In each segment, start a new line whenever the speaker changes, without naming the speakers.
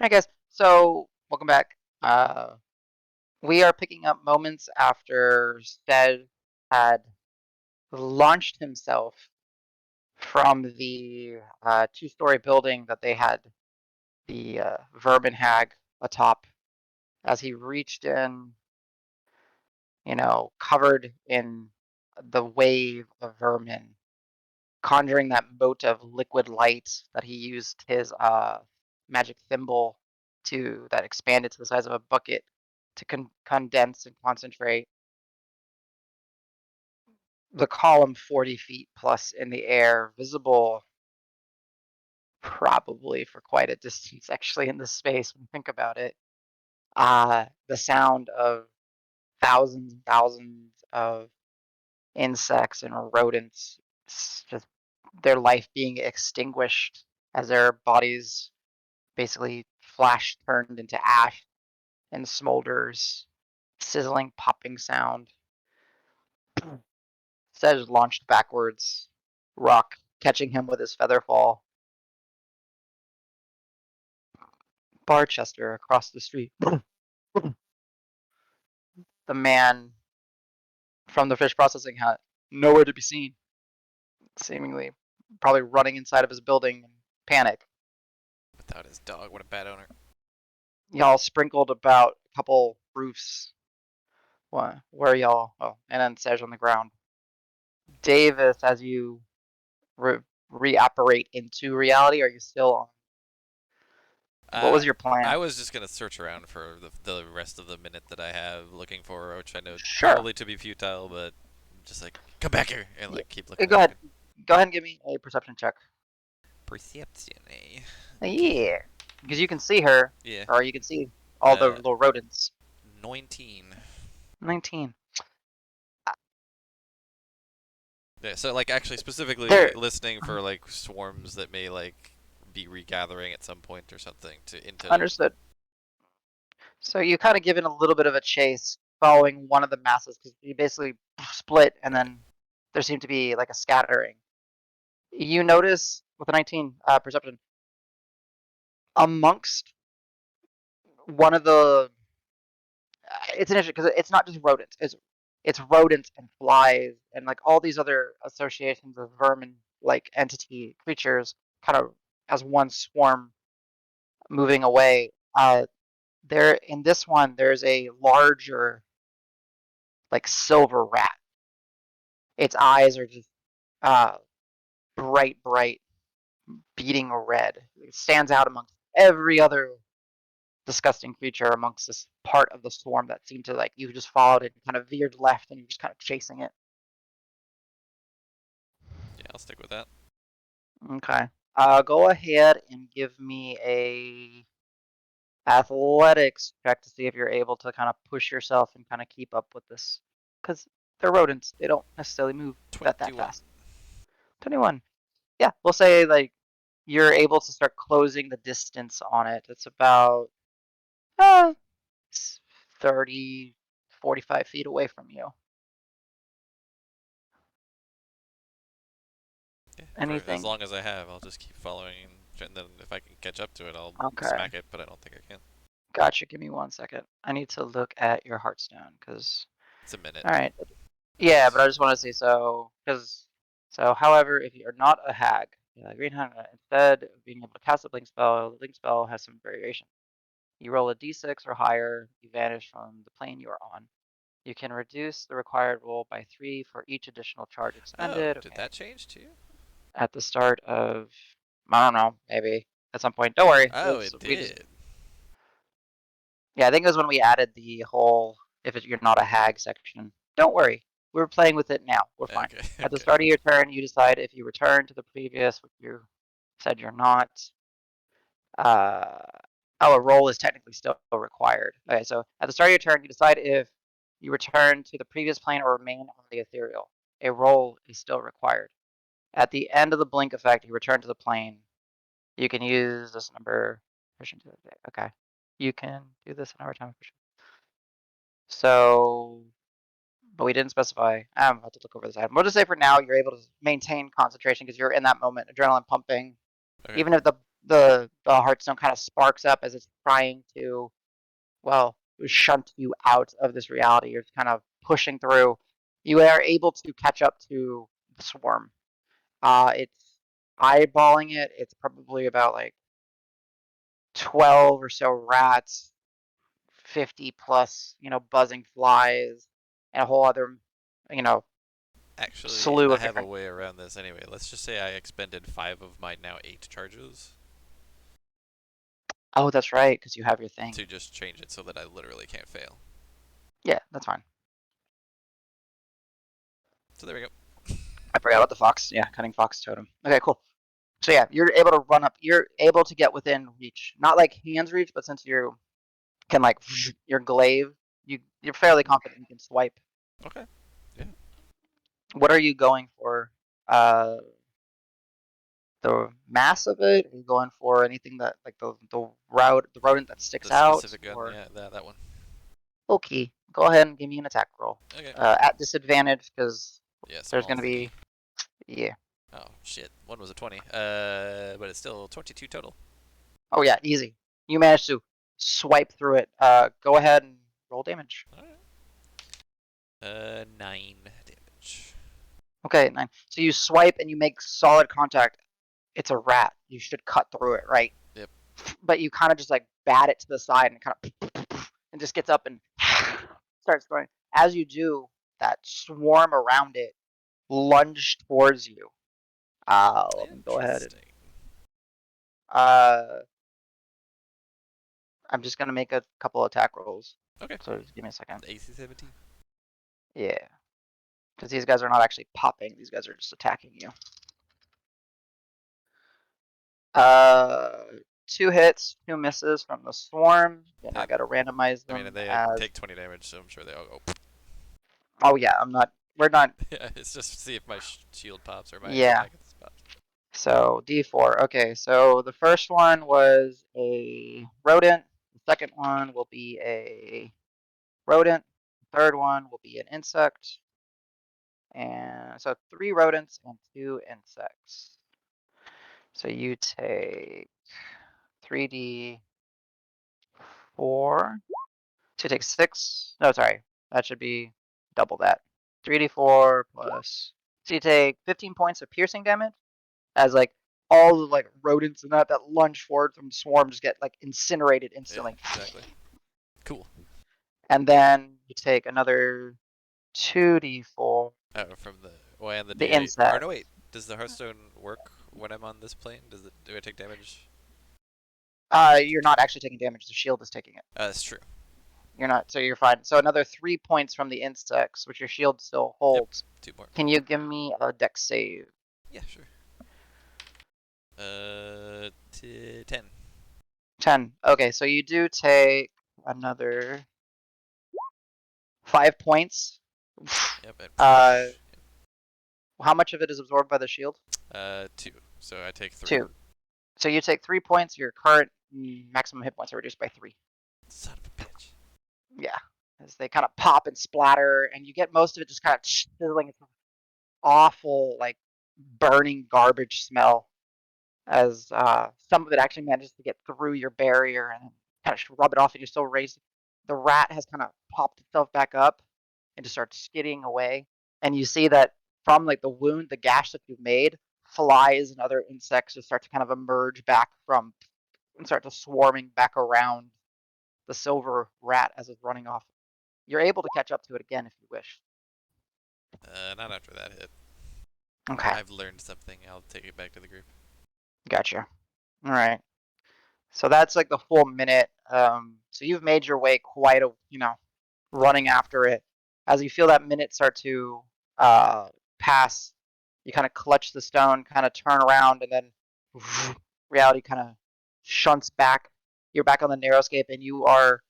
Hi guys. So welcome back. We are picking up moments after Stead had launched himself from the two-story building that they had the vermin hag atop. As he reached in, covered in the wave of vermin, conjuring that mote of liquid light that he used his magic thimble to that expanded to the size of a bucket to condense and concentrate the column 40 feet plus in the air, visible probably for quite a distance actually in this space when you think about it. The sound of thousands and thousands of insects and rodents, just their life being extinguished as their bodies basically flash turned into ash and smolders, sizzling popping sound. Sedge launched backwards, Rock catching him with his feather fall. Barchester across the street. The man from the fish processing hut, nowhere to be seen, seemingly probably running inside of his building in panic.
Without his dog, what a bad owner.
Y'all sprinkled about a couple roofs. Where y'all? Oh, and then Sedge on the ground. Davis, as you re- reapparate into reality, are you still on? What
Uh,
was your plan?
I was just gonna search around for the rest of the minute that I have looking for, which I know
Sure.
probably to be futile, but just like come back here and
Yeah.
like keep looking
Go
and
ahead.
looking.
Go ahead and give me a perception check.
Perception, eh? Okay.
Yeah. Because you can see her,
Yeah.
or you can see all the
Uh,
little rodents.
19.
19. Uh,
Yeah. So like actually specifically
There.
listening for like swarms that may like be regathering at some point or something to into.
Understood. So you kind of given a little bit of a chase following one of the masses because you basically split and
Right.
then there seemed to be like a scattering. You notice with a 19 perception amongst one of the it's an issue because it's not just rodents. It's rodents and flies and like all these other associations of vermin like entity creatures kind of as one swarm moving away. There in this one there's a larger like silver rat. Its eyes are just uh bright, beating red. It stands out amongst every other disgusting creature amongst this part of the swarm that seemed to like you just followed it and kind of veered left and you're just kind of chasing it.
Yeah, I'll stick with that.
Okay. Go ahead and give me a athletics check to see if you're able to kind of push yourself and kind of keep up with this, because they're rodents. They don't necessarily move that
21.
fast. 21. Yeah, we'll say like you're able to start closing the distance on it. It's about uh, 30, 45 feet away from you.
Yeah. For as
Anything?
long as I have, I'll just keep following, and then if I can catch up to it, I'll
Okay.
smack it. But I don't think I can.
Gotcha. Give me 1 second. I need to look at your Hearthstone because.
It's a minute.
All right. Yeah, but I just want to say so because however, if you're not a hag, green hag, instead of being able to cast a blink spell, the blink spell has some variation. You roll a d6 or higher, you vanish from the plane you are on. You can reduce the required roll by 3 for each additional charge
Oh,
expended.
did
Okay.
that change too?
At the start of, I don't know, maybe at some point. Don't worry.
Oh, it
We just,
did.
yeah, I think it was when we added the whole you're not a hag section. Don't worry. We're playing with it now. We're fine.
Okay,
At the
okay.
start of your turn, you decide if you return to the previous, which you said you're not. Uh, oh, a roll is technically still required. Okay, so at the start of your turn, you decide if you return to the previous plane or remain on the ethereal. A roll is still required. At the end of the blink effect, you return to the plane. You can use this number. Okay. You can do this in our time. So, but we didn't specify. I'm about to look over this item. We'll just say for now you're able to maintain concentration because you're in that moment, adrenaline pumping.
Okay.
Even if the the Hearthstone kind of sparks up as it's trying to, well, shunt you out of this reality. You're kind of pushing through. You are able to catch up to the swarm. It's eyeballing it. It's probably about like 12 or so rats, 50 plus, buzzing flies, and a whole other, you know,
Actually,
slew
I
of
have a
different.
way around this anyway. Let's just say I expended 5 of my now 8 charges
Oh, that's right, because you have your thing.
to just change it so that I literally can't fail.
Yeah, that's fine.
So there we go.
I forgot about the fox. Yeah, cutting fox totem. Okay, cool. So yeah, you're able to run up. You're able to get within reach, not like hands reach, but since you can like your glaive, you're fairly confident you can swipe.
Okay. Yeah.
What are you going for? Uh, the mass of it? Are you going for anything that like the rodent that sticks
The
out?
specific gun,
Or
yeah, that one.
okay, go ahead and give me an attack roll.
Okay.
At disadvantage because
Yeah,
there's
small
gonna
thingy.
be yeah.
Oh shit, one was a 20. But it's still 22 total.
Oh yeah, easy. You managed to swipe through it. Go ahead and roll damage.
All right. 9 damage.
Okay, 9. So you swipe and you make solid contact. It's a rat. You should cut through it, right?
Yep.
But you kind of just like bat it to the side and kind of and just gets up and starts going. As you do, that swarm around it lunge towards you. Let me go ahead and
Interesting.
uh, I'm just gonna make a couple attack rolls.
Okay.
So just give me a second.
AC 17.
Yeah, because these guys are not actually popping. These guys are just attacking you. Uh, 2 hits, 2 misses from the swarm. Then I
Yep.
gotta randomize
I mean,
them
they
as.
take 20 damage, so I'm sure they all go.
Oh yeah, I'm not. We're not.
Yeah, it's just to see if my shield pops or my
Yeah.
attack pops.
So D4. Okay, so the first one was a rodent. The second one will be a rodent. The third one will be an insect. And so 3 rodents and 2 insects. So you take 3d4. So you take 6. No, sorry. That should be double that. 3d4 plus. So you take 15 points of piercing damage as like all the like rodents and that lunge forward from the swarm just get like incinerated
Yeah,
instantly.
exactly. Cool.
And then you take another 2d4.
From the and the
The
D8. Or
insect.
no, wait. Does the Hearthstone work when I'm on this plane? Do I take damage?
You're not actually taking damage. The shield is taking it.
That's true.
You're not, so you're fine. So another 3 points from the insects, which your shield still
Yep.
holds.
2 more.
Can you give me a dex save?
Yeah, sure. 10.
10. Okay, so you do take another 5 points.
Yep, and
Uh, how much of it is absorbed by the shield?
2. So I take 3.
2. So you take 3 points. Your current maximum hit points are reduced by 3.
Son of a bitch.
Yeah, as they kind of pop and splatter, and you get most of it just kind of sizzling. It's awful, like burning garbage smell as some of it actually manages to get through your barrier and kind of rub it off, and you still raise. The rat has kind of popped itself back up and just starts skidding away, and you see that from like the wound, the gash that you've made, flies and other insects just start to kind of emerge back from and start to swarming back around the silver rat as it's running off. You're able to catch up to it again if you wish.
Not after that hit.
Okay,
I've learned something. I'll take it back to the group.
gotcha. All right. So that's like the full minute. So you've made your way quite a, running after it. As you feel that minute start to pass, you kind of clutch the stone, kind of turn around, and then reality kind of shunts back. You're back on the narrowscape, and you are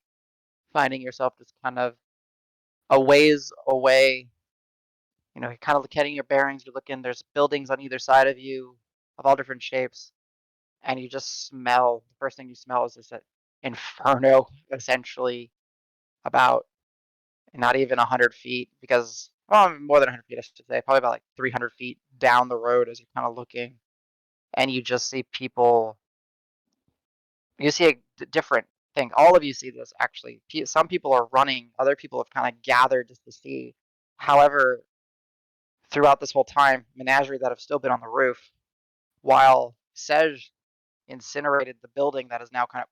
finding yourself just kind of a ways away. You're kind of getting your bearings. You're looking. There's buildings on either side of you, of all different shapes, and you just smell. The first thing you smell is this inferno, essentially, about not even 100 feet, because, well, more than 100 feet, I should say, probably about like 300 feet down the road as you're kind of looking, and you just see people You see a different thing. All of you see this actually. Some people are running, other people have kind of gathered just to see. However, throughout this whole time, Menagerie that have still been on the roof, while Sej incinerated the building that is now kind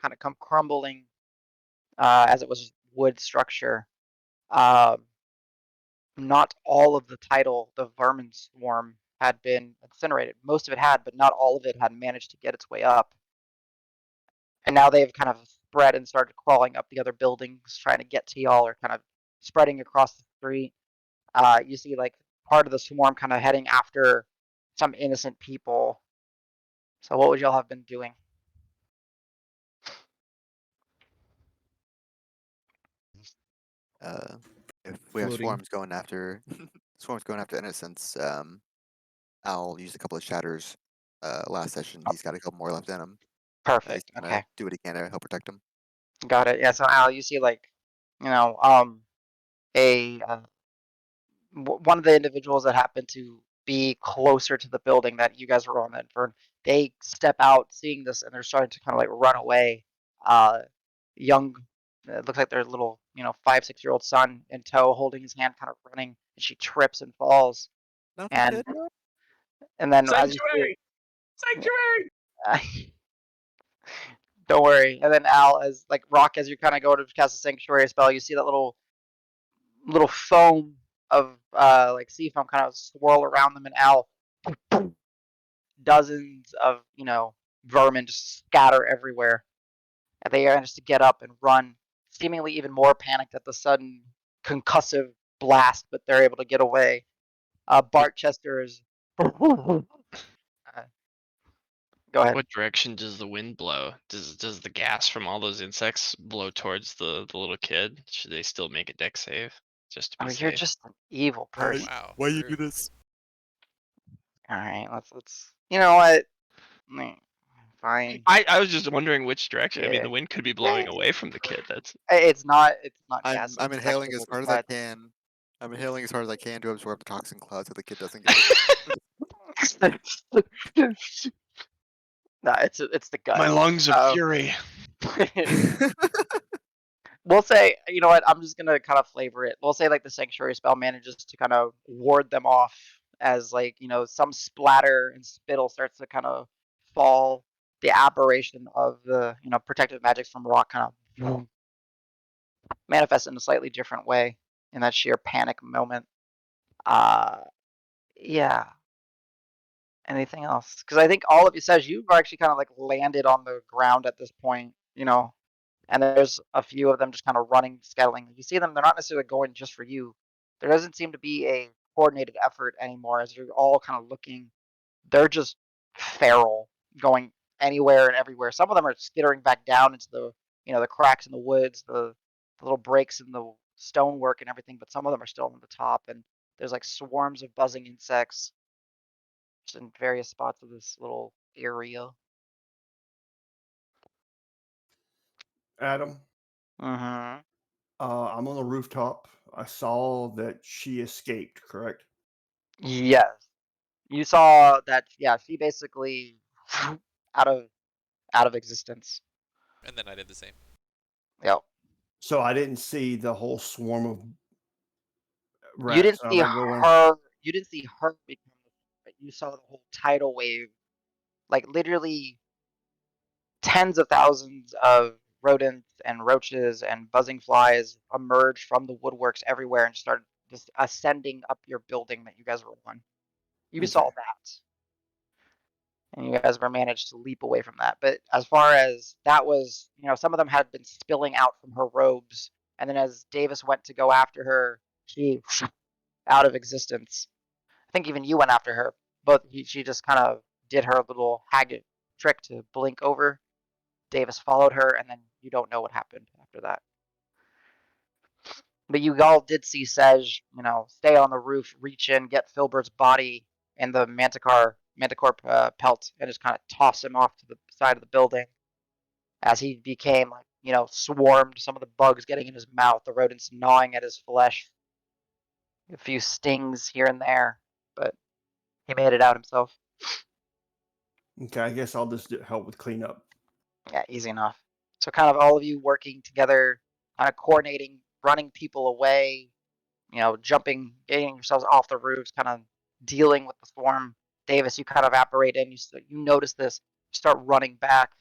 of come crumbling as it was wood structure. Um, Not all of the title, the vermin swarm, had been incinerated. Most of it had, but not all of it had managed to get its way up. And now they've kind of spread and started crawling up the other buildings, trying to get to y'all, or kind of spreading across the street. You see like part of the swarm kind of heading after some innocent people. So what would y'all have been doing?
Uh, if we have
Floating.
swarms going after innocents, Al used a couple of shatters last session. He's got a couple more left in him. He's
Perfect.
gonna
Okay.
do what he can to help protect him.
Got it. Yeah. So Al, you see like, you know, a one of the individuals that happened to be closer to the building that you guys were on that Vern, they step out seeing this and they're starting to kind of like run away. Young, it looks like their little, 5, 6 year old son in tow, holding his hand, kind of running, and she trips and falls.
Not the
And
kid. No.
and then as you see
Sanctuary! Sanctuary!
it, don't worry. And then Al, as like Rock, as you kind of go to cast a sanctuary spell, you see that little foam of like sea foam kind of swirl around them, and Al, dozens of vermin just scatter everywhere, and they manage to get up and run, seemingly even more panicked at the sudden concussive blast, but they're able to get away. Bart Chester is. Go ahead.
What direction does the wind blow? Does the gas from all those insects blow towards the little kid? Should they still make a deck save just to
Oh,
be
you're
safe?
just an evil person.
Wow,
Why you do
rude.
this?
All right, let's. You know what? Fine.
I was just wondering which direction. I mean,
Yeah.
the wind could be blowing away from the kid. That's
It's not gas.
I'm
It's
inhaling as
vegetables
hard as I
inside.
can. I'm inhaling as hard as I can to absorb the toxin cloud so the kid doesn't get it.
No, it's the
my
guts.
lungs of fury.
We'll say, you know what? I'm just gonna kind of flavor it. We'll say like the sanctuary spell manages to kind of ward them off as like some splatter and spittle starts to kind of fall. The aberration of the protective magic from rock kind of manifests in a slightly different way in that sheer panic moment. Uh, yeah. Anything else? Because I think all of you says you've actually kind of like landed on the ground at this point, and there's a few of them just kind of running, scuttling. You see them; they're not necessarily going just for you. There doesn't seem to be a coordinated effort anymore, as you're all kind of looking. They're just feral, going anywhere and everywhere. Some of them are skittering back down into the cracks in the woods, the little breaks in the stonework and everything. But some of them are still on the top, and there's like swarms of buzzing insects just in various spots of this little area.
Adam,
Mm-hmm.
I'm on the rooftop. I saw that she escaped, correct?
Yes. You saw that, yeah, she basically out of out of existence.
And then I did the same.
Yep.
So I didn't see the whole swarm of
You
rats.
didn't
So
see
I go in.
her. You didn't see her become the, but you saw the whole tidal wave, like literally tens of thousands of rodents and roaches and buzzing flies emerged from the woodworks everywhere and started just ascending up your building that you guys were on. You
Okay.
saw that. And you guys were managed to leap away from that. But as far as that was, some of them had been spilling out from her robes, and then as Davis went to go after her, she out of existence. I think even you went after her, but she just kind of did her little hag trick to blink over. Davis followed her, and then you don't know what happened after that. But you all did see Sej, stay on the roof, reach in, get Filbert's body in the manticore pelt, and just kind of toss him off to the side of the building as he became like, swarmed. Some of the bugs getting in his mouth, the rodents gnawing at his flesh, a few stings here and there, but he made it out himself.
Okay, I guess I'll just help with cleanup.
Yeah, easy enough. So kind of all of you working together, kind of coordinating, running people away, jumping, getting yourselves off the roofs, kind of dealing with the storm. Davis, you kind of evaporate in. You notice this. You start running back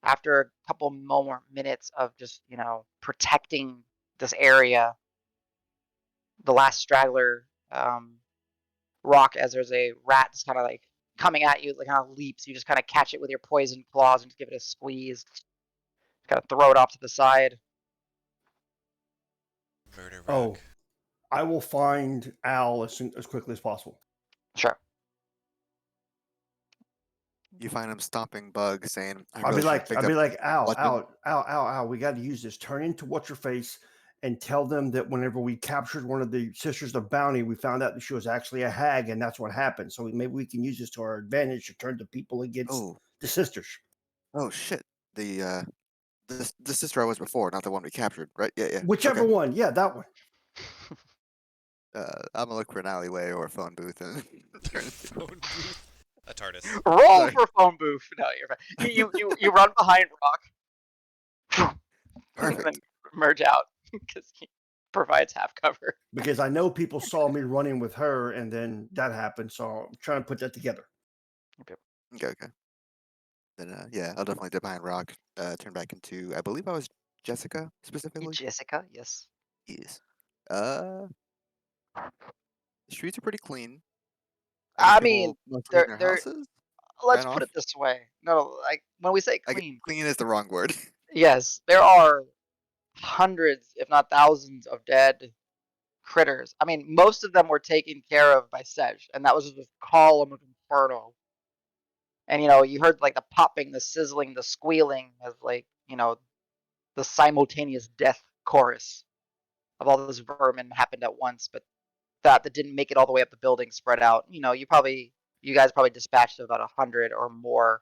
after a couple more minutes of just protecting this area. The last straggler, Rock, as there's a rat that's kind of like coming at you, like kind of leaps. You just kind of catch it with your poison claws and just give it a squeeze. Kind of throw it off to the side.
Murder
Oh,
rock.
I will find Al as quickly as possible.
Sure.
You find him stomping bugs, saying, "I
I'll
really
be
should have
like,
picked up
Al,
weapon."
Al. We got to use this. Turn into what's your face and tell them that whenever we captured one of the sisters of bounty, we found out that she was actually a hag, and that's what happened. So maybe we can use this to our advantage to turn the people against
Oh,
the sisters.
oh shit! The sister I was before, not the one we captured, right? Yeah, yeah.
Whichever
Okay.
one, yeah, that one.
I'm gonna look for an alleyway or a phone booth and turn into.
Phone booth. A TARDIS.
Roll
Sorry.
for phone booth. No, you're fine. You run behind Rock. And then
Perfect.
merge out because he provides half cover.
Because I know people saw me running with her, and then that happened. So I'm trying to put that together.
Okay, okay. Then yeah, I'll definitely dip behind rock. Turn back into, I believe I was Jessica specifically.
Jessica, yes.
Yes. The streets are pretty clean. I guess
I mean,
people mostly in
they're
their
they're.
houses
Let's
ran
put
off.
it this way. No, like when we say
I guess
clean,
clean is the wrong word.
yes, there are hundreds, if not thousands, of dead critters. I mean, most of them were taken care of by Sedge, and that was just this column of inferno. And you heard like the popping, the sizzling, the squealing as like the simultaneous death chorus of all those vermin happened at once, but that didn't make it all the way up the building, spread out. You guys probably dispatched about 100 or more,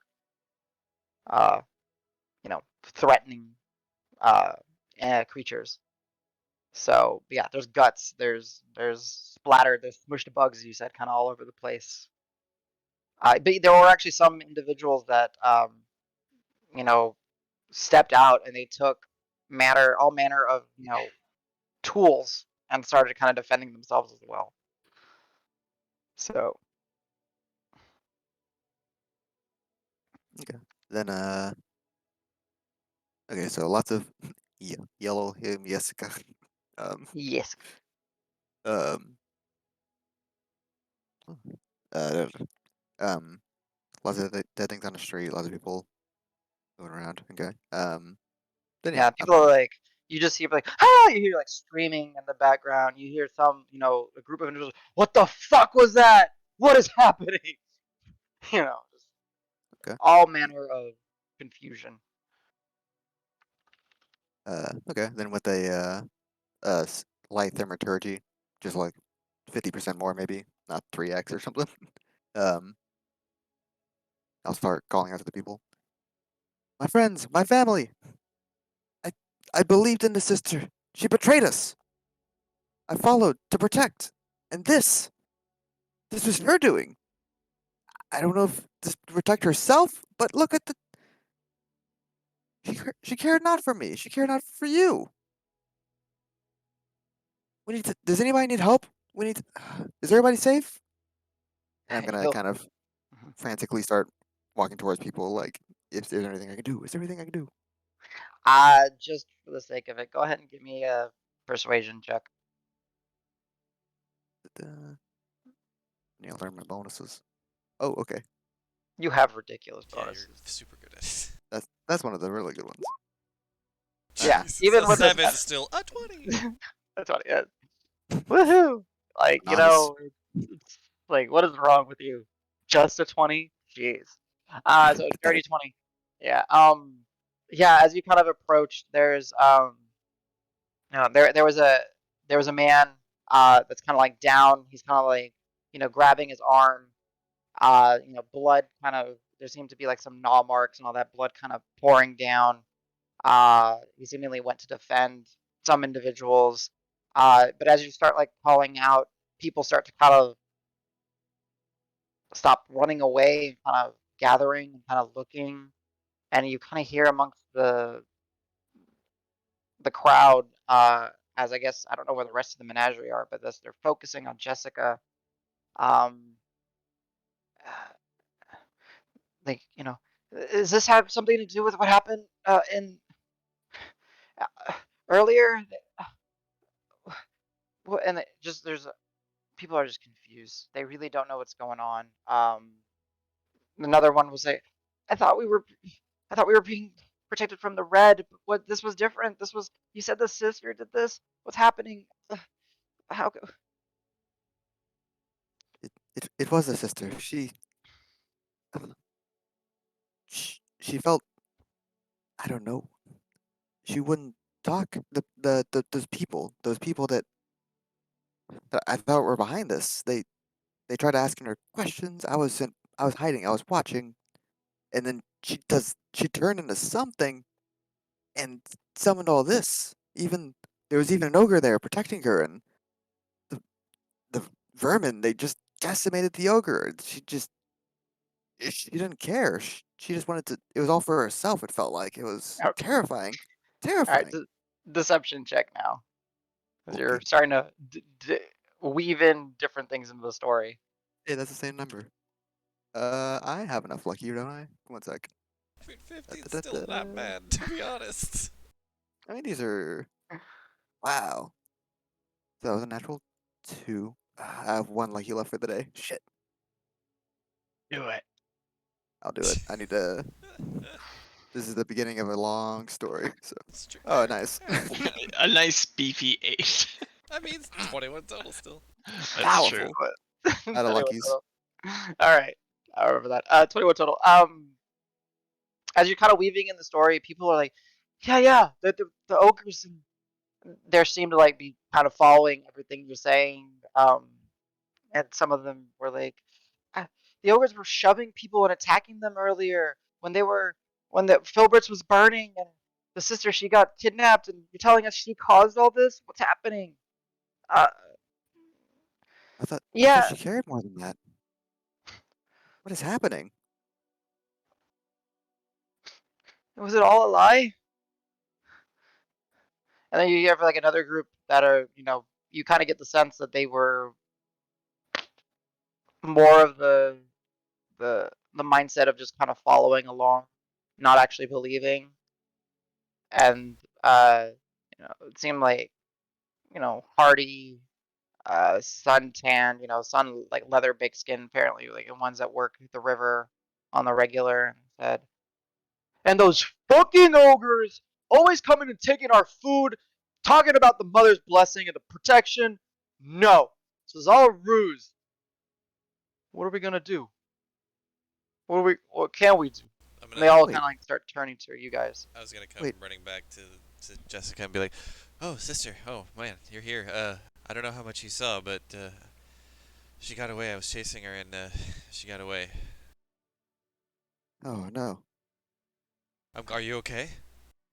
uh, threatening uh, creatures. So yeah, there's guts, there's splattered, there's smushed bugs, as you said, kind of all over the place. But there were actually some individuals that you know stepped out and they took all manner of tools and started kind of defending themselves as well. So
Okay. Then okay, so lots of yellow him Jessica. um
yes,
um uh lots of dead things on the street, lots of people going around. Okay. Then yeah,
yeah, people are like, you just hear like, ah, you hear like screaming in the background. You hear some, a group of individuals, what the fuck was that? What is happening? Just
okay.
all manner of confusion.
Okay. Then with a light thaumaturgy, just like 50% more, maybe not 3x or something. um, I'll start calling out to the people. My friends, my family. I I believed in the sister. She betrayed us. I followed to protect, and this was her doing. I don't know if this to protect herself, but look at the. She cared not for me. She cared not for you. We need to. Does anybody need help? We need. To, is everybody safe? And I'm gonna
You'll,
kind of frantically start walking towards people, like, if there's anything I can do. Is there anything I can do?
just for the sake of it, go ahead and give me a persuasion check.
Yeah, learn my bonuses. Oh, okay.
You have ridiculous
Yeah, you're
bonuses.
super good at it.
That's one of the really good ones.
Yeah,
Jesus,
even
a
with this,
7 still a 20.
that's what it is. Woohoo! Like,
Nice.
it's like, what is wrong with you? Just a 20? Jeez. So dirty
Pathetic.
20. Yeah. Yeah, as you kind of approach, there's there was a man that's kind of like down. He's kind of like, grabbing his arm. Blood kind of there seemed to be like some gnaw marks and all that blood kind of pouring down. He seemingly went to defend some individuals. But as you start like calling out, people start to kind of stop running away and kind of gathering and kind of looking, and you kind of hear amongst the crowd, as I guess I don't know where the rest of the menagerie are, but they're focusing on Jessica. Um, like, does this have something to do with what happened in earlier? And just people are just confused. They really don't know what's going on. Another one was like, I thought we were, I thought we were being protected from the red. But what this was different. This was you said the sister did this. What's happening? How?
It was a sister. She felt, I don't know. She wouldn't talk. Those people that I thought were behind this. They tried asking her questions. I was hiding. I was watching, and then she turned into something and summoned all this. Even there was even an ogre there protecting her, and the the vermin, they just decimated the ogre. She didn't care. She just wanted to. It was all for herself. It felt like it was
Okay.
terrifying,
All right.
terrifying.
Deception check now, because
Okay,
you're starting to weave in different things into the story.
yeah, that's the same number. I have enough luck here, don't I? One sec.
I mean, 15's still not
Da-da-da-da.
bad, to be honest.
I mean, these are wow. So that was a natural 2. I have 1 lucky left for the day. Shit,
Do it.
I'll do it. I need to. This is the beginning of a long story. So,
Strict
oh,
arrow.
nice.
A nice beefy 8.
That means 21 total still.
That's true.
Powerful. Out of
21
luckies.
total. All right. I remember that. 21 total. As you're kind of weaving in the story, people are like, yeah, the ogres, there seem to like be kind of following everything you're saying. And some of them were like, "Ah, the ogres were shoving people and attacking them earlier when the Filberts was burning, and the sister, she got kidnapped, and you're telling us she caused all this? What's happening?" Uh,
I thought
yeah,
she cared more than that. What is happening?
was it all a lie? And then you have like another group that are, you kind of get the sense that they were more of the mindset of just kind of following along, not actually believing. And it seemed like, hardy, suntan, sun like leather big skin, apparently, like the ones that work the river on the regular, and said, and those fucking ogres always coming and taking our food, talking about the mother's blessing and the protection. No, this is all a ruse. What are we gonna do? What can we do?
I'm
And they
gonna.
all
Wait,
kind of like start turning to you guys.
I was gonna come
wait.
running back to Jessica and be like, "Oh, sister. Oh man, you're here. I don't know how much you saw, but she got away. I was chasing her, and she got away.
Oh no,
Are you okay?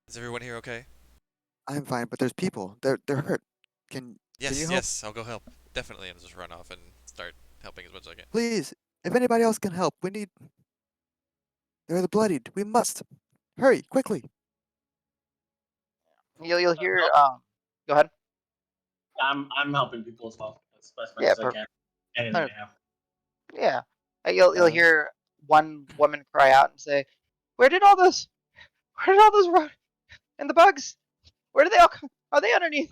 Is everyone here okay?"
I'm fine, but there's people. They're hurt. Can you
Yes,
help?
yes. I'll go help. Definitely, and just run off and start helping as much as I can.
Please, if anybody else can help, we need. They're the bloodied. We must hurry quickly.
You'll hear. Go ahead.
I'm helping people as well as
Yeah,
best as I can. Anything I have.
yeah. You'll
Um,
hear one woman cry out and say, "Where did all those? Where did all those and the bugs? Where did they all come? Are they underneath?"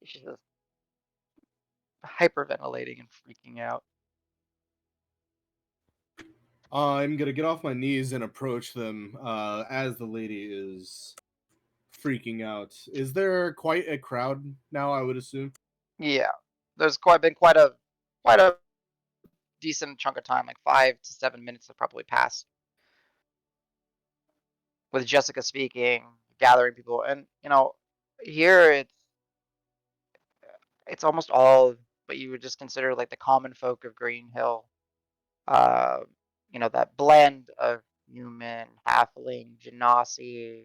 She's just hyperventilating and freaking out.
I'm gonna get off my knees and approach them as the lady is freaking out. Is there quite a crowd now? I would assume.
Yeah, there's been quite a decent chunk of time, like 5 to 7 minutes have probably passed with Jessica speaking, gathering people, and here it's almost all what you would just consider like the common folk of Green Hill. Uh, that blend of human, halfling, genasi,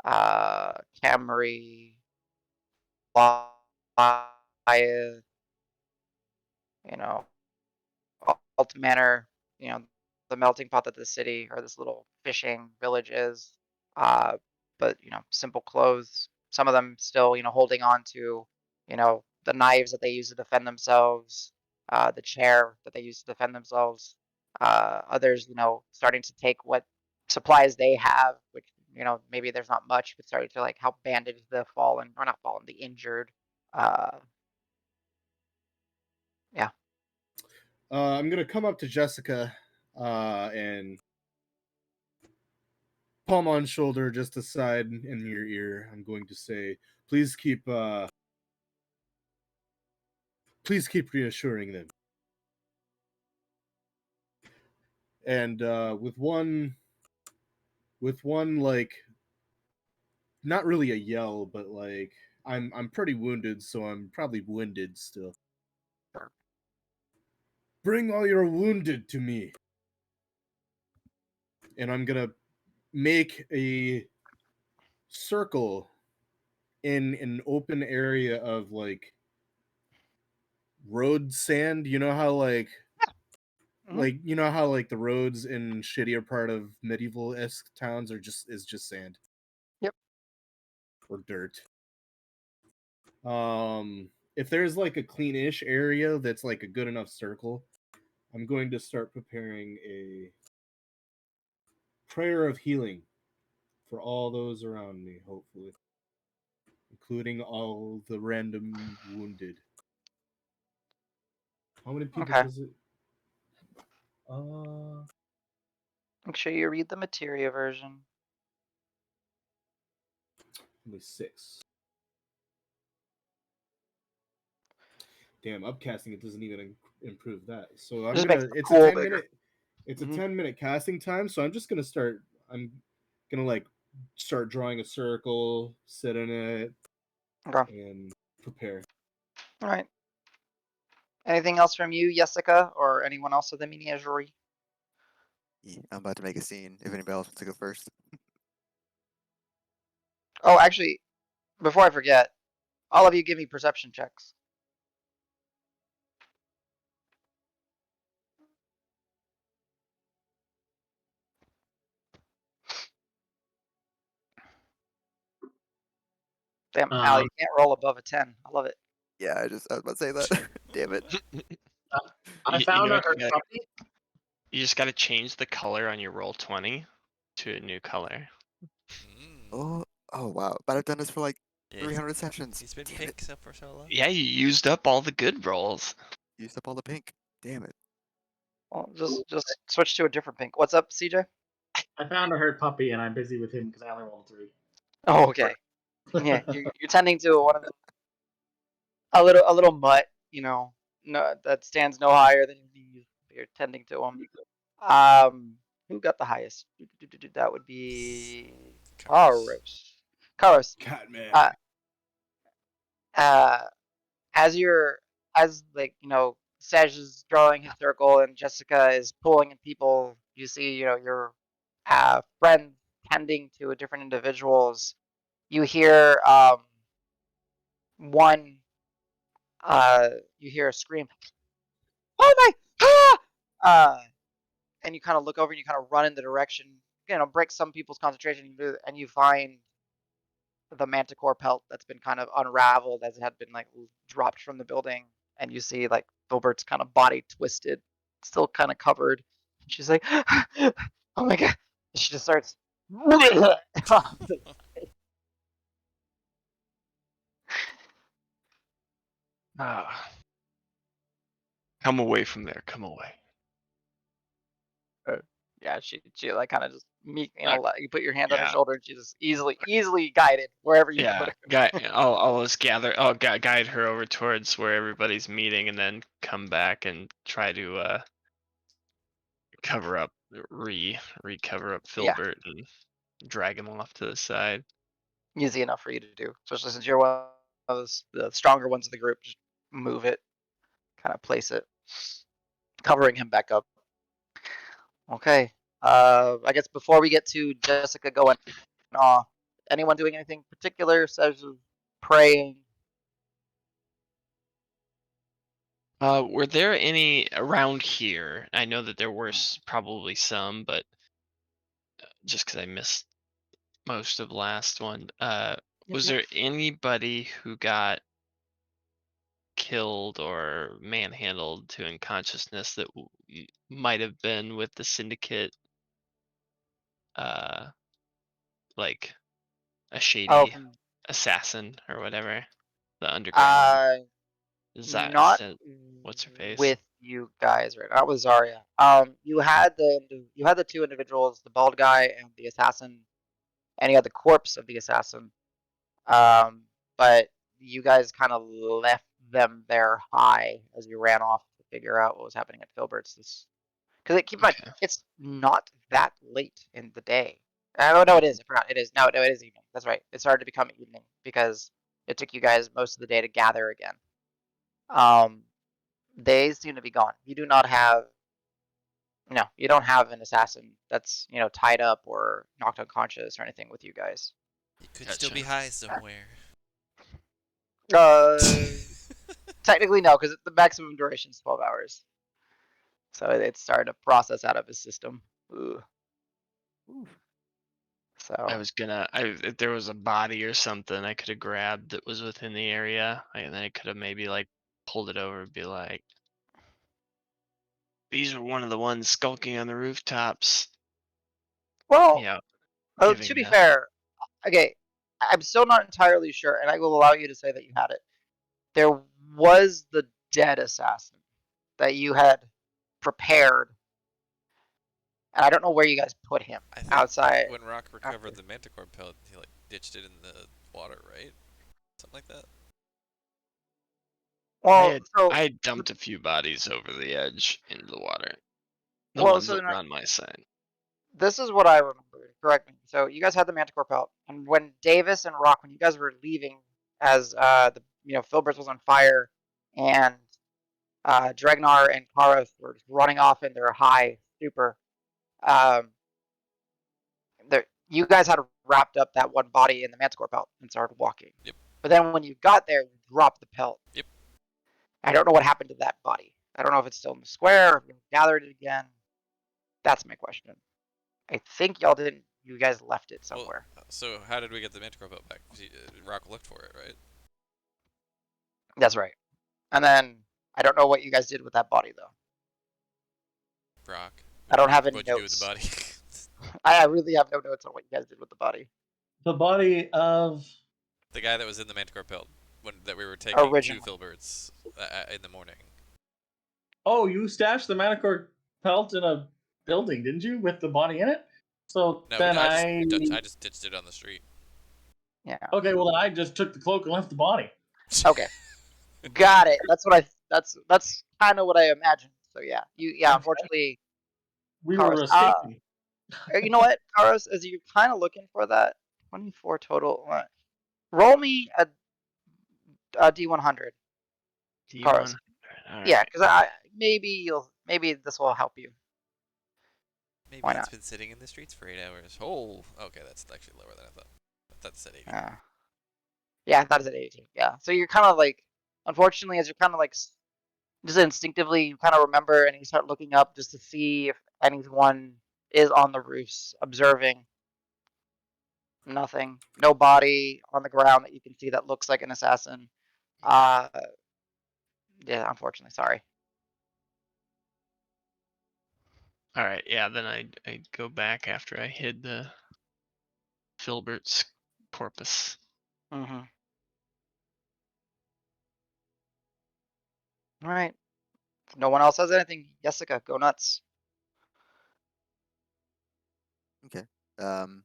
Camry, Goliath, alt manner the melting pot that the city or this little fishing village is. Uh, but simple clothes. Some of them still, holding on to, the knives that they use to defend themselves, the chair that they use to defend themselves. Others, starting to take what supplies they have, which, maybe there's not much, but starting to like help bandage the fallen, or not fallen, the injured. Yeah.
I'm gonna come up to Jessica and palm on shoulder, just aside in your ear. I'm going to say, please keep reassuring them. And with one like, not really a yell, but like I'm pretty wounded, so I'm probably winded still. Bring all your wounded to me. And I'm gonna make a circle in an open area of like road sand. You know how like
Mhm.
you know how like the roads in shittier part of medieval-esque towns are just sand.
Yep.
Or dirt. If there's like a cleanish area that's like a good enough circle, I'm going to start preparing a prayer of healing for all those around me, hopefully, including all the random wounded. How many people
Okay.
does it?
Make sure you read the materia version.
Only 6. Damn, upcasting it doesn't even improve that. So I'm
Just makes
gonna.
the
It's a
pool
10
bigger.
minute. It's a
Mhm.
10-minute casting time. So I'm just gonna start. I'm gonna like start drawing a circle, sit in it,
Okay.
and prepare.
All right. Anything else from you, Jessica, or anyone else of the menagerie?
Yeah, I'm about to make a scene. If anybody else wants to go first.
Oh, actually, before I forget, all of you give me perception checks. Damn, Al, you can't roll above a 10. I love it.
Yeah, I was about to say that. Damn it.
I
You
found
know
a
what,
hurt puppy.
you just gotta change the color on your roll 20 to a new color.
Oh, wow. But I've done this for like
Yeah,
300 sessions.
he's been
Damn
pink
it.
so for so long.
Yeah, you used up all the good rolls.
Used up all the pink. Damn it.
Well, just switch to a different pink. What's up, CJ?
I found a hurt puppy, and I'm busy with him because I only rolled 3.
Oh, okay. Yeah, you're tending to one of the, a little mutt, no, that stands no higher than your knees. You're tending to him. Who got the highest? That would be
Cars.
Carlos. Carlos.
Catman.
Uh, uh, as you're, as like, Sej is drawing his circle and Jessica is pulling in people, you see, your friends tending to different individuals. You hear one, you hear a scream, "Oh my! Ah!" And you kind of look over and you kind of run in the direction, break some people's concentration, and you find the manticore pelt that's been kind of unraveled as it had been like dropped from the building, and you see like Filbert's kind of body twisted, still kind of covered. She's like, "Oh my god!" She just starts.
Ah. Come away from there. Come away.
Yeah, she like kind of just
Uh,
you put your hand on her
yeah.
shoulder and she's just easily guided wherever you put
Yeah,
her.
I'll just guide her over towards where everybody's meeting, and then come back and try to cover up, recover up
Yeah,
Filbert and drag him off to the side.
easy enough for you to do, especially since you're one of the stronger ones of the group. Just move it, kind of place it, covering him back up. Okay. I guess before we get to Jessica going off, anyone doing anything particular, such as praying?
Were there any around here? I know that there were probably some, but just because I missed most of the last one,
Yep,
was
yep.
there anybody who got killed or manhandled to unconsciousness that might have been with the syndicate, uh, like a
Oh,
shady assassin or whatever? The underground.
uh,
Is that
not
what's her face?
with you guys right now. With Zarya. You had the two individuals, the bald guy and the assassin, and you had the corpse of the assassin. But you guys kind of left them there high as you ran off to figure out what was happening at Filbert's. Because keep in mind,
Okay.
it's not that late in the day. Oh no, it is. I forgot. It is. No, it is evening. That's right. It started to become evening because it took you guys most of the day to gather again. Um, they seem to be gone. You do not have. No, you don't have an assassin that's tied up or knocked unconscious or anything with you guys.
He could still be
Gotcha.
high somewhere.
Uh, Technically no, because the maximum duration is 12 hours. So it started to process out of his system. Ooh.
I
So
was gonna. If there was a body or something I could have grabbed that was within the area, and then I could have maybe like pulled it over and be like, "These were one of the ones skulking on the rooftops."
well,
Yeah,
to
giving
be
a.
fair, okay, I'm still not entirely sure, and I will allow you to say that you had it. There was the dead assassin that you had prepared, and I don't know where you guys put him
I think
outside
when Rock
after.
recovered the Manticore pellet, he like ditched it in the water, right? Something like that.
Well,
I
so
had dumped a few bodies over the edge into the water. The
well,
ones
so
that were on my side.
this is what I remember. Correct me. So you guys had the Manticore pelt, and when Davis and Rock, when you guys were leaving, as the Filberts was on fire, and Dregnar and Karos were just running off in their high stupor. Um, you guys had wrapped up that one body in the Manticore pelt and started walking.
Yep.
But then when you got there, you dropped the pelt.
Yep.
I don't know what happened to that body. I don't know if it's still in the square, if you gathered it again. That's my question. I think y'all didn't. You guys left it
Well,
somewhere.
so how did we get the Manticore pellet back? Rock looked for it, right?
That's right. And then I don't know what you guys did with that body though.
Rock.
I don't have any
What'd you do with the
notes.
body?
I really have no notes on what you guys did with the body.
The body of
The guy that was in the Manticore pelt that we were taking to
Originally.
Filbert's in the morning.
oh, you stashed the Manicore pelt in a building, didn't you, with the body in it? So
No,
then
I just ditched it on the street.
Yeah.
okay, well then I just took the cloak and left the body.
Okay. Got it. That's kind of what I imagined. So yeah.
Okay.
Unfortunately,
We
Karos.
were escaping.
You know what, Karos? As you're kind of looking for that 24 total, roll me a D100, Karos.
D100. All
Yeah,
right.
because I maybe this will help you.
Maybe
Why
it's
not?
been sitting in the streets for 8 hours. Oh, okay, that's actually lower than I thought. I thought it said 80.
Yeah, that is at 18. Yeah, so you're kind of like, unfortunately, as you're kind of like just instinctively, you kind of remember and you start looking up just to see if anyone is on the roofs observing. Nothing. No body on the ground that you can see that looks like an assassin. Uh, yeah, unfortunately, sorry.
All right. Yeah. Then I go back after I hid the Filbert's porpoise.
Mm-hmm. All right. If no one else has anything, Jessica, go nuts.
Okay. Um,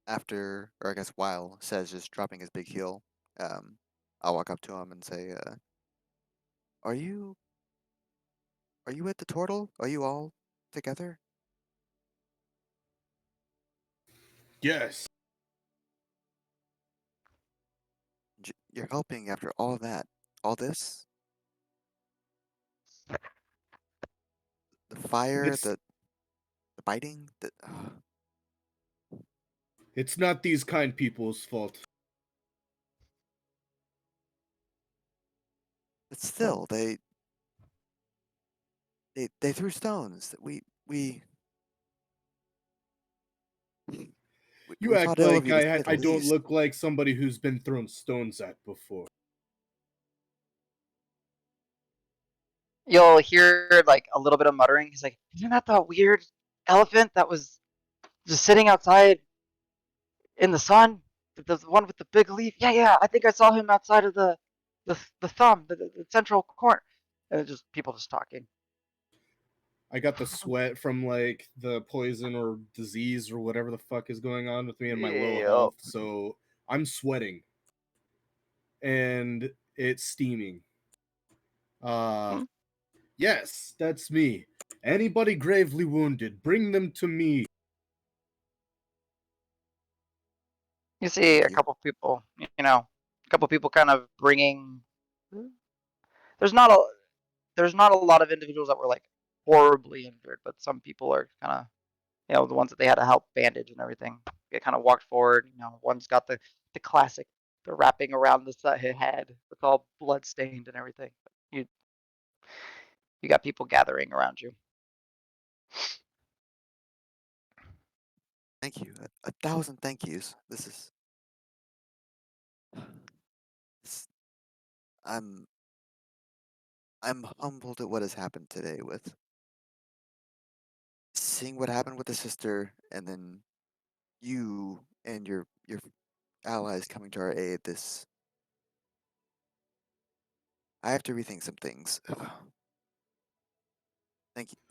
After, or I guess while Says just dropping his big heel, I'll walk up to him and say, "Are you at the turtle? Are you all together?"
Yes.
You're helping after all that, all this, the fire,
It's
the biting,
it's not these kind people's fault.
but still, They threw stones.
You
We
act
thought ill of
like
you to say the
I don't
least.
look like somebody who's been thrown stones at before.
You'll hear like a little bit of muttering. He's like, "Isn't that the weird elephant that was just sitting outside in the sun? The one with the big leaf? Yeah. I think I saw him outside of the thumb, the central corner." And just people just talking.
I got the sweat from like the poison or disease or whatever the fuck is going on with me and my low
Yep.
health, so I'm sweating and it's steaming.
Hmm?
Yes, that's me. Anybody gravely wounded, bring them to me.
You see
Thank
a
you.
couple people, a couple people kind of bringing. There's not a there's not a lot of individuals that were like horribly injured, but some people are kind of, the ones that they had to help bandage and everything. They kind of walked forward. One's got the classic, the wrapping around the head with all blood stained and everything. You you got people gathering around you.
Thank you. A thousand thank yous. This is. this- I'm I'm humbled at what has happened today with seeing what happened with the sister, and then you and your allies coming to our aid. This I have to rethink some things.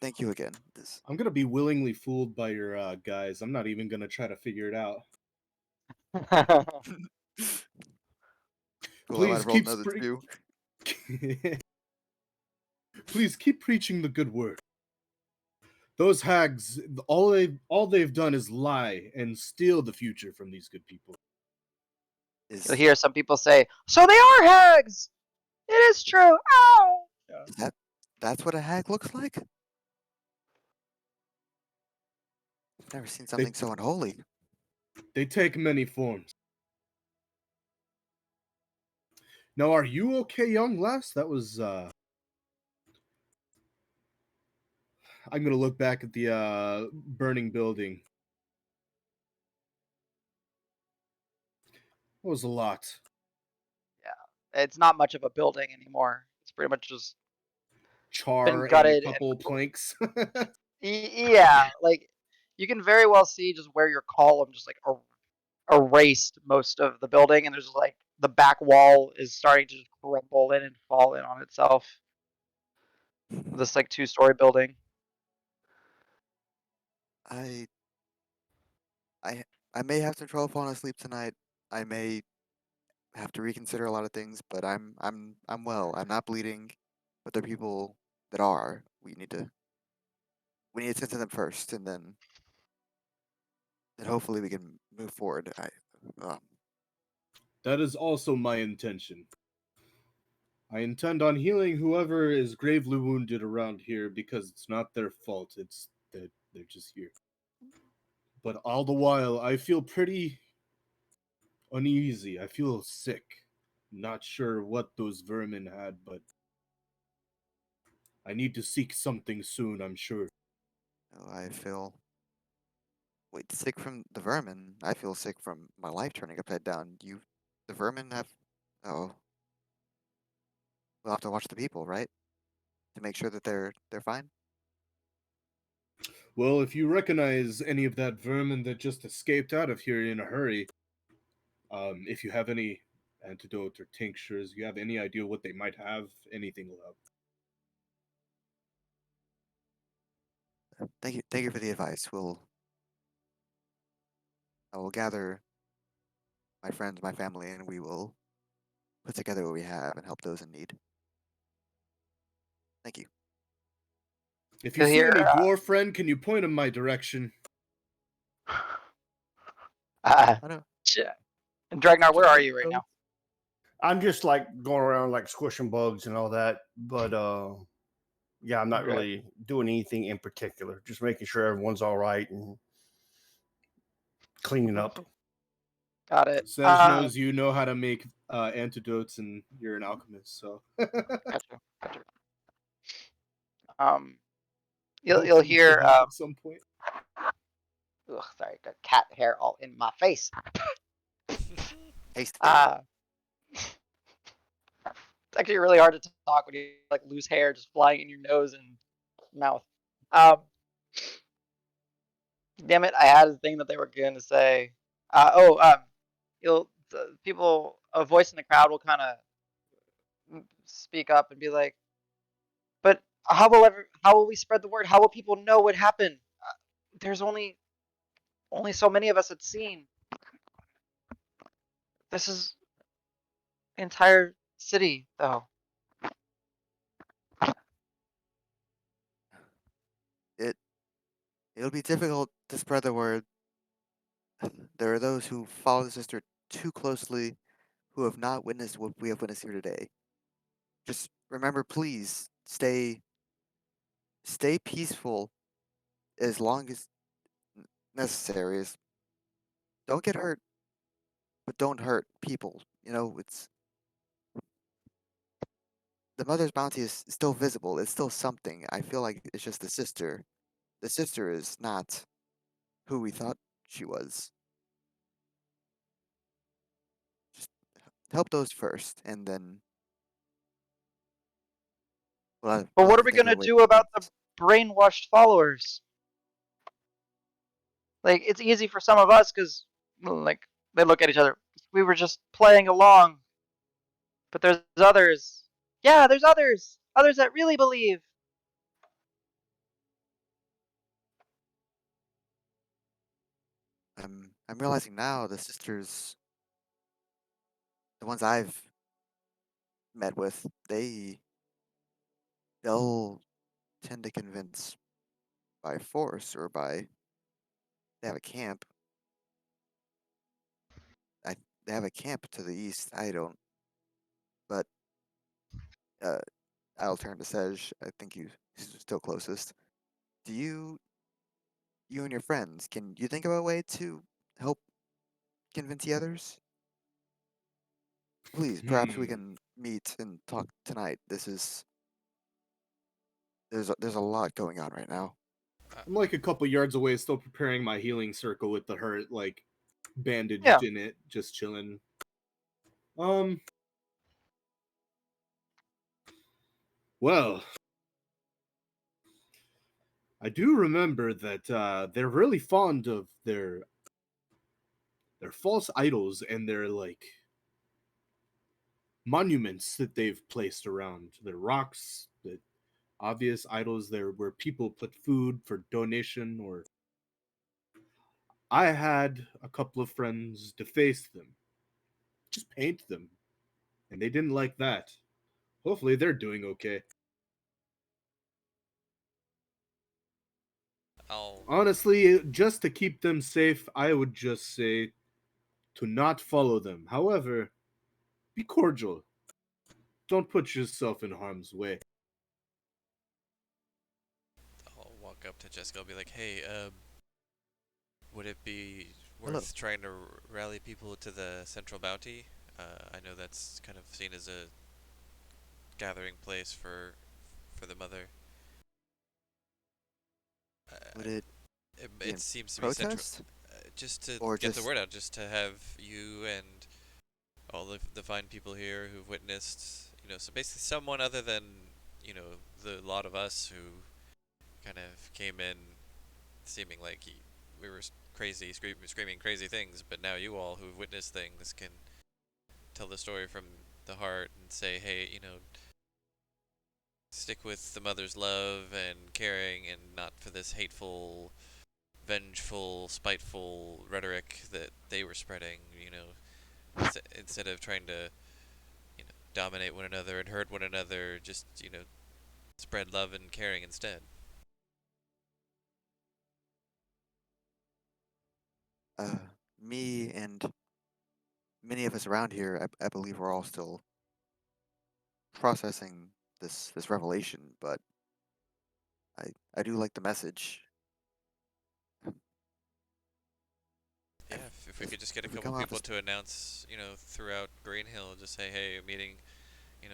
Thank you again. This
I'm gonna be willingly fooled by your guys. I'm not even gonna try to figure it out.
cool. I might
Please
have rolled
keep
another
spring.
two.
Please keep preaching the good word. Those hags, all they've done is lie and steal the future from these good people.
You'll
Is
hear some people say, "So they are hags. It is true." Ow!
is that's what a hag looks like? I've never seen
They
something so unholy.
they take many forms. Now, are you okay, young lass? That was I'm gonna look back at the burning building. That was a lot.
Yeah, it's not much of a building anymore. It's pretty much just been
Char and a
gutted and
couple planks.
yeah, like you can very well see just where your column just like erased most of the building, and there's like the back wall is starting to just crumble in and fall in on itself. This like two-story building.
I I I may have some trouble falling asleep tonight. I may have to reconsider a lot of things, but I'm well. I'm not bleeding, but there are people that are. We need to tend to them first, and then hopefully we can move forward.
That is also my intention. I intend on healing whoever is gravely wounded around here because it's not their fault. It's that they're just here. But all the while, I feel pretty uneasy. I feel sick. Not sure what those vermin had, but I need to seek something soon, I'm sure.
I feel sick from the vermin. I feel sick from my life turning upside down. The vermin have. Oh, we'll have to watch the people, right? To make sure that they're fine.
Well, if you recognize any of that vermin that just escaped out of here in a hurry, if you have any antidote or tinctures, you have any idea what they might have, anything will help.
Thank you for the advice. I will gather my friends, my family, and we will put together what we have and help those in need. Thank you.
If you
You'll
see
hear
any dwarf friend, can you point in my direction?
I don't.
and Dragnar, where are you right now?
I'm just like going around like squishing bugs and all that, but yeah, I'm not
Okay.
really doing anything in particular. Just making sure everyone's all right and cleaning up.
Got it.
Sedge knows you know how to make antidotes, and you're an alchemist, so.
Gotcha. Gotcha. You'll
hoping to
hear
help at some point.
ugh, sorry, got cat hair all in my face.
Haste.
Uh it's actually really hard to talk when you like lose hair just flying in your nose and mouth. Um damn it, I had a thing that they were gonna say. You'll the people a voice in the crowd will kind of speak up and be like, "But how will we spread the word? How will people know what happened? There's only so many of us had seen. This is entire city, though."
It it'll be difficult to spread the word. There are those who follow the sister too closely who have not witnessed what we have witnessed here today. Just remember, please stay peaceful as long as necessary. Don't get hurt, but don't hurt people. It's the mother's bounty is still visible. It's still something. I feel like it's just the sister. The sister is not who we thought she was. Just help those first, and then
But
we'll
what
have
are
to
we
think of
gonna
a way to
do about the
convince.
brainwashed followers? Like, it's easy for some of us because, like, they look at each other. We were just playing along, but there's others. Yeah, there's others. Others that really believe.
I'm realizing now the sisters, the ones I've met with, they'll tend to convince by force or by they have a camp. I They have a camp to the east. I don't, but uh, I'll turn to Sej. I think he's still closest. Do you and your friends, can you think of a way to help convince the others? Please, perhaps we
Hmm.
can meet and talk tonight. There's a lot going on right now.
Uh,
I'm like a couple yards away, still preparing my healing circle with the hurt like bandaged
Yeah.
in it, just chilling. Um. Well, I do remember that they're really fond of their false idols and their like monuments that they've placed around. Their rocks, the obvious idols there where people put food for donation or I had a couple of friends deface them, just paint them, and they didn't like that. Hopefully they're doing okay.
I'll
Honestly, just to keep them safe, I would just say to not follow them. However, be cordial. Don't put yourself in harm's way.
I'll walk up to Jessica. I'll be like, "Hey, would it be
Hello.
worth trying to rally people to the Central Bounty? I know that's kind of seen as a gathering place for the mother.
Would it be
It
in
seems to be central,
protest
just to
or
get the
just
word out, just to have you and all the fine people here who've witnessed, so basically someone other than, the lot of us who kind of came in seeming like we were crazy, screaming crazy things, but now you all who've witnessed things can tell the story from the heart and say, hey, stick with the mother's love and caring and not for this hateful, vengeful, spiteful rhetoric that they were spreading, instead of trying to, dominate one another and hurt one another, just, spread love and caring instead.
uh, me and many of us around here? I believe we're all still processing this revelation, but I do like the message.
Yeah, if we could just get a
If we
couple
come out
people
this
to announce, throughout Green Hill, just say, hey, meeting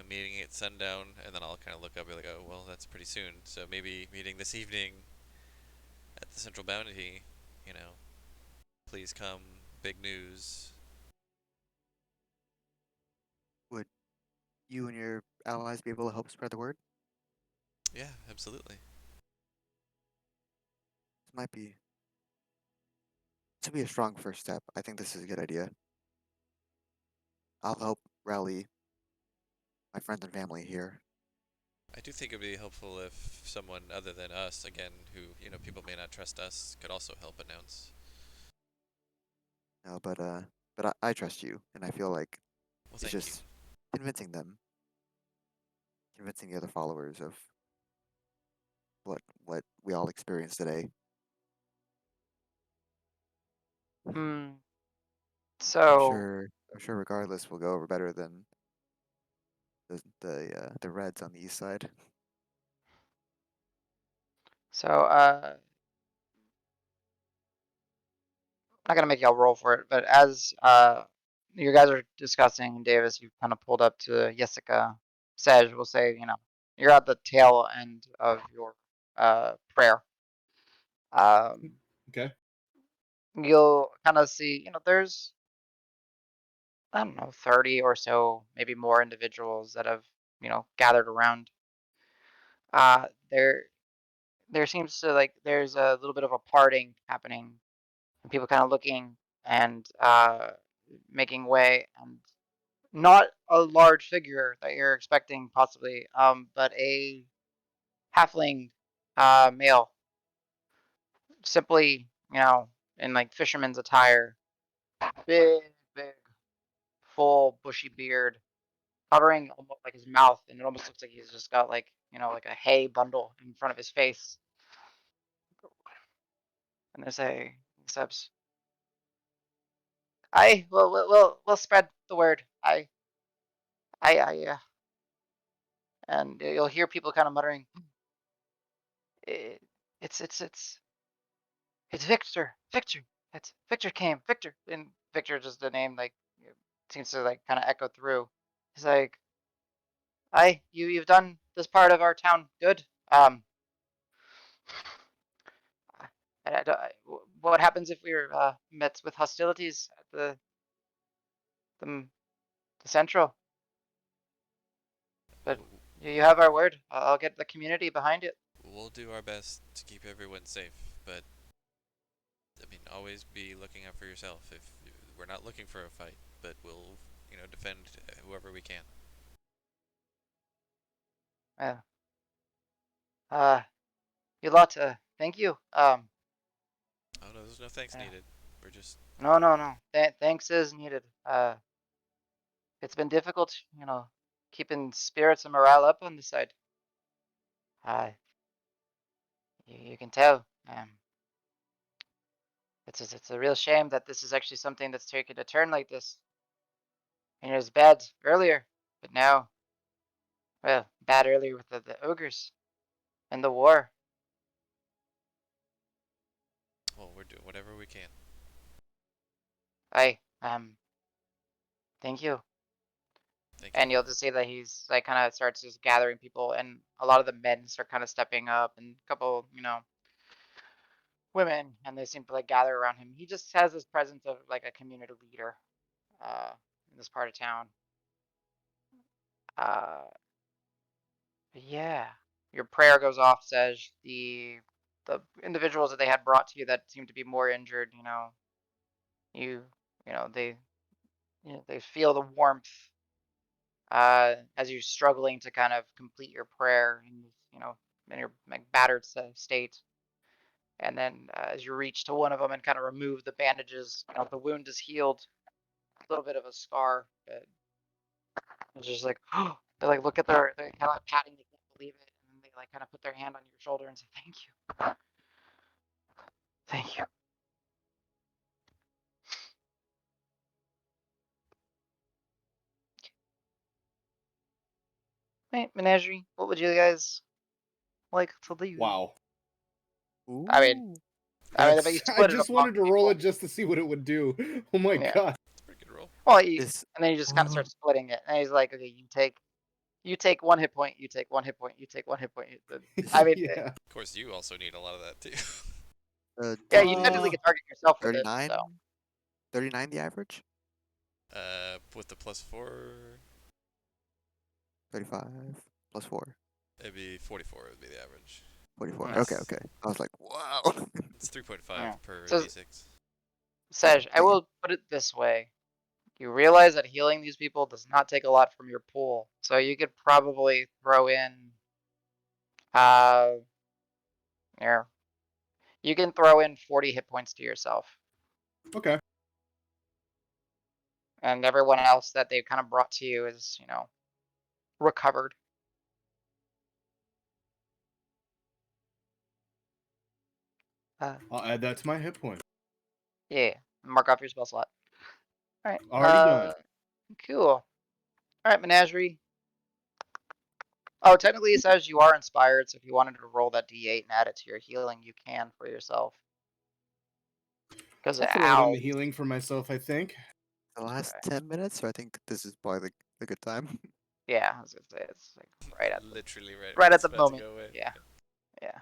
meeting at sundown, and then I'll kind of look up and be like, oh, well, that's pretty soon. So maybe meeting this evening at the Central Bounty, please come, big news.
Would you and your allies be able to help spread the word?
Yeah, absolutely.
This would be a strong first step. I think this is a good idea. I'll help rally my friends and family here.
I do think it would be helpful if someone other than us, again, who, people may not trust us, could also help announce.
No, but I trust you, and I feel like
Well,
it's
thank you.
just convincing them, convincing the other followers of what we all experienced today.
Hmm.
I'm
So,
sure regardless we'll go over better than the Reds on the east side.
so, I'm not gonna make y'all roll for it, but as you guys are discussing, Davis, you kind of pulled up to Jessica. Sej will say, you're at the tail end of your prayer.
Okay.
You'll kind of see, there's, I don't know, 30 or so, maybe more individuals that have, gathered around. There seems to like there's a little bit of a parting happening, and people kind of looking and making way, and not a large figure that you're expecting possibly, but a halfling male, simply, in like fisherman's attire, big, big, full bushy beard, covering almost like his mouth, and it almost looks like he's just got like, like a hay bundle in front of his face. And they say, accepts. We'll spread the word. And you'll hear people kind of muttering, "Eh, it's Victor, Victor, it's Victor came, Victor," and Victor just the name like seems to like kind of echo through. He's like, you've done this part of our town good. What happens if we're met with hostilities at the, the central? But you have our word. I'll get the community behind it.
We'll do our best to keep everyone safe, but I mean, always be looking out for yourself. If we're not looking for a fight, but we'll, defend whoever we can.
Yeah. Uh, you lot. Thank you.
Oh no, there's no thanks
Yeah.
needed. We're just
No. Thanks is needed. It's been difficult, keeping spirits and morale up on this side. Uh, you can tell. It's a real shame that this is actually something that's taken a turn like this. And it was bad earlier, but now, well, bad earlier with the ogres and the war.
well, we're doing whatever we can.
I thank you.
Thank you.
And you'll just see that he's like kind of starts just gathering people, and a lot of the men start kind of stepping up, and a couple, women, and they seem to like gather around him. He just has this presence of like a community leader, uh, in this part of town. Uh, yeah, your prayer goes off. Says the individuals that they had brought to you that seem to be more injured. You, they, they feel the warmth as you're struggling to kind of complete your prayer, and in your like battered state. And then as you reach to one of them and kind of remove the bandages, the wound is healed. A little bit of a scar, but it's just like, oh, they like look at they're kind of like patting, they can't believe it, and then they like kind of put their hand on your shoulder and say, "Thank you, thank you." Right, Menagerie, what would you guys like to do?
Wow.
I mean,
Ooh.
if you
That's. I
split it
just
among
wanted to roll
people,
it just to see what it would do. Oh my
yeah.
god.
It's a pretty good roll.
Well,
This
and then you just kind of start splitting it, and he's like, "Okay, you take You take 1 hit point. You take 1 hit point. You take 1 hit point. I mean,
yeah.
Of course, you also need a lot of that too.
yeah, you technically
Uh,
can target yourself with it.
39?
So
39 the average?
With the +4,
35 plus 4.
it'd be 44 would be the average.
44. Okay,
Nice.
okay. I was like, wow.
It's 3.5
Yeah.
per
So-
d6.
Sej, I will put it this way. You realize that healing these people does not take a lot from your pool. So you could probably throw in here. You can throw in 40 hit points to yourself.
okay.
And everyone else that they've kind of brought to you is, recovered.
I'll add that to my hit point.
Yeah, mark off your spell slot. Alright.
Already done.
Cool. Alright, Menagerie. Oh, technically it says you are inspired, so if you wanted to roll that d8 and add it to your healing, you can for yourself. Because
I'll throw it in
ow.
the healing for myself, I think.
The last
Okay.
10 minutes, so I think this is probably the good time.
Yeah, I was gonna say it's like right at the
Literally right.
right
when
at
it's
the
about to
moment.
go away.
Yeah. Yeah.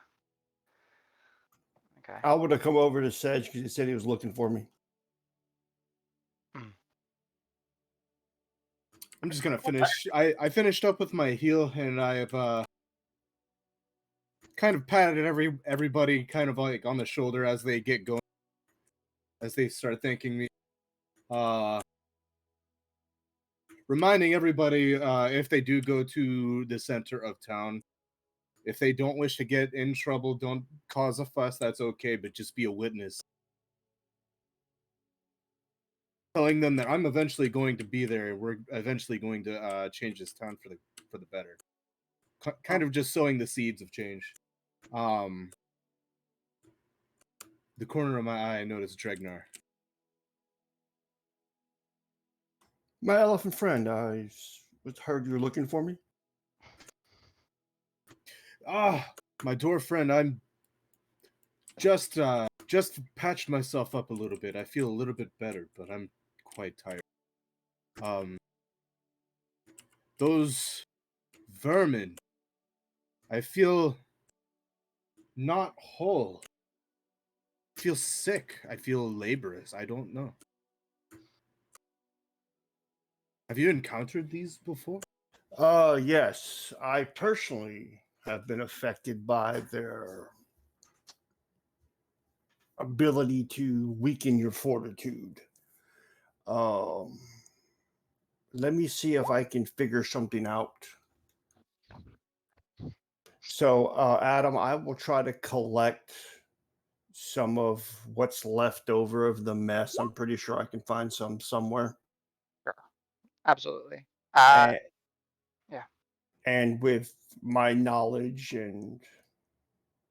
Okay.
I would have come over to Sedge because he said he was looking for me.
I'm just gonna finish. I finished up with my heal, and I've kind of patted everybody kind of like on the shoulder as they get going, as they start thanking me. Reminding everybody if they do go to the center of town, if they don't wish to get in trouble, don't cause a fuss. That's okay, but just be a witness. Telling them that I'm eventually going to be there. We're eventually going to change this town for the better. Kind of just sowing the seeds of change. The corner of my eye, I noticed Dregnar.
My elephant friend, I heard you were looking for me.
My dwarf friend, I'm just patched myself up a little bit. I feel a little bit better, but I'm quite tired. Those vermin, I feel not whole. I feel sick. I feel laborious. I don't know. Have you encountered these before?
Yes, I personally have been affected by their ability to weaken your fortitude. Let me see if I can figure something out. So, Adam, I will try to collect some of what's left over of the mess. I'm pretty sure I can find some somewhere.
Sure. Absolutely.
And,
yeah.
and with my knowledge and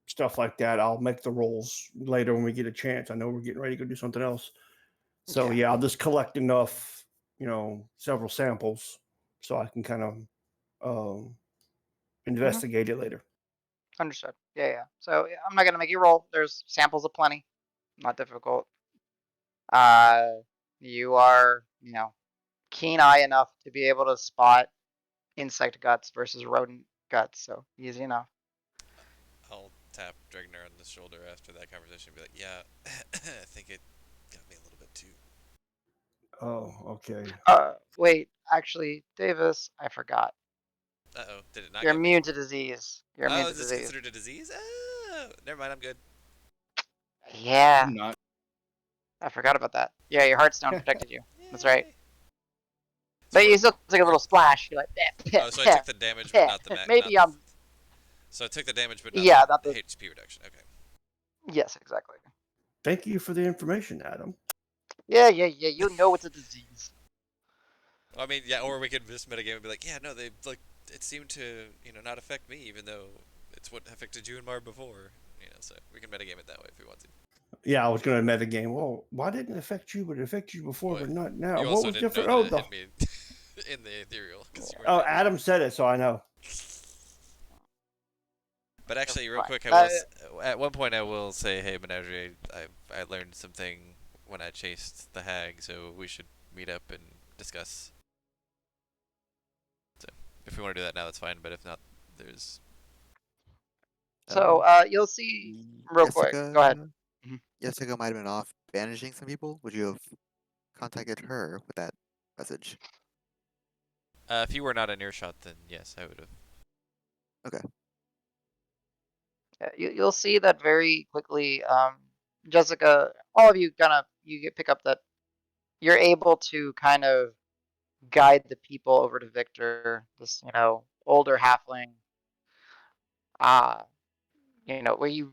stuff like that, I'll make the rolls later when we get a chance. I know we're getting ready to go do something else. So
Yeah.
yeah, I'll just collect enough, several samples so I can kind of investigate it later.
Understood. Yeah. So I'm not gonna make you roll. There's samples aplenty. Not difficult. You are, keen eye enough to be able to spot insect guts versus rodent guts. So easy enough.
I'll tap Dregnar on the shoulder after that conversation and be like, yeah, I think it got me a little bit too.
Oh, okay.
Wait, actually, Davis, I forgot.
Uh-oh, did it not
You're
get me?
immune to disease. You're immune
Oh,
to
is this
disease.
considered a disease? Oh, never mind, I'm good.
Yeah,
I'm not.
I forgot about that. Yeah, your Heartstone protected you. That's right.
Yay.
But
So
you still take a little splash. You're like,
oh, so I took the damage, but not the
maybe I'm.
So I took the damage, but not
Yeah,
the
not the.
HP reduction. Okay.
Yes, exactly.
Thank you for the information, Adam.
Yeah. You know it's a disease.
I mean, yeah, or we could just metagame and be like, yeah, no, they like it seemed to not affect me, even though it's what affected you and Marv before. So we can metagame it that way if we want to.
Yeah, I was going to metagame. Well, why didn't it affect you, but it affected you before,
Well,
but not now?
You
What
also
was
didn't know
different?
that it hit me in the ethereal because you weren't there.
Adam said it, so I know.
But actually, real
Fine.
quick, at one point I will say, hey, Menagerie, I learned something when I chased the hag, so we should meet up and discuss. So if we want to do that now, that's fine. But if not, there's
So you'll see
Y-
real quick. Go ahead.
Jessica,
Mhm.
Jessica might have been off banishing some people. Would you have contacted her with that message?
if you were not in earshot, then yes, I would have.
Okay.
You'll see that very quickly. Jessica, all of you pick up that you're able to kind of guide the people over to Victor, this older halfling. Uh, where you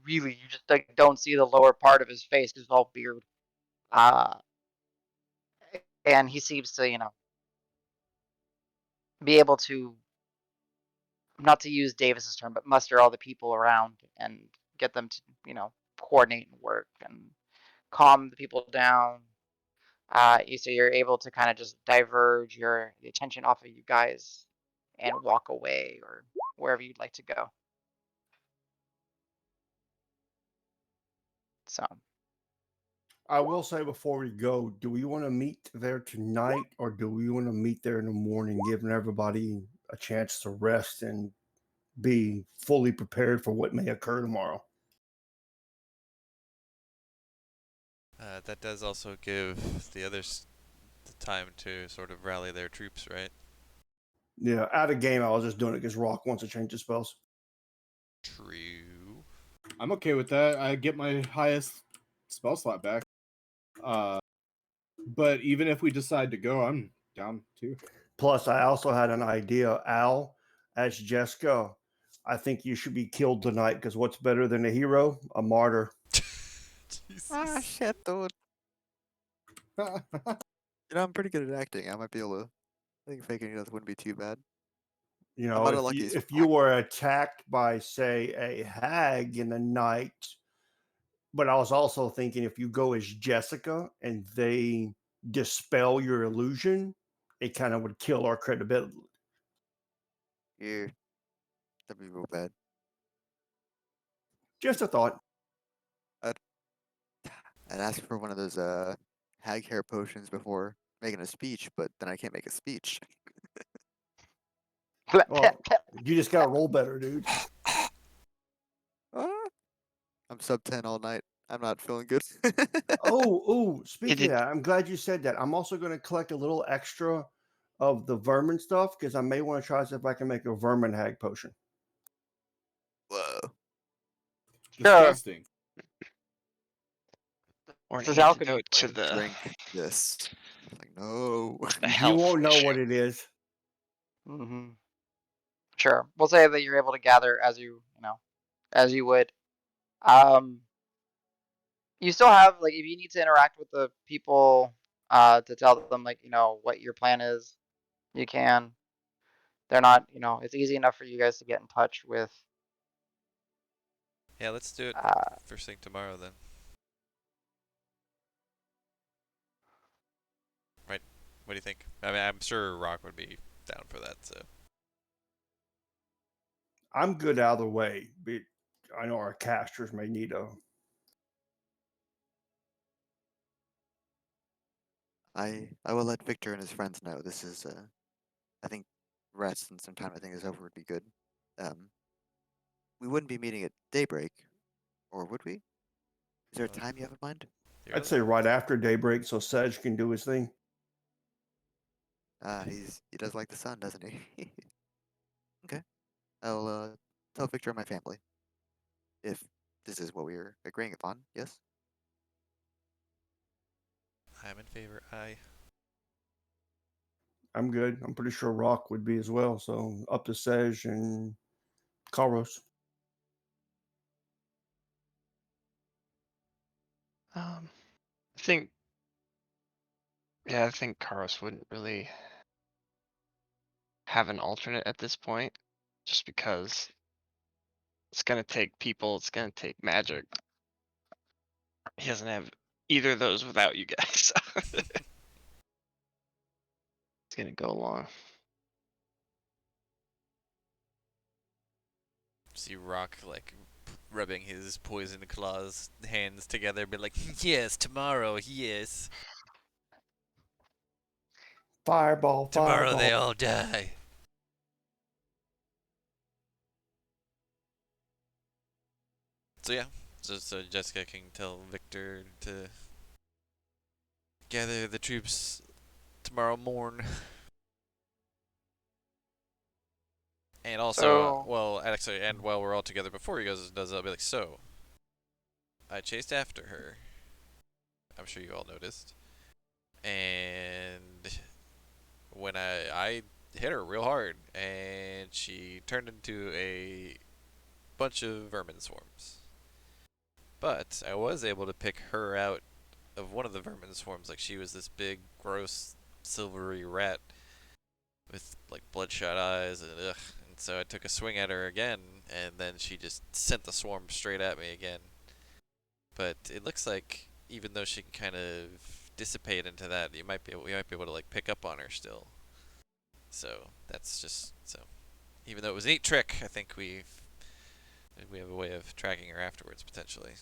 just like don't see the lower part of his face because it's all beard. Uh, and he seems to be able to, not to use Davis's term, but muster all the people around and get them to coordinate and work and calm the people down. So you're able to kind of just diverge your attention off of you guys and walk away or wherever you'd like to go. So
I will say before we go, do we want to meet there tonight or do we want to meet there in the morning, giving everybody a chance to rest and be fully prepared for what may occur tomorrow?
That does also give the others the time to sort of rally their troops, right?
Yeah, out of game, I was just doing it because Rock wants to change his spells.
True.
I'm okay with that. I get my highest spell slot back. But even if we decide to go, I'm down too.
Plus, I also had an idea, Al, as Jessica. I think you should be killed tonight because what's better than a hero? A martyr.
Ah,
Jesus.
shit, dude. I'm pretty good at acting. I might be able to. I think faking it wouldn't be too bad.
You
I'm
know,
not a
if
lucky
you if you
actor.
were attacked by, say, a hag in the night, but I was also thinking if you go as Jessica and they dispel your illusion, it kind of would kill our credibility.
Yeah, that'd be real bad.
Just a thought.
I'd, I'd ask for one of those hag hair potions before making a speech, but then I can't make a speech.
Well, you just got to roll better, dude.
Ah, I'm sub 10 all night. I'm not feeling good.
Speaking of that, I'm glad you said that. I'm also going to collect a little extra of the vermin stuff because I may want to try to see if I can make a vermin hag potion.
Whoa.
sure,
Disgusting.
Or an
this is alchemy.
antidote to the
Drink this. Like, no.
You
health
won't know
issue.
what it is.
Mm-hmm. Sure, we'll say that you're able to gather as as you would. Um, you still have like if you need to interact with the people to tell them like what your plan is, you can. They're not it's easy enough for you guys to get in touch with.
Yeah, let's do it
Uh,
first thing tomorrow then. Right? What do you think? I mean, I'm sure Rock would be down for that. So
I'm good either way, but I know our casters may need a.
I will let Victor and his friends know. This is I think rest and some time I think is over would be good. Um we wouldn't be meeting at daybreak, or would we? Is there a
uh,
time you have in mind?
the
I'd
early.
say right after daybreak, so Sedge can do his thing.
He does like the sun, doesn't he? Okay. I'll tell Victor and my family. If this is what we are agreeing upon, yes?
I'm in favor. Aye.
I'm good. I'm pretty sure Rock would be as well. So up to Sedge and Karos.
I think, yeah, I think Karos wouldn't really have an alternate at this point, just because it's gonna take people, it's gonna take magic. He doesn't have either of those without you guys. It's gonna go along.
See Rock like rubbing his poison claws hands together, be like, yes, tomorrow, yes.
Fireball,
Tomorrow they
fireball.
all die. So yeah, so Jessica can tell Victor to gather the troops tomorrow morn. And also,
So,
well, actually, and while we're all together before he goes and does, I'll be like, so I chased after her. I'm sure you all noticed, and when I hit her real hard, and she turned into a bunch of vermin swarms. But I was able to pick her out of one of the vermin swarms. Like she was this big, gross, silvery rat with like bloodshot eyes and ugh. And so I took a swing at her again, and then she just sent the swarm straight at me again. But it looks like even though she can kind of dissipate into that, we might be able to like pick up on her still. So that's just so. Even though it was a neat trick, I think we have a way of tracking her afterwards potentially.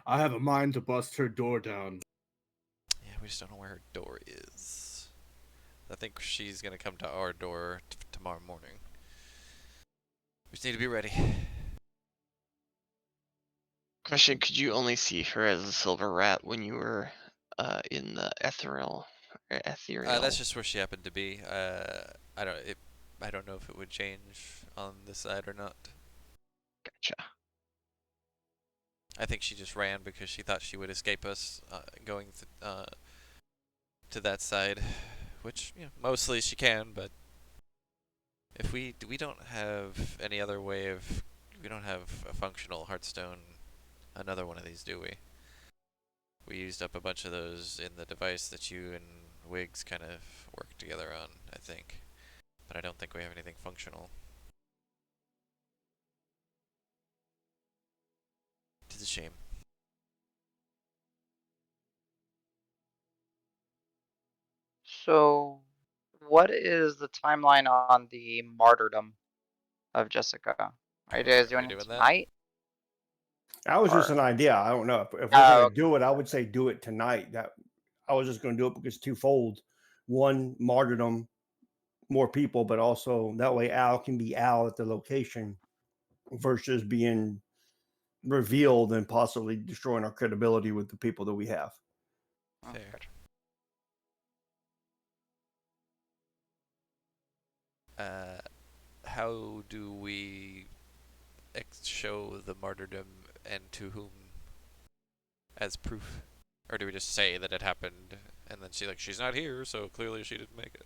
I have a mind to bust her door down.
Yeah, we just don't know where her door is. I think she's gonna come to our door tomorrow morning. We just need to be ready.
Question: could you only see her as a silver rat when you were in the ethereal?
That's just where she happened to be. I don't. I don't know if it would change on this side or not.
Gotcha.
I think she just ran because she thought she would escape us going to that side, which mostly she can. But if we don't have any other way of, we don't have a functional Hearthstone, another one of these, do we? We used up a bunch of those in the device that you and Wiggs kind of worked together on, I think. But I don't think we have anything functional. It's a shame.
so what is the timeline on the martyrdom of Jessica? Are you guys
Are we
doing it
doing that?
tonight?
That was just
Or
an idea. I don't know if we're
oh,
going to do it. I would say do it tonight. That I was just going to do it because twofold. One, martyrdom, more people, but also that way Al can be Al at the location versus being revealed and possibly destroying our credibility with the people that we have.
oh,
Fair.
gotcha.
How do we show the martyrdom and to whom as proof? Or do we just say that it happened and then she's not here, so clearly she didn't make it?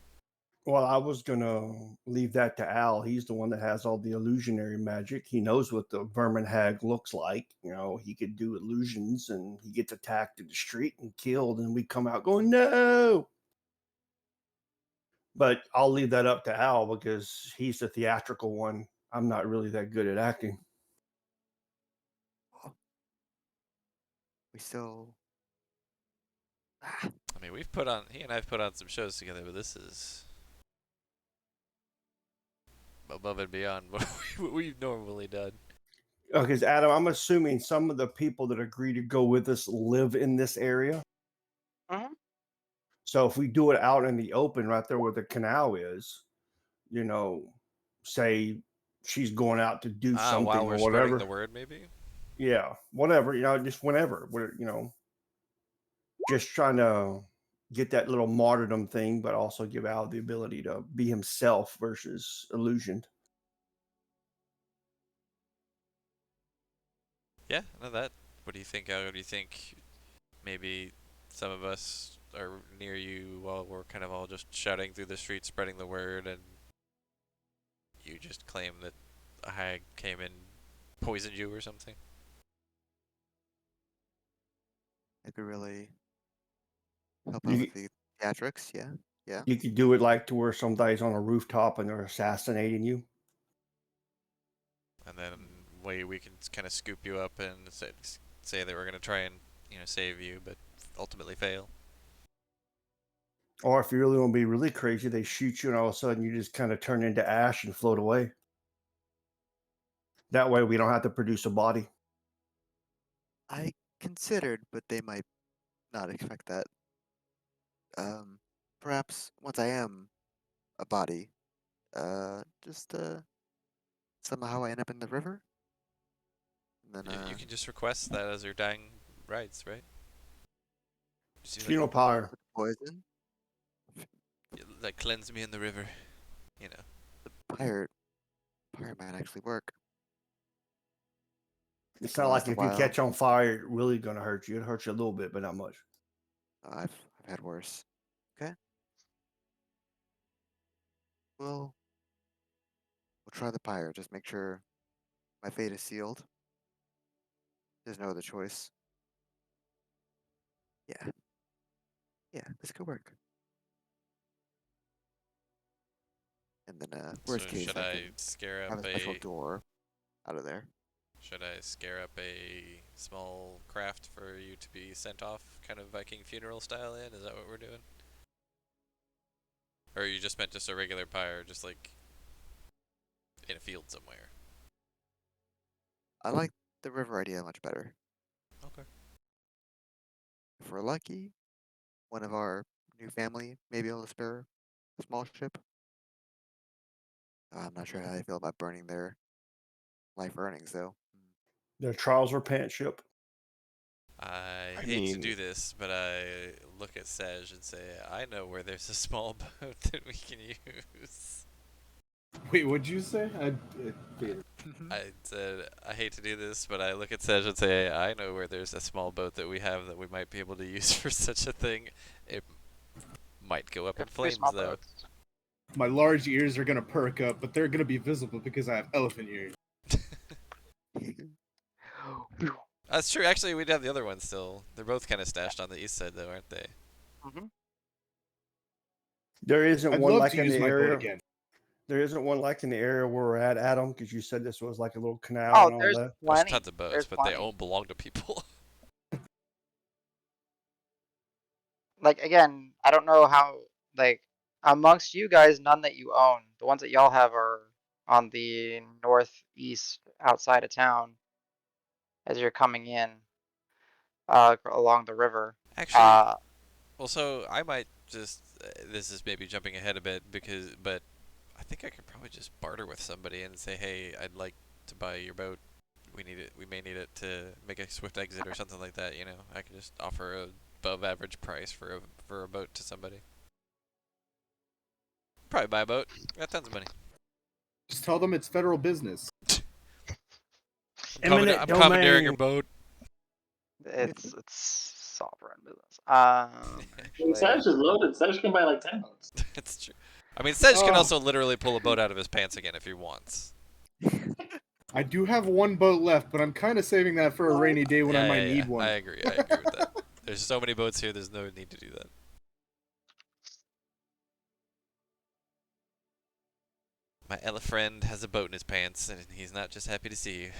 Well, I was gonna leave that to Al. He's the one that has all the illusionary magic. He knows what the vermin hag looks like. He could do illusions, and he gets attacked in the street and killed, and we come out going no. But I'll leave that up to Al because he's the theatrical one. I'm not really that good at acting.
We still.
I mean, he and I've put on some shows together, but this is above and beyond what we've normally done.
Because Adam, I'm assuming some of the people that agree to go with us live in this area.
Mhm.
So if we do it out in the open, right there where the canal is, say she's going out to do something
While
or
we're spreading
whatever.
the word, maybe?
Yeah, whatever. Just whenever. Just trying to get that little martyrdom thing, but also give Al the ability to be himself versus illusioned.
Yeah, no, that. What do you think, Al? Do you think maybe some of us are near you while we're kind of all just shouting through the street, spreading the word, and you just claim that a hag came and poisoned you or something?
It could really help out
You
with the theatrics. Yeah, yeah.
you could do it like to where somebody's on a rooftop and they're assassinating you.
And then we can kind of scoop you up and say that we're gonna try and save you, but ultimately fail.
Or if you really want to be really crazy, they shoot you and all of a sudden you just kind of turn into ash and float away. That way we don't have to produce a body.
I considered, but they might not expect that. Perhaps once I am a body, just somehow I end up in the river. And then
You can just request that as your dying rights, right? Just be
Funeral
like,
pyre.
poison.
like cleanse me in the river, you know.
Pyre might actually work.
It's
Took
not
a
like if you
while.
catch on fire, it really gonna hurt you. It hurts you a little bit, but not much.
I've had worse. Okay. We'll try the pyre. Just make sure my fate is sealed. There's no other choice. Yeah. Yeah, this could work. And then
So
worst case,
should
I
I
can
scare
have
up
a special
a
door out of there.
should I scare up a small craft for you to be sent off, kind of Viking funeral style in? Is that what we're doing? Or you just meant just a regular pyre, just like in a field somewhere?
I like the river idea much better.
Okay.
If we're lucky, one of our new family may be able to spare a small ship. I'm not sure how they feel about burning their life earnings, though.
The Charles Repent ship.
I
I
hate to
mean-
do this, but I look at Sej and say, I know where there's a small boat that we can use.
Wait, what'd you say?
I said, I hate to do this, but I look at Sej and say, I know where there's a small boat that we have that we might be able to use for such a thing. It might go up in
Pretty
flames,
small
though.
boats.
My large ears are gonna perk up, but they're gonna be visible because I have elephant ears.
That's true. Actually, we'd have the other one still. They're both kind of stashed on the east side, though, aren't they?
Mhm.
There isn't
I'd
one
love
like
to
in
use
the
my boat
area.
again.
There isn't one like in the area where we're at, Adam, because you said this was like a little canal
Oh,
and all
there's
that.
There's
plenty.
tons of boats,
There's
but they
plenty.
all belong to people.
Like again, I don't know how like amongst you guys, none that you own. The ones that y'all have are on the northeast outside of town as you're coming in along the river.
Actually,
Uh,
well, so I might just. This is maybe jumping ahead a bit but I think I could probably just barter with somebody and say, hey, I'd like to buy your boat. We need it. We may need it to make a swift exit or something like that. You know, I can just offer a above average price for a boat to somebody. Probably buy a boat. Got tons of money.
Just tell them it's federal business.
Eminent
I'm commandeering your
domain.
boat.
it's sovereign business.
When
Actually,
Sash is loaded, Sash can buy like 10 boats.
It's true. I mean, Sedge can
Oh.
also literally pull a boat out of his pants again if he wants.
I do have one boat left, but I'm kind of saving that for a rainy day when I might need one.
I agree. I agree with that. There's so many boats here. There's no need to do that. My elf friend has a boat in his pants, and he's not just happy to see you.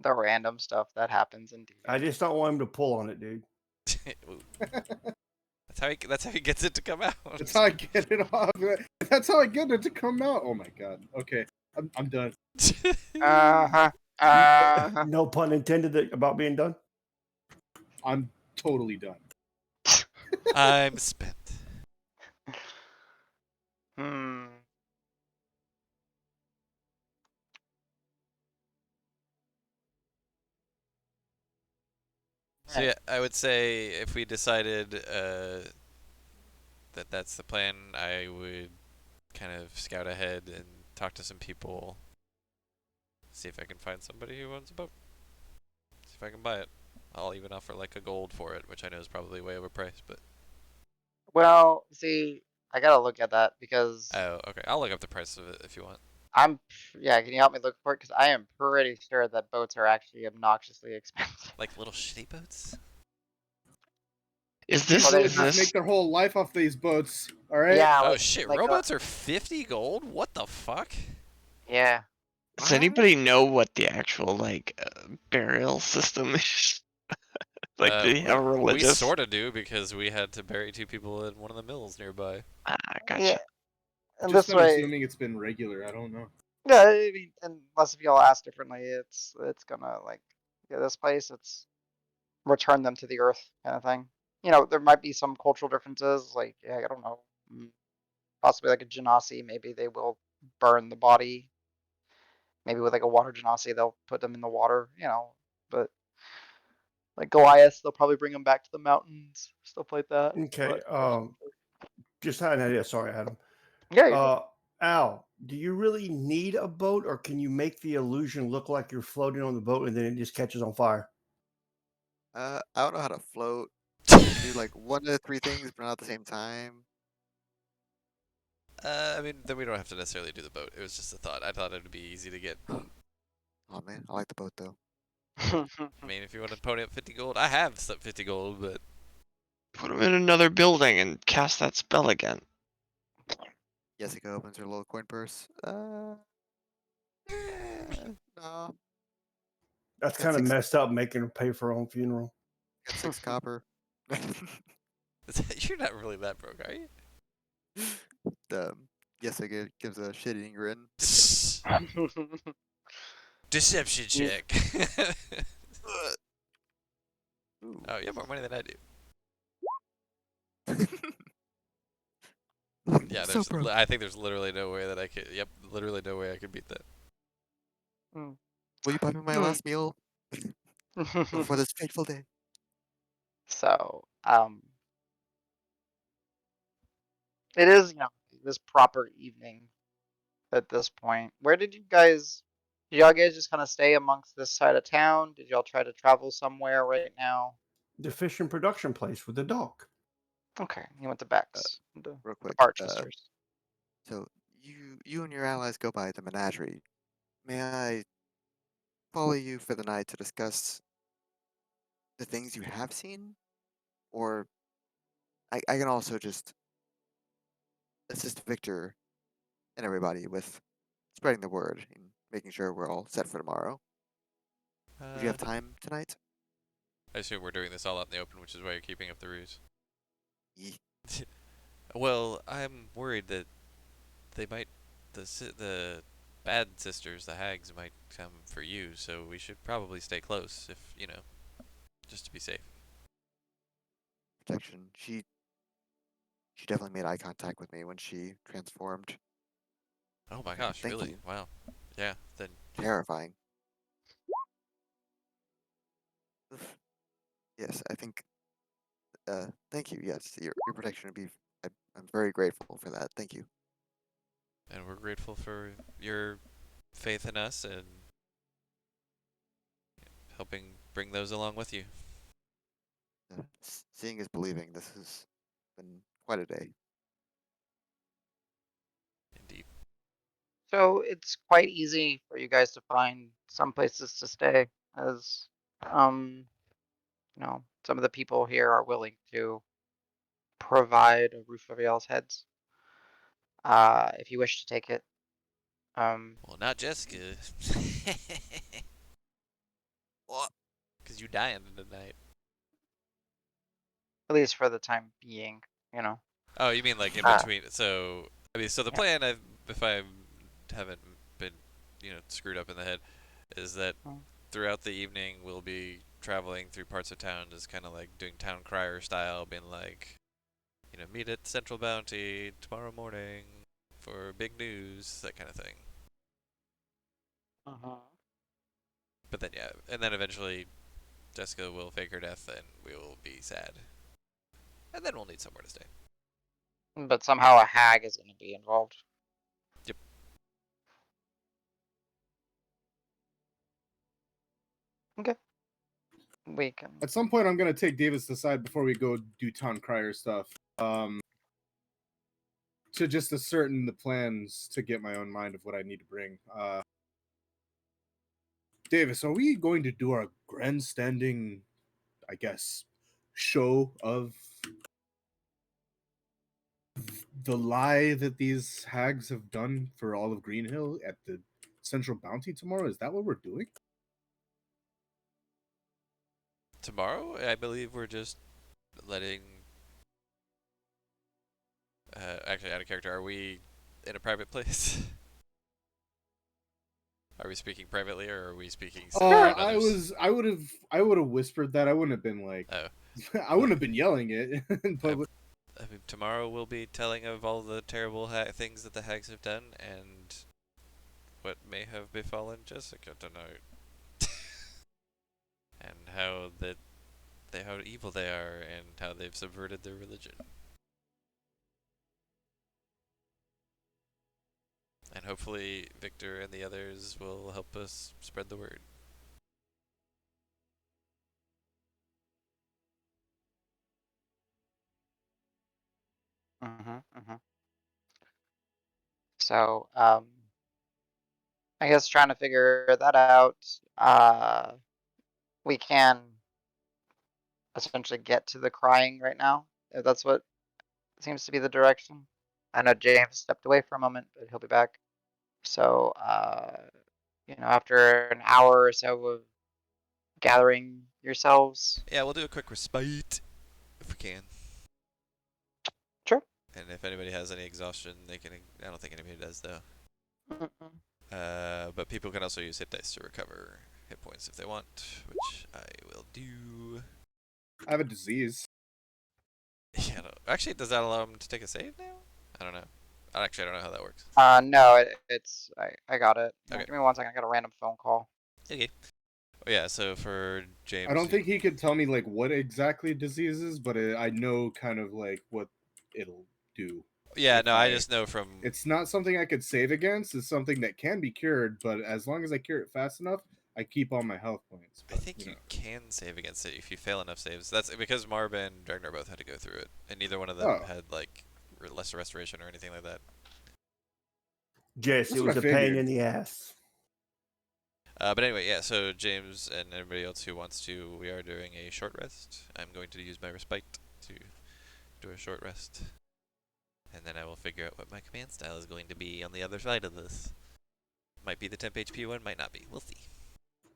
the random stuff that happens indeed.
I just don't want him to pull on it, dude.
Ooh. That's how he gets it to come out.
That's how I get it off. That's how I get it to come out. Oh my god. Okay, I'm done.
No pun intended about being done.
I'm totally done.
I'm spent.
Hmm.
So yeah, I would say if we decided that that's the plan, I would kind of scout ahead and talk to some people, see if I can find somebody who owns a boat. See if I can buy it. I'll even offer like a gold for it, which I know is probably way overpriced, but
Well, see, I gotta look at that because
oh, okay. I'll look up the price of it if you want.
yeah, can you help me look for it? Because I am pretty sure that boats are actually obnoxiously expensive.
Like little shitty boats.
Is this
Well, there's
is
not-
Just make
this
their whole life off these boats. All right.
Yeah.
Oh
like-
shit!
like,
Rowboats are 50 gold. What the fuck?
Yeah.
does anybody know what the actual like burial system is? Like, do you have a
We
religious?
sort of do because we had to bury 2 people in one of the mills nearby.
Ah, gotcha.
Yeah. And
Just
this
I'm
way,
assuming it's been regular. I don't know.
yeah. I mean, unless if y'all ask differently, it's gonna like this place. It's return them to the earth kind of thing. You know, there might be some cultural differences. Like, yeah, I don't know, possibly like a genasi. Maybe they will burn the body. Maybe with like a water genasi, they'll put them in the water, But like Goliath, they'll probably bring them back to the mountains, stuff like that.
Okay.
But
Just had an idea. Sorry, Adam.
yeah, you're good.
Al, do you really need a boat, or can you make the illusion look like you're floating on the boat and then it just catches on fire?
I don't know how to float. I can do like one of the three things, but not at the same time.
I mean, then we don't have to necessarily do the boat. It was just a thought. I thought it would be easy to get.
Oh man, I like the boat though.
I mean, if you want to pony up 50 gold, I have 50 gold, but
Put him in another building and cast that spell again.
Jessica opens her little coin purse. No,
That's
got
kind of
six,
messed up, making her pay for her own funeral.
got 6 copper.
you're not really that broke, are you?
Jessica gives a shit-eating grin.
Deception
Yeah.
check.
Ooh.
Oh, you have more money than I do. Yeah,
So
there's.
broke.
I think there's literally no way that I could. Yep, literally no way I could beat that.
Will you buy me my last meal before this fateful day?
So, it is, this proper evening at this point. Where did y'all guys just kind of stay amongst this side of town? Did y'all try to travel somewhere right now?
The fish and production place with the dock.
Okay, you went to Bex, the
Real quick.
Bart sisters.
So you and your allies go by the menagerie. May I follow you for the night to discuss the things you have seen? Or I can also just assist Victor and everybody with spreading the word and making sure we're all set for tomorrow. Would you have time tonight?
I assume we're doing this all out in the open, which is why you're keeping up the ruse.
Ye-
Well, I'm worried that they might, the bad sisters, the hags, might come for you. So we should probably stay close, if just to be safe.
Protection. She definitely made eye contact with me when she transformed.
Oh my gosh,
Thank
really?
you.
Wow. Yeah. Then
Terrifying. Oof. Yes, I think. Thank you. Yes, your protection would be. I'm very grateful for that. Thank you.
and we're grateful for your faith in us and helping bring those along with you.
Seeing is believing. This has been quite a day.
Indeed.
So it's quite easy for you guys to find some places to stay, as some of the people here are willing to provide a roof over y'all's heads. If you wish to take it.
Well, not Jessica.
What?
Because you dying tonight.
At least for the time being.
Oh, you mean like in
Uh,
between? So, I mean, so the
yeah.
plan, if I haven't been, screwed up in the head, is that
Mm.
throughout the evening we'll be traveling through parts of town, just kind of like doing town crier style, being like, meet at Central Bounty tomorrow morning for big news, that kind of thing.
Uh-huh.
But then, yeah, and then eventually Jessica will fake her death and we will be sad. And then we'll need somewhere to stay.
But somehow a hag is going to be involved.
Yep.
Okay. We can.
At some point, I'm gonna take Davis aside before we go do town crier stuff. To just ascertain the plans to get my own mind of what I need to bring. Davis, are we going to do our grandstanding, I guess, show of the lie that these hags have done for all of Green Hill at the Central Bounty tomorrow? Is that what we're doing?
Tomorrow, I believe we're just letting. Actually, out of character, are we in a private place? Are we speaking privately, or are we speaking around others?
I would have whispered that. I wouldn't have been like,
Oh,
I wouldn't have been yelling it in
I,
public.
I mean, tomorrow we'll be telling of all the terrible things that the hags have done and what may have befallen Jessica tonight, and how evil they are, and how they've subverted their religion. And hopefully Victor and the others will help us spread the word.
So, I guess trying to figure that out, we can essentially get to the crying right now, if that's what seems to be the direction. I know James stepped away for a moment, but he'll be back. So, after an hour or so of gathering yourselves.
Yeah, we'll do a quick respite if we can.
Sure.
And if anybody has any exhaustion, they can. I don't think anybody does though. But people can also use hit dice to recover hit points if they want, which I will do.
I have a disease.
Yeah. Actually, does that allow them to take a save now? I don't know. Actually, I don't know how that works.
No, I got it.
Okay.
Give me 1 second. I got a random phone call.
Okay. Oh, yeah. So for James,
I don't think he could tell me like what exactly disease is, but I know kind of like what it'll do.
Yeah. No, I just know from.
It's not something I could save against. It's something that can be cured, but as long as I cure it fast enough, I keep all my health points.
I think you can save against it if you fail enough saves. That's because Marb and Dragnar both had to go through it, and neither one of them had like lesser restoration or anything like that.
Yes, it was a pain in the ass.
But anyway, yeah, so James and everybody else who wants to, we are doing a short rest. I'm going to use my respite to do a short rest. And then I will figure out what my command style is going to be on the other side of this. Might be the temp HP one, might not be. We'll see.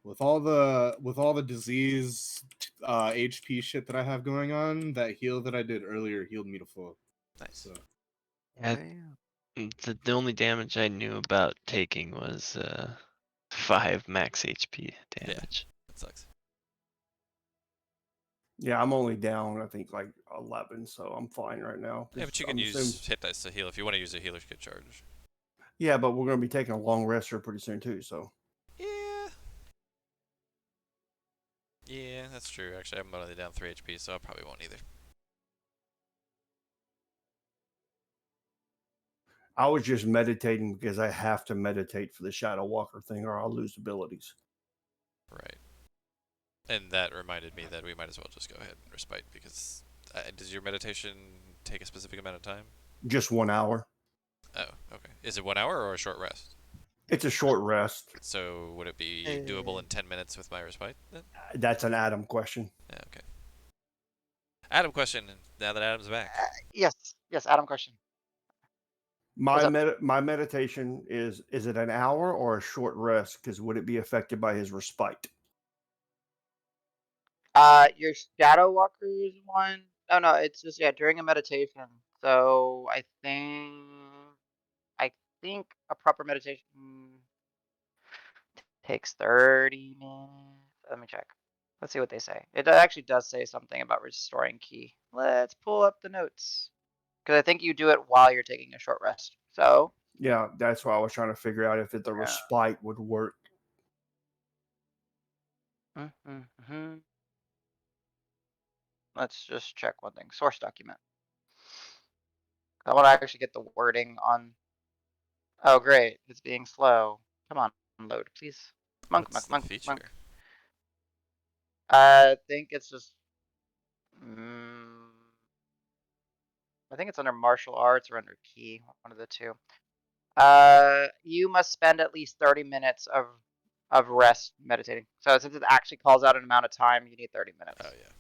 With all the disease HP shit that I have going on, that heal that I did earlier healed me to full.
Nice.
So.
Yeah, the only damage I knew about taking was 5 max HP damage.
Yeah, that sucks.
Yeah, I'm only down, I think, like 11, so I'm fine right now.
Yeah, but you can use hit dice to heal if you want to use a healer's kit charge.
Yeah, but we're going to be taking a long rest here pretty soon, too, so.
Yeah. Yeah, that's true. Actually, I'm only down 3 HP, so I probably won't either.
I was just meditating because I have to meditate for the Shadow Walker thing or I'll lose abilities.
Right. And that reminded me that we might as well just go ahead and respite because does your meditation take a specific amount of time?
Just 1 hour.
Oh, okay. Is it 1 hour or a short rest?
It's a short rest.
So would it be doable in 10 minutes with my respite then?
That's an Adam question.
Yeah, okay. Adam question, now that Adam's back.
Yes, Adam question.
My meditation is it an hour or a short rest? Because would it be affected by his respite?
Your Shadow Walker's one. Oh no, it's just during a meditation. So I think a proper meditation takes 30 minutes. Let me check. Let's see what they say. It actually does say something about restoring ki. Let's pull up the notes. Because I think you do it while you're taking a short rest. So.
Yeah, that's why I was trying to figure out if the respite would work.
Let's just check one thing. Source document. I want to actually get the wording on. Oh, great. It's being slow. Come on, load, please. Monk. I think it's just. I think it's under martial arts or under ki, one of the two. You must spend at least 30 minutes of rest meditating. So since it actually calls out an amount of time, you need 30 minutes.
Oh yeah.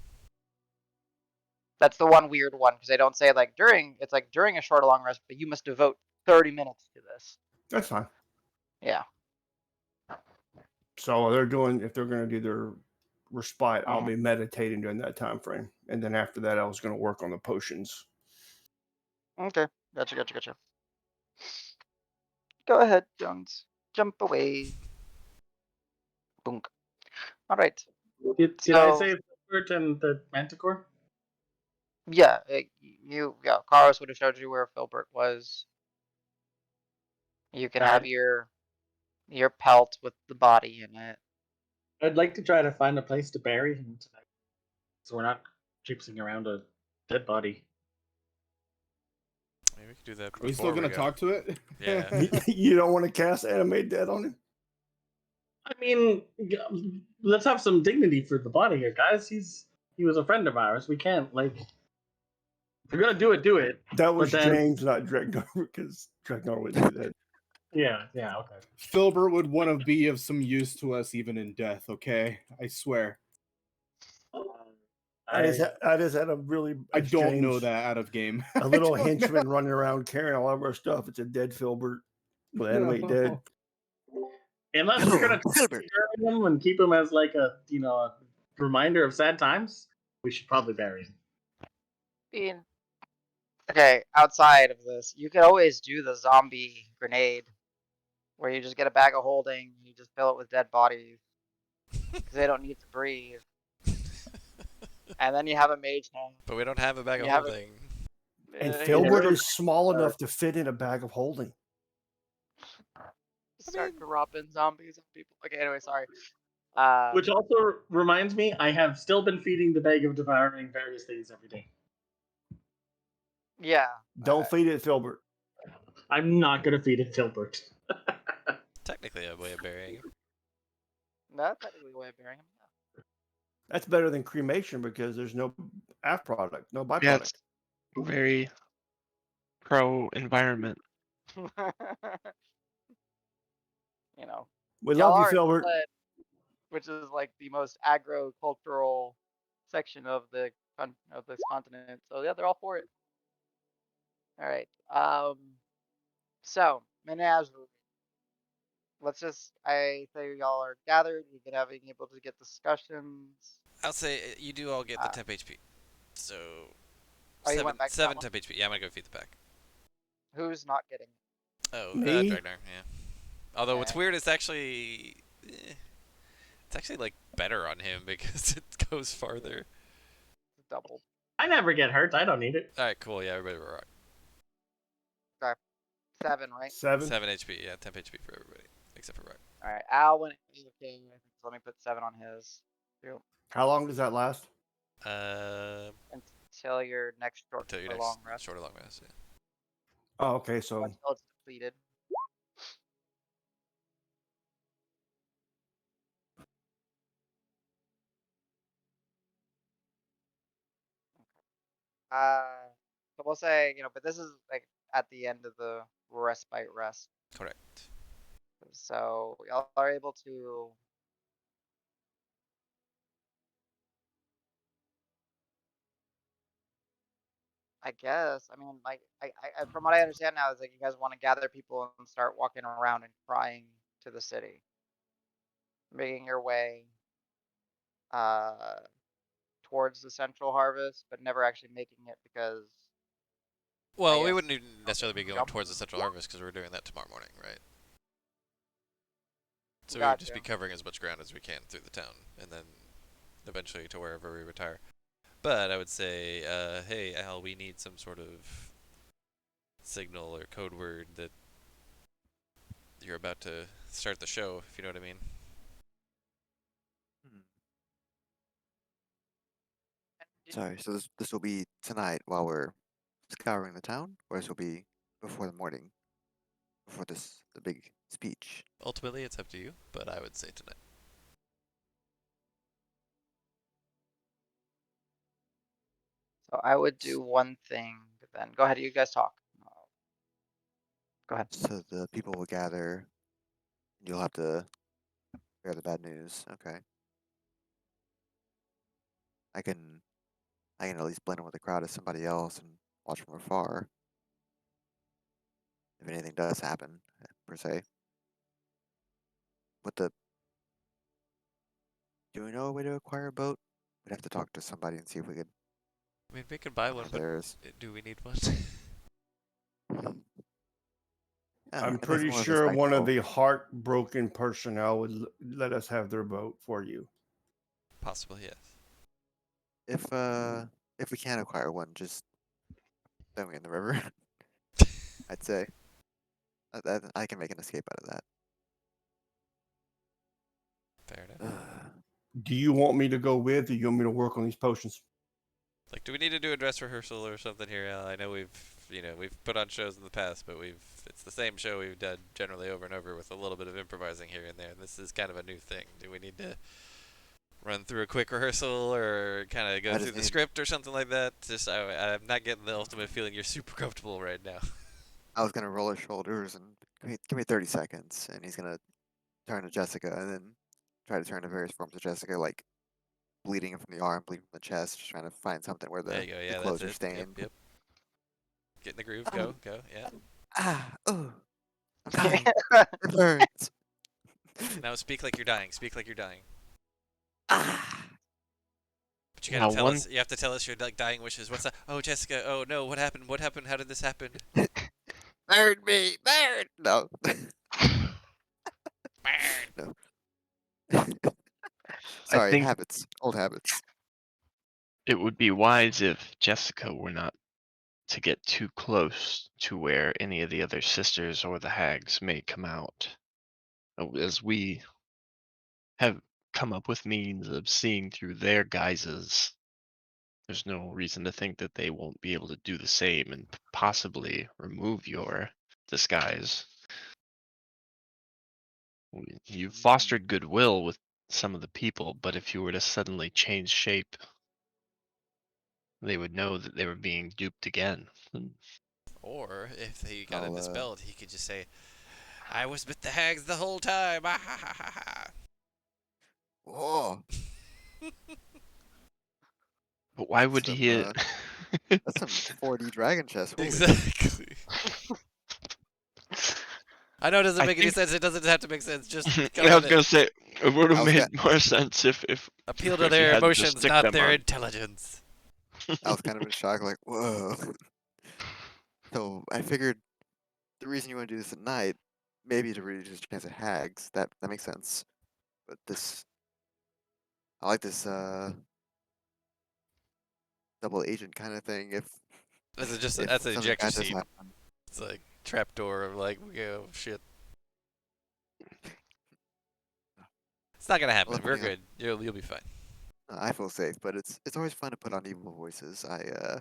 That's the one weird one because they don't say like during. It's like during a short or long rest, but you must devote 30 minutes to this.
That's fine.
Yeah.
So if they're going to do their respite, I'll be meditating during that time frame, and then after that, I was going to work on the potions.
Okay, gotcha. Go ahead, Jones. Jump away. Boom. All right.
Did I say Bert and the Manticore?
Yeah, Carlos would have showed you where Filbert was. You can have your pelt with the body in it.
I'd like to try to find a place to bury him tonight, so we're not gypsying around a dead body.
Maybe we could do that
Are we still
before we
gonna
go.
talk to it?
Yeah.
You don't want to cast animate dead on him?
I mean, let's have some dignity for the body here, guys. He was a friend of ours. We can't like. If you're gonna do it, do it.
That was
But then-
James, not Dregnar, because Dregnar would do that.
Yeah, okay.
Filbert would want to be of some use to us even in death, okay? I swear.
I just had a really.
I
it's
don't know
James,
that out of game.
A little
I don't
henchman running around carrying all of our stuff. It's a dead Filbert with animate
know.
dead.
Unless you're gonna
Filbert.
bury him and keep him as like a a reminder of sad times, we should probably bury him.
Being okay, outside of this, you could always do the zombie grenade, where you just get a bag of holding, you just fill it with dead bodies, because they don't need to breathe, and then you have a mage hand.
But we don't have a bag of
You have a-
holding.
And
you
Filbert
know,
is small enough to fit in a bag of holding.
start dropping zombies on people. Okay, anyway, sorry.
Which also reminds me, I have still been feeding the bag of devouring various things every day.
Yeah.
Don't feed it, Filbert.
I'm not gonna feed it Filbert.
Technically a way of burying him.
That's technically a way of burying him.
That's better than cremation because there's no after product, no byproduct.
Yeah, it's very pro environment.
Yeah. You know,
We
y'all
love you,
are in
Filbert.
Flint, which is like the most agro-cultural section of this continent. So yeah, they're all for it. All right. So menagerie. I say y'all are gathered. You've been able to get discussions.
I'll say you do all get the
Uh,
temp HP. So
you went back to that
seven
one?
temp HP. Yeah, I'm gonna go feed the pack.
Who's not getting it?
Oh,
Me?
Dragnar, yeah. Although what's
Okay.
weird is actually it's actually like better on him because it goes farther.
It's doubled.
I never get hurt. I don't need it.
Alright, cool, yeah, everybody were right.
7, right?
7.
7 HP, yeah, temp HP for everybody. Except for Rock.
All right. Al went okay. Let me put 7 on his.
How long does that last?
Until your next short
Until your
or
next
long rest.
short or long rest, yeah.
Oh, okay. So
Until it's depleted. So we'll say, but this is like at the end of the respite rest.
Correct.
So y'all are able to I guess. I mean, like, from what I understand now is like you guys want to gather people and start walking around and crying to the city, making your way uh towards the central harvest, but never actually making it because
Well, we
guess
wouldn't even necessarily be going
jump.
towards the central harvest because we're doing that tomorrow morning, right? So we would just be
Gotcha.
covering as much ground as we can through the town, and then eventually to wherever we retire. But I would say, hey, Al, we need some sort of signal or code word that you're about to start the show, if you know what I mean.
Sorry, so this will be tonight while we're scouring the town, or this will be before the morning, before the big speech.
Ultimately, it's up to you, but I would say tonight.
So I would do one thing then. Go ahead, you guys talk. Go ahead.
So the people will gather. You'll have to bear the bad news. Okay. I can at least blend in with the crowd as somebody else and watch from afar. If anything does happen, per se. Do we know a way to acquire a boat? We'd have to talk to somebody and see if we could.
I mean, we could buy one, but
There's.
do we need one?
I'm
It makes
pretty
more of a
sure one of
spectacle.
the heartbroken personnel would let us have their boat for you.
Possibly, yes.
If if we can acquire one, just throw me in the river. I'd say I can make an escape out of
Fair enough.
that.
Do you want me to go with, or you want me to work on these potions?
Like, do we need to do a dress rehearsal or something here, Al? I know we've put on shows in the past, but it's the same show we've done generally over and over with a little bit of improvising here and there. And this is kind of a new thing. Do we need to run through a quick rehearsal or kind of go
I
through
just
the
need.
script or something like that? Just I'm not getting the ultimate feeling you're super comfortable right now.
I was gonna roll his shoulders and give me 30 seconds, and he's gonna turn to Jessica, and then try to turn to various forms of Jessica, like bleeding from the arm, bleeding from the chest, just trying to find something where
There
the
you go.
the
Yeah, that's
clothes are
it. Yep,
stained.
yep. Get in the groove.
Oh,
Go. Yeah.
oh, I'm dying. It hurts.
Now speak like you're dying. Speak like you're dying.
Ah,
But you gotta
Now,
tell
one
us. You have to tell us your like dying wishes. What's that? Oh, Jessica. Oh no. What happened? What happened? How did this happen?
burn me, burn. No,
Burn.
no.
I
Sorry,
think
habits, old habits.
it would be wise if Jessica were not to get too close to where any of the other sisters or the hags may come out, as we have come up with means of seeing through their guises. There's no reason to think that they won't be able to do the same and possibly remove your disguise. You've fostered goodwill with some of the people, but if you were to suddenly change shape, they would know that they were being duped again.
Or if he got it
I'll
dispelled, he could just say, "I was with the hags the whole time." Ah, ha, ha, ha, ha.
whoa,
But why
that's
would
some
he?
that's some 4D dragon chess. Holy
Exactly. I know it doesn't
I
make any
think
sense. It doesn't have to make sense. Just go
I was
with
gonna
it.
say it would
I
have
was
made
got
more sense if
Appeal to
if you
their
hadn't just
emotions,
stick
not
them
their
on.
intelligence.
I was kind of in shock, like whoa. So I figured the reason you want to do this at night, maybe to reduce the chance of hags. That makes sense. But I like this double agent kind of thing. If
That's an
something
ejector
bad does
seat.
happen,
It's like trapdoor of like, oh shit. It's not gonna
I love
happen. We're
putting on.
good. You'll be fine.
I feel safe, but it's always fun to put on evil voices. I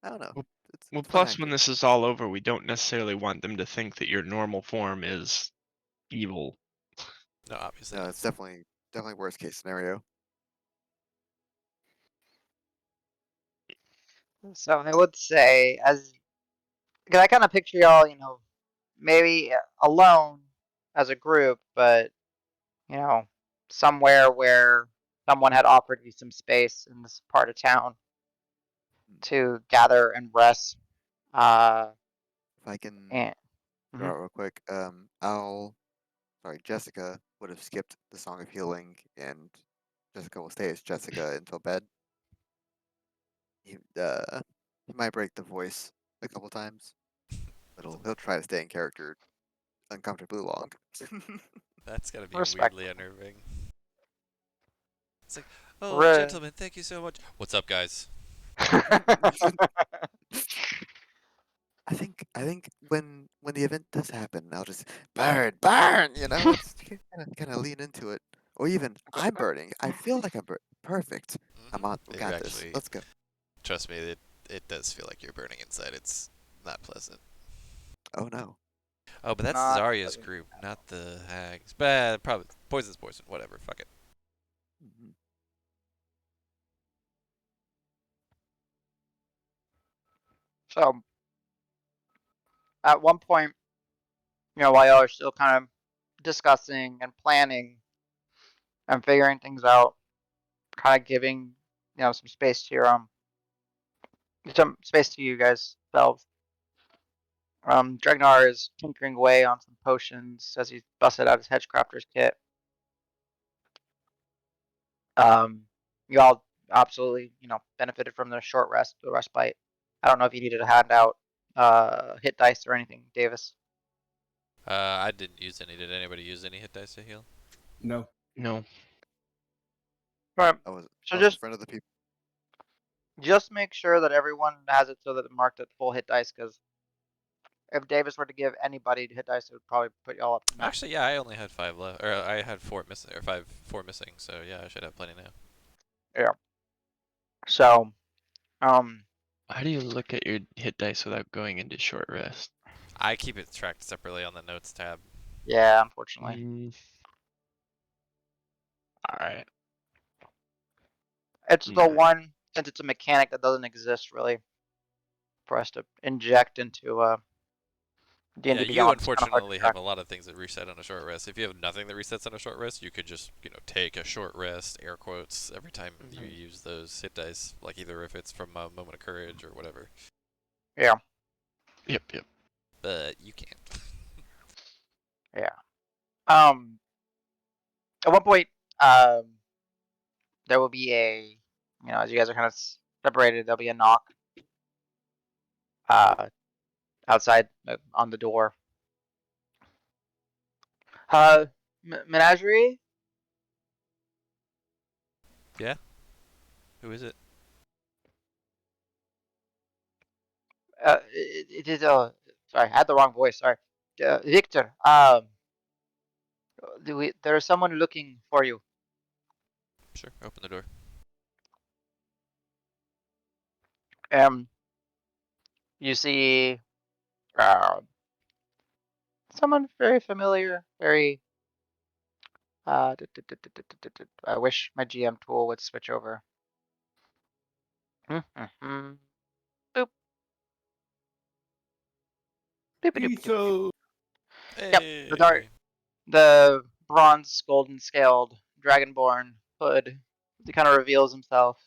don't know.
Well,
It's fun
plus when
acting.
this is all over, we don't necessarily want them to think that your normal form is evil.
No, obviously
No,
not.
it's definitely worst case scenario.
So I would say, because I kind of picture y'all, maybe alone as a group, but you know, somewhere where someone had offered you some space in this part of town to gather and rest.
If I can
And
draw
mhm.
it real quick, Jessica would have skipped the Song of Healing, and Jessica will stay as Jessica until bed. He might break the voice a couple times, but he'll try to stay in character uncomfortably long.
That's gotta be weirdly
Respectable.
unnerving. It's like, oh,
Re-
gentlemen, thank you so much. What's up, guys?
I think when the event does happen, I'll just burn, burn. It's kind of lean into it, or even I'm burning. I feel like I'm perfect. I'm on. We
You're
got this.
actually,
Let's go.
trust me, it does feel like you're burning inside. It's not pleasant.
Oh no.
Oh, but that's
Not
Zarya's
pleasant
group,
at
not
all.
the hags. But probably poison's poison. Whatever. Fuck it.
Mhm.
So at one point, while y'all are still kind of discussing and planning and figuring things out, kind of giving some space to some space to you guys selves. Dregnar is tinkering away on some potions as he's busted out his hedgecrafter's kit. Um, you all absolutely, benefited from the short rest, the respite. I don't know if you needed a handout, hit dice or anything, Davis.
I didn't use any. Did anybody use any hit dice to heal?
No.
No.
Right.
I was
So
I was in
just
front of the people.
Just make sure that everyone has it so that it's marked at full hit dice, because if Davis were to give anybody hit dice, it would probably put y'all up to max.
Actually, yeah, I only had 5 left, or I had 4 missing, or 4 missing. So yeah, I should have plenty now.
Yeah. So,
How do you look at your hit dice without going into short rest?
I keep it tracked separately on the notes tab.
yeah, unfortunately.
Alright.
It's the
Nah.
one, since it's a mechanic that doesn't exist really for us to inject into
Yeah,
D&D
you
Beyond. It's kind of hard to
unfortunately
track.
have a lot of things that reset on a short rest. If you have nothing that resets on a short rest, you could just, take a short rest, air quotes, every time you use those hit dice, like either if it's from a moment of courage or whatever.
Yeah.
Yep.
But you can't.
Yeah. At one point, there will be a, as you guys are kind of separated, there'll be a knock outside on the door. Menagerie?
Yeah? Who is it?
It is sorry, I had the wrong voice. Sorry, Victor. There is someone looking for you.
Sure, open the door.
You see, uh, someone very familiar. Very. I wish my GM tool would switch over. Boop.
Etho.
Yep, the bronze golden scaled dragonborn hood. He kind of reveals himself.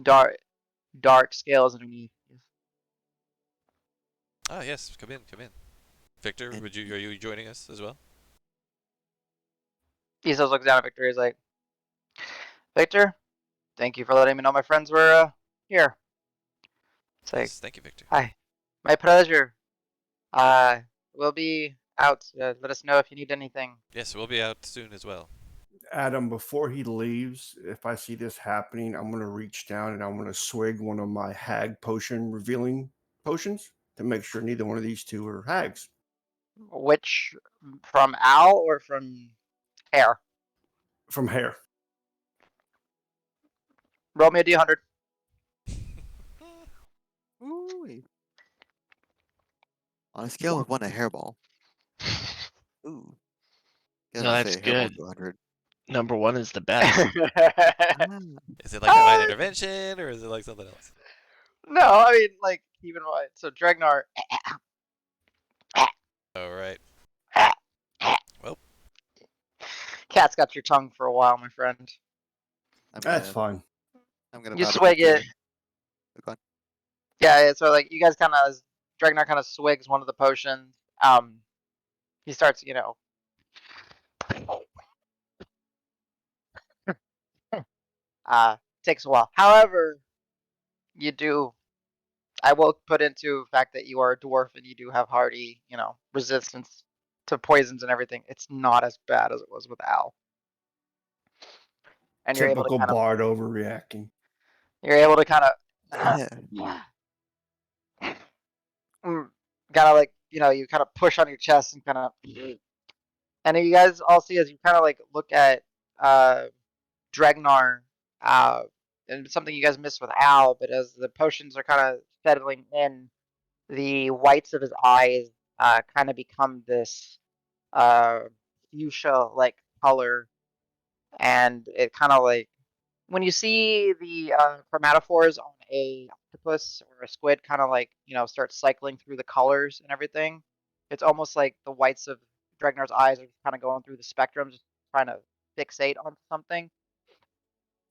Dark scales underneath.
Oh yes, come in. Victor,
And
are you joining us as well?
Isos looks down at Victor. He's like, Victor, thank you for letting me know my friends were here. It's like,
Yes, thank you, Victor.
hi, my pleasure. Uh, we'll be out. Let us know if you need anything.
Yes, we'll be out soon as well.
Adam, before he leaves, if I see this happening, I'm going to reach down and I'm going to swig one of my hag potion revealing potions to make sure neither one of these two are hags.
Which, from Al or from Hair?
From hair.
Roll me a d100.
ooh, on a scale of 1 to hairball. Ooh. Guess
No,
I'll
that's
say hairball
good.
to 100.
Number 1 is the best.
Ah,
Is it like divine intervention or is it like something else?
No, I mean, like, keep in mind. So, Dregnar.
Oh right. Well,
Cat's got your tongue for a while, my friend.
I'm
That's
gonna
fine.
I'm gonna
You
nod to
swig it.
Victor. Go on.
Yeah, so, like, you guys kind of, Dregnar kind of swigs one of the potions. He starts, takes a while. However, you do. I will put into the fact that you are a dwarf and you do have hardy, resistance to poisons and everything. It's not as bad as it was with Al, and
Typical bard overreacting.
you're able to kind
Yeah.
of like, you kind of push on your chest and kind of, and you guys all see as you kind of like look at Dregnar, uh, and something you guys missed with Al, but as the potions are kind of settling in, the whites of his eyes kind of become this fuchsia-like color, and it kind of like when you see the chromatophores on a octopus or a squid, kind of like start cycling through the colors and everything. It's almost like the whites of Dregnar's eyes are kind of going through the spectrum, just trying to fixate on something.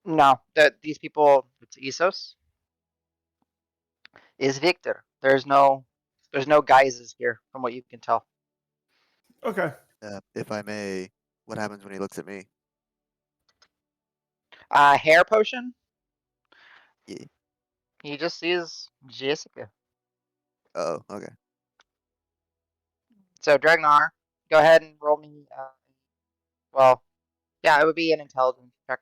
No, that these people, it's Isos, is Victor. There's no guises here, from what you can tell.
Okay.
If I may, what happens when he looks at me?
Hair potion.
Yeah.
He just sees Jessica.
Oh, okay.
So Dragnar, go ahead and roll me. Well, yeah, it would be an intelligence check.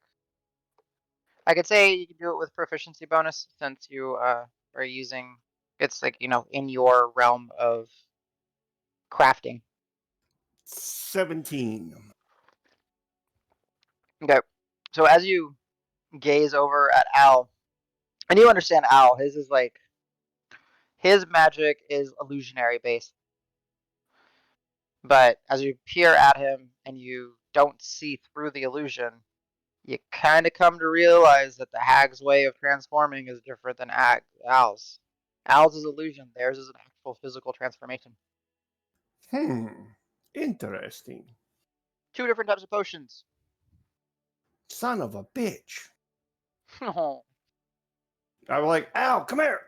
I could say you can do it with proficiency bonus since you are using it's like, in your realm of crafting.
17.
Okay. So as you gaze over at Al, and you understand Al, his magic is illusionary based. But as you peer at him and you don't see through the illusion, you kind of come to realize that the hag's way of transforming is different than Al's. Al's is illusion, theirs is an actual physical transformation.
Interesting.
Two different types of potions.
Son of a bitch.
Oh.
I was like, Al, come here.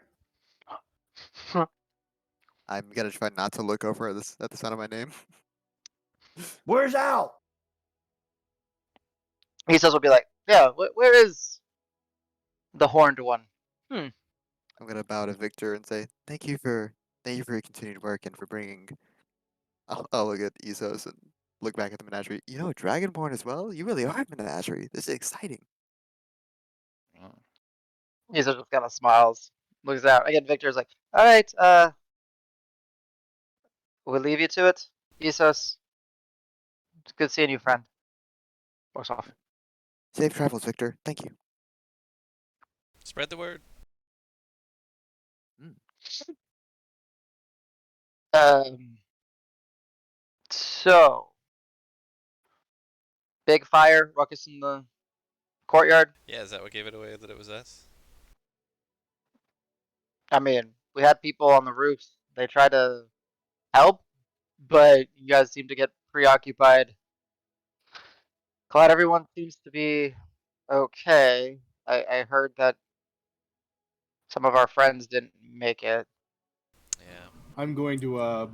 I'm gonna try not to look over at the sound of my name.
Where's Al?
He says, "Will be like, yeah, where is the horned one?" Hmm.
I'm gonna bow to Victor and say thank you for your continued work and for bringing. I'll look at Isos and look back at the menagerie. You know, Dragonborn as well. You really are a menagerie. This is exciting.
He just kind of smiles, looks out. Again, Victor's like, "All right, we'll leave you to it, Isos. It's good seeing you, friend." Walks off.
Safe travels, Victor. Thank you.
Spread the word.
Um. So, big fire, ruckus in the courtyard.
Yeah, is that what gave it away that it was us?
I mean, we had people on the roofs. They tried to help, but you guys seem to get preoccupied. Glad everyone seems to be okay. I heard that some of our friends didn't make it.
Yeah.
I'm going to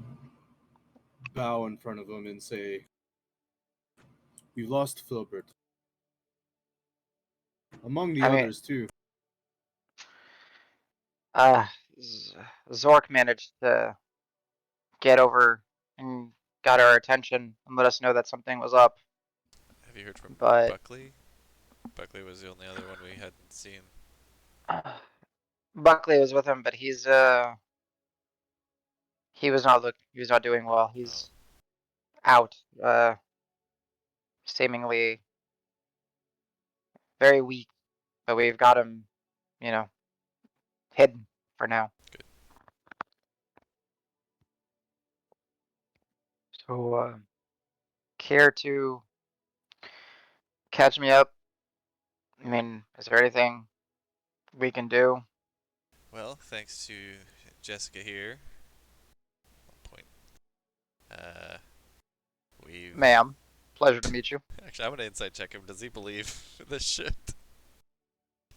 bow in front of him and say, "We lost Filbert, among the
I mean,
others too."
uh, Zork managed to get over and got our attention and let us know that something was up.
Have you heard from
But
Buckley? Buckley was the only other one we hadn't seen.
Buckley was with him, but he was not doing well.
Oh,
He's out, seemingly very weak, but we've got him, you know, hidden for now.
good.
So, care to catch me up? I mean, is there anything we can do?
Well, thanks to Jessica here. Point. Uh, we've
Ma'am, pleasure to meet you.
actually, I'm gonna insight check him. Does he believe this shit?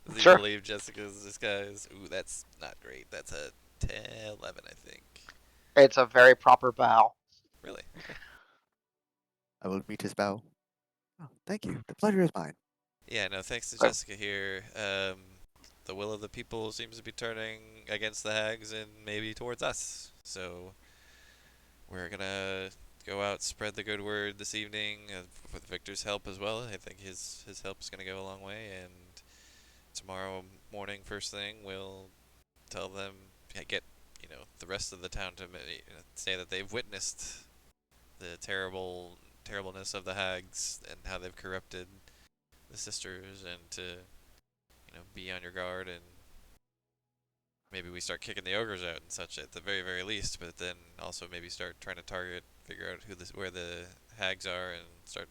Does he
Sure.
believe Jessica's disguise? Ooh, that's not great. That's a 10, 11, I think.
It's a very proper bow.
Really? Okay.
I will meet his bow. Oh, thank you. The pleasure is mine.
Yeah, no, thanks to
Oh.
Jessica here. The will of the people seems to be turning against the hags and maybe towards us. So we're gonna go out, spread the good word this evening with Victor's help as well. I think his help is gonna go a long way. And tomorrow morning, first thing, we'll tell them, get the rest of the town to say that they've witnessed the terribleness of the hags and how they've corrupted the sisters, and to be on your guard, and maybe we start kicking the ogres out and such at the very very least, but then also maybe start trying to figure out where the hags are, and start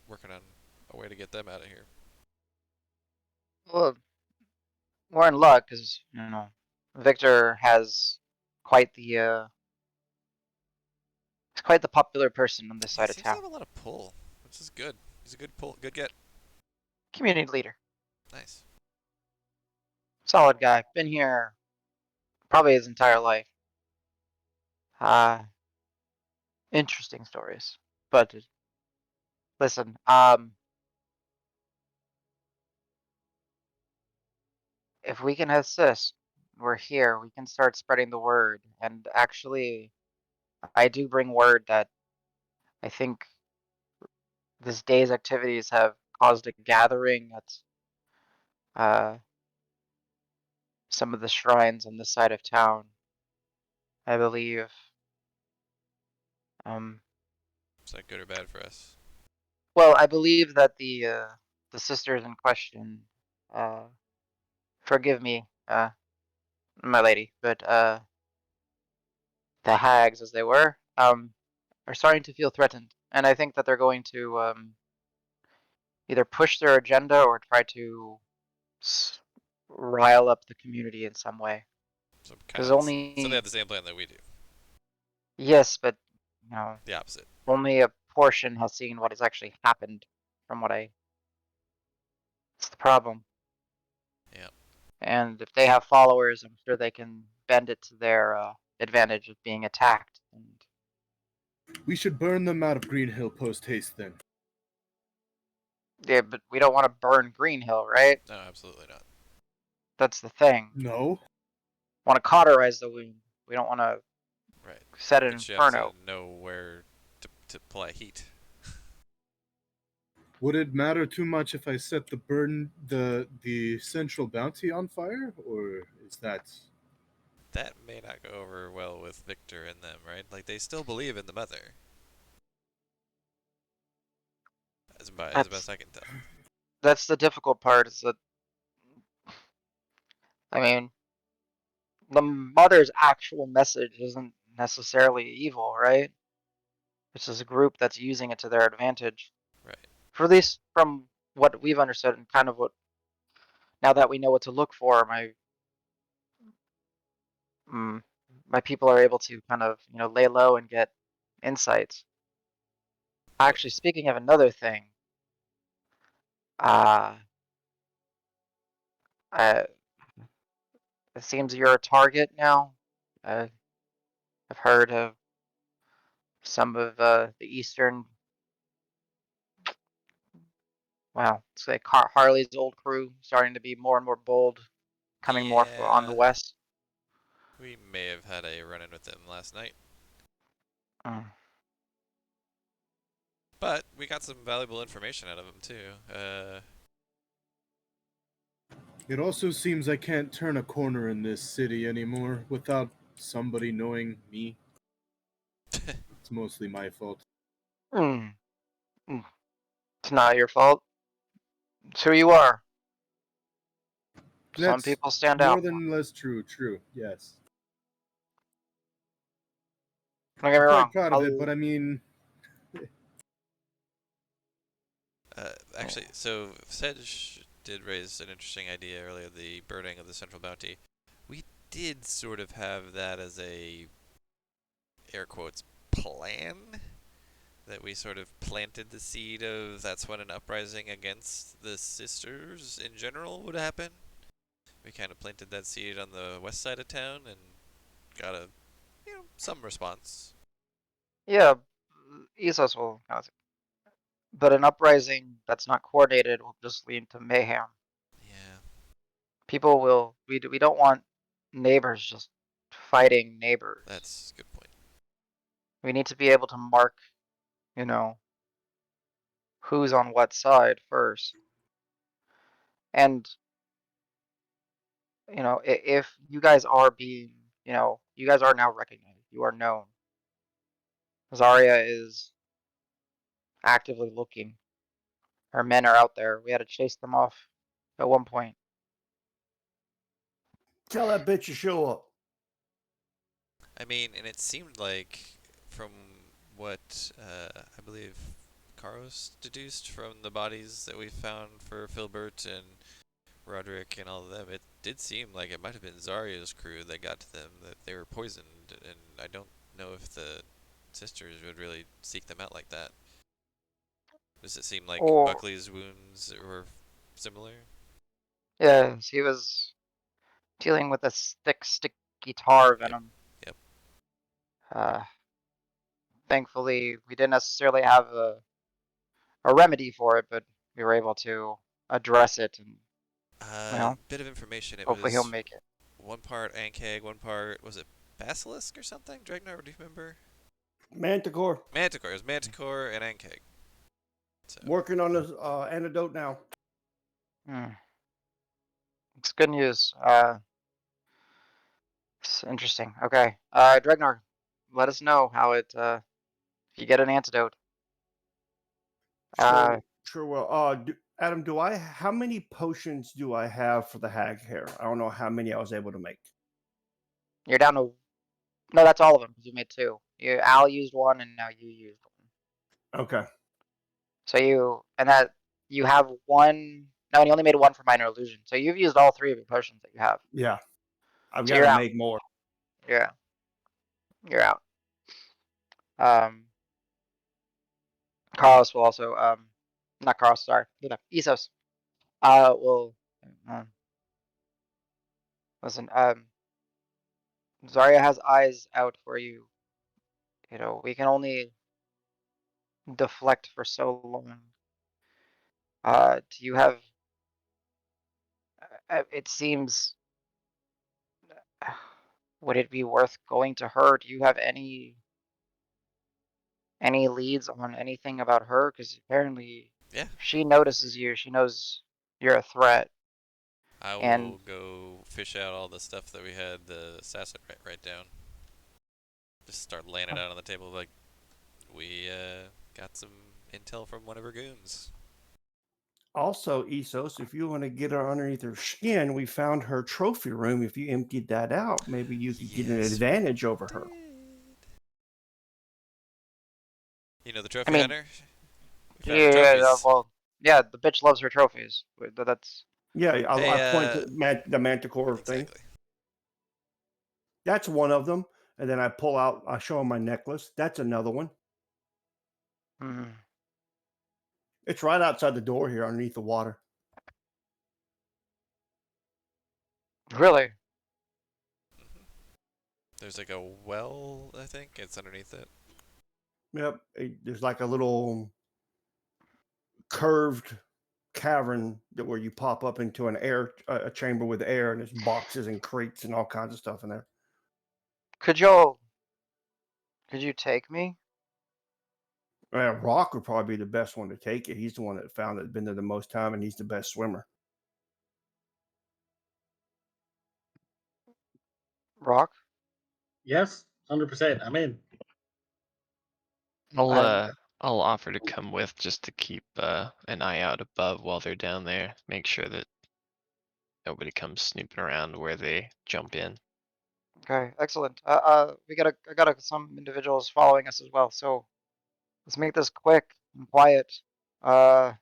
working on a way to get them out of here.
Well, we're in luck because Victor has quite the he's quite the popular person on this
He
side of
seems to
town.
have a lot of pull, which is good. He's a good pull, good get.
Community leader,
Nice.
solid guy. Been here probably his entire life. Uh, interesting stories. But listen, if we can assist, we're here. We can start spreading the word. And actually, I do bring word that I think this day's activities have caused a gathering at some of the shrines on this side of town. I believe.
Is that good or bad for us?
Well, I believe that the sisters in question, forgive me, my lady, but the hags, as they were, are starting to feel threatened, and I think that they're going to either push their agenda or try to rile up the community in some way.
So
Because
so they
only
have the same plan that we do.
yes, but you know,
The opposite.
only a portion has seen what has actually happened. From what I, it's the problem.
Yeah.
And if they have followers, I'm sure they can bend it to their advantage of being attacked. And
We should burn them out of Green Hill post haste then.
yeah, but we don't want to burn Green Hill, right?
No, absolutely not.
That's the thing.
No.
Want to cauterize the wound. We don't want to
Right.
set an
But you have to
inferno.
know where to apply heat.
Would it matter too much if I set the central bounty on fire, or is that?
That may not go over well with Victor and them, right? Like, they still believe in the mother. As best I can tell.
That's the difficult part. Is that I mean, the mother's actual message isn't necessarily evil, right? It's just a group that's using it to their advantage.
Right.
For at least from what we've understood and kind of what now that we know what to look for, mm, my people are able to kind of lay low and get insights.
What?
Actually, speaking of another thing, uh, uh it seems you're a target now. Uh, I've heard of some of the eastern, well, say Harley's old crew starting to be more and more bold, coming more on the
Yeah.
west.
We may have had a run-in with them last night.
Mm.
But we got some valuable information out of them, too.
It also seems I can't turn a corner in this city anymore without somebody knowing me. It's mostly my fault.
Mm. Mm. It's not your fault. It's who you are. Some
That's
people stand
more
out.
than less true. True, yes.
Don't get
I'm
me
quite
wrong.
proud of it, but I mean,
Actually, so Sedge did raise an interesting idea earlier, the burning of the central bounty. We did sort of have that as a, air quotes, plan? That we sort of planted the seed of that's when an uprising against the sisters in general would happen. We kind of planted that seed on the west side of town and got some response.
Yeah, Essos will. But an uprising that's not coordinated will just lead to mayhem.
Yeah.
People will. We don't want neighbors just fighting neighbors.
That's a good point.
We need to be able to mark, you know, who's on what side first. And if you guys are being, you guys are now recognized. You are known. Zarya is actively looking. Her men are out there. We had to chase them off at one point.
Tell that bitch to show up.
I mean, and it seemed like, from what I believe Karos deduced from the bodies that we found for Filbert and Roderick and all of them, it did seem like it might have been Zarya's crew that got to them, that they were poisoned, and I don't know if the sisters would really seek them out like that. Does it seem like
Or
Buckley's wounds were similar?
yeah, he was dealing with a sticky tar
Yep,
venom.
yep.
Uh, Thankfully, we didn't necessarily have a remedy for it, but we were able to address it, and
Bit of information. It
hopefully he'll
was
make it.
one part Ankeg, one part, was it Basilisk or something? Dragnar, do you remember?
Manticore,
Manticore. It was Manticore and Ankeg. So,
working on this antidote now.
Hmm. It's good news. It's interesting. Okay. Dregnar, let us know how it, if you get an antidote.
Sure, sure. Well, Adam, how many potions do I have for the hag hair? I don't know how many I was able to make.
You're down to, no, that's all of them, because you made two. Al used one, and now you used one.
Okay.
So you have one, no, and you only made one for minor illusion. So you've used all three of your potions that you have.
Yeah. I've
So
got
you're
to
out.
make more.
Yeah. You're out. Carlos will also, not Carlos, sorry. Isos. Will, um, listen, Zarya has eyes out for you. You know, we can only deflect for so long. Do you have, it seems, would it be worth going to her? Do you have any leads on anything about her? Because apparently,
Yeah,
if she notices you, she knows you're a threat.
I
And
will go fish out all the stuff that we had the assassin write down. Just start laying it out on the table like we got some intel from one of her goons.
Also, Isos, if you want to get her underneath her skin, we found her trophy room. If you emptied that out, maybe you could get an
Yes, we
advantage over her.
did. You know the
I
trophy
mean,
hunter? We found her
yeah,
trophies.
well, yeah, the bitch loves her trophies. That's
Yeah, I point
Hey,
to the manticore thing.
exactly.
That's one of them. And then I show him my necklace. That's another one.
mm,
It's right outside the door here underneath the water.
really.
Hmm. There's like a well, I think. It's underneath it.
Yep. There's like a little curved cavern where you pop up into a chamber with air, and there's boxes and crates and all kinds of stuff in there.
Could you could you take me?
Rock would probably be the best one to take it. He's the one that found it, been there the most time, and he's the best swimmer.
Rock?
Yes, 100%. I'm in.
I'll
I'm
uh I'll offer to come with just to keep an eye out above while they're down there. Make sure that nobody comes snooping around where they jump in.
okay, excellent. I got some individuals following us as well, so let's make this quick and quiet. Uh,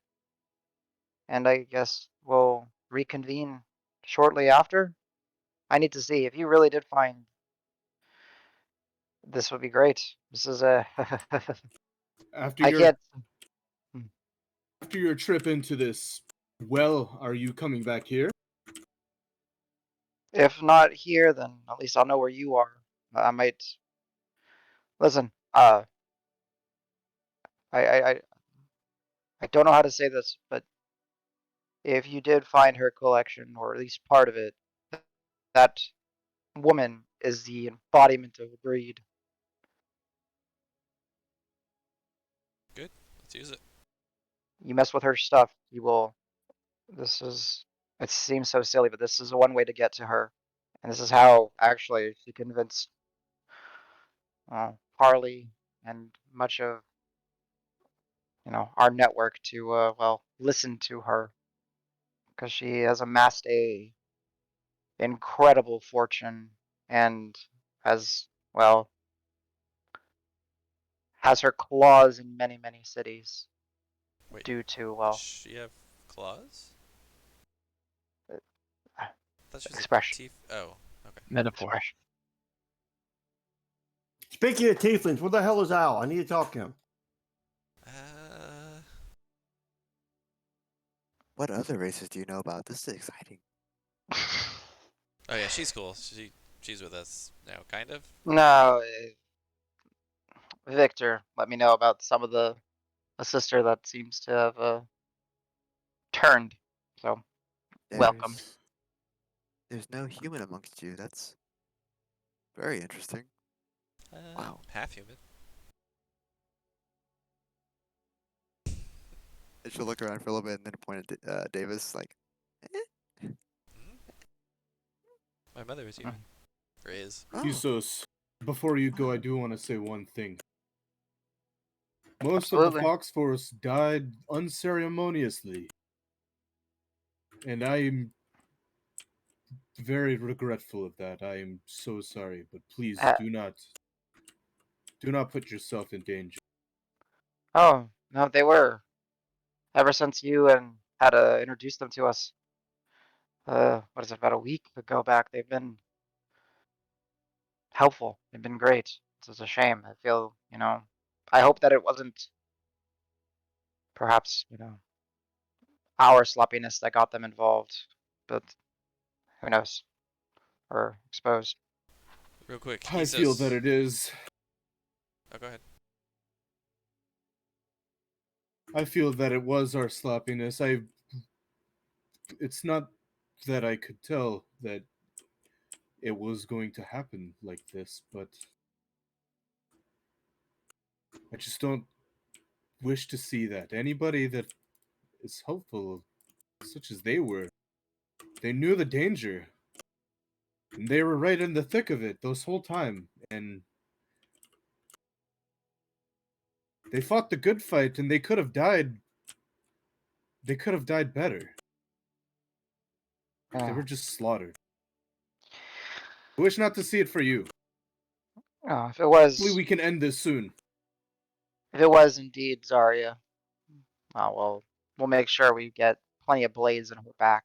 and I guess we'll reconvene shortly after. I need to see if you really did find this would be great. This is a
After
I
your
can't.
after your trip into this well, are you coming back here?
If not here, then at least I'll know where you are. I might listen. I I I I don't know how to say this, but if you did find her collection, or at least part of it, that woman is the embodiment of greed.
Good. Let's use it.
You mess with her stuff, you will. This is. It seems so silly, but this is one way to get to her, and this is how actually she convinced Harley and much of our network to listen to her because she has amassed a incredible fortune and has well has her claws in many cities
Wait,
due to
does she have claws?
uh,
I thought she was a
expression
tief. Oh, okay.
Metaphor.
expression.
Speaking of tieflings, where the hell is Al? I need to talk to him.
Uh,
What other races do you know about? This is exciting.
oh yeah, she's cool. She's with us now, kind of.
No, Victor, let me know about some of the a sister that seems to have turned. So welcome.
There's no human amongst you. That's very interesting. Wow.
Half human.
And she'll look around for a little bit and then point at Davis like, eh?
Mhm. My mother is human. Or is.
Oh,
Usos, before you go, I do want to say one thing. Most of
Absolutely.
the Fox Force died unceremoniously. And I am very regretful of that. I am so sorry, but please
Uh,
do not put yourself in danger.
oh, no, they were. Ever since you and had to introduce them to us, what is it, about a week ago back, they've been helpful. They've been great. It's just a shame. I feel, I hope that it wasn't perhaps, our sloppiness that got them involved, but who knows? Or exposed.
Real quick,
I feel that
Isos.
it is.
Oh, go ahead.
I feel that it was our sloppiness. It's not that I could tell that it was going to happen like this, but I just don't wish to see that. Anybody that is hopeful, such as they were, they knew the danger. And they were right in the thick of it this whole time. And they fought the good fight, and they could have died. They could have died better. They
Yeah.
were just slaughtered. I wish not to see it for you.
Oh,
Hopefully we can end this soon.
if it was indeed Zarya, well, we'll make sure we get plenty of blades in her back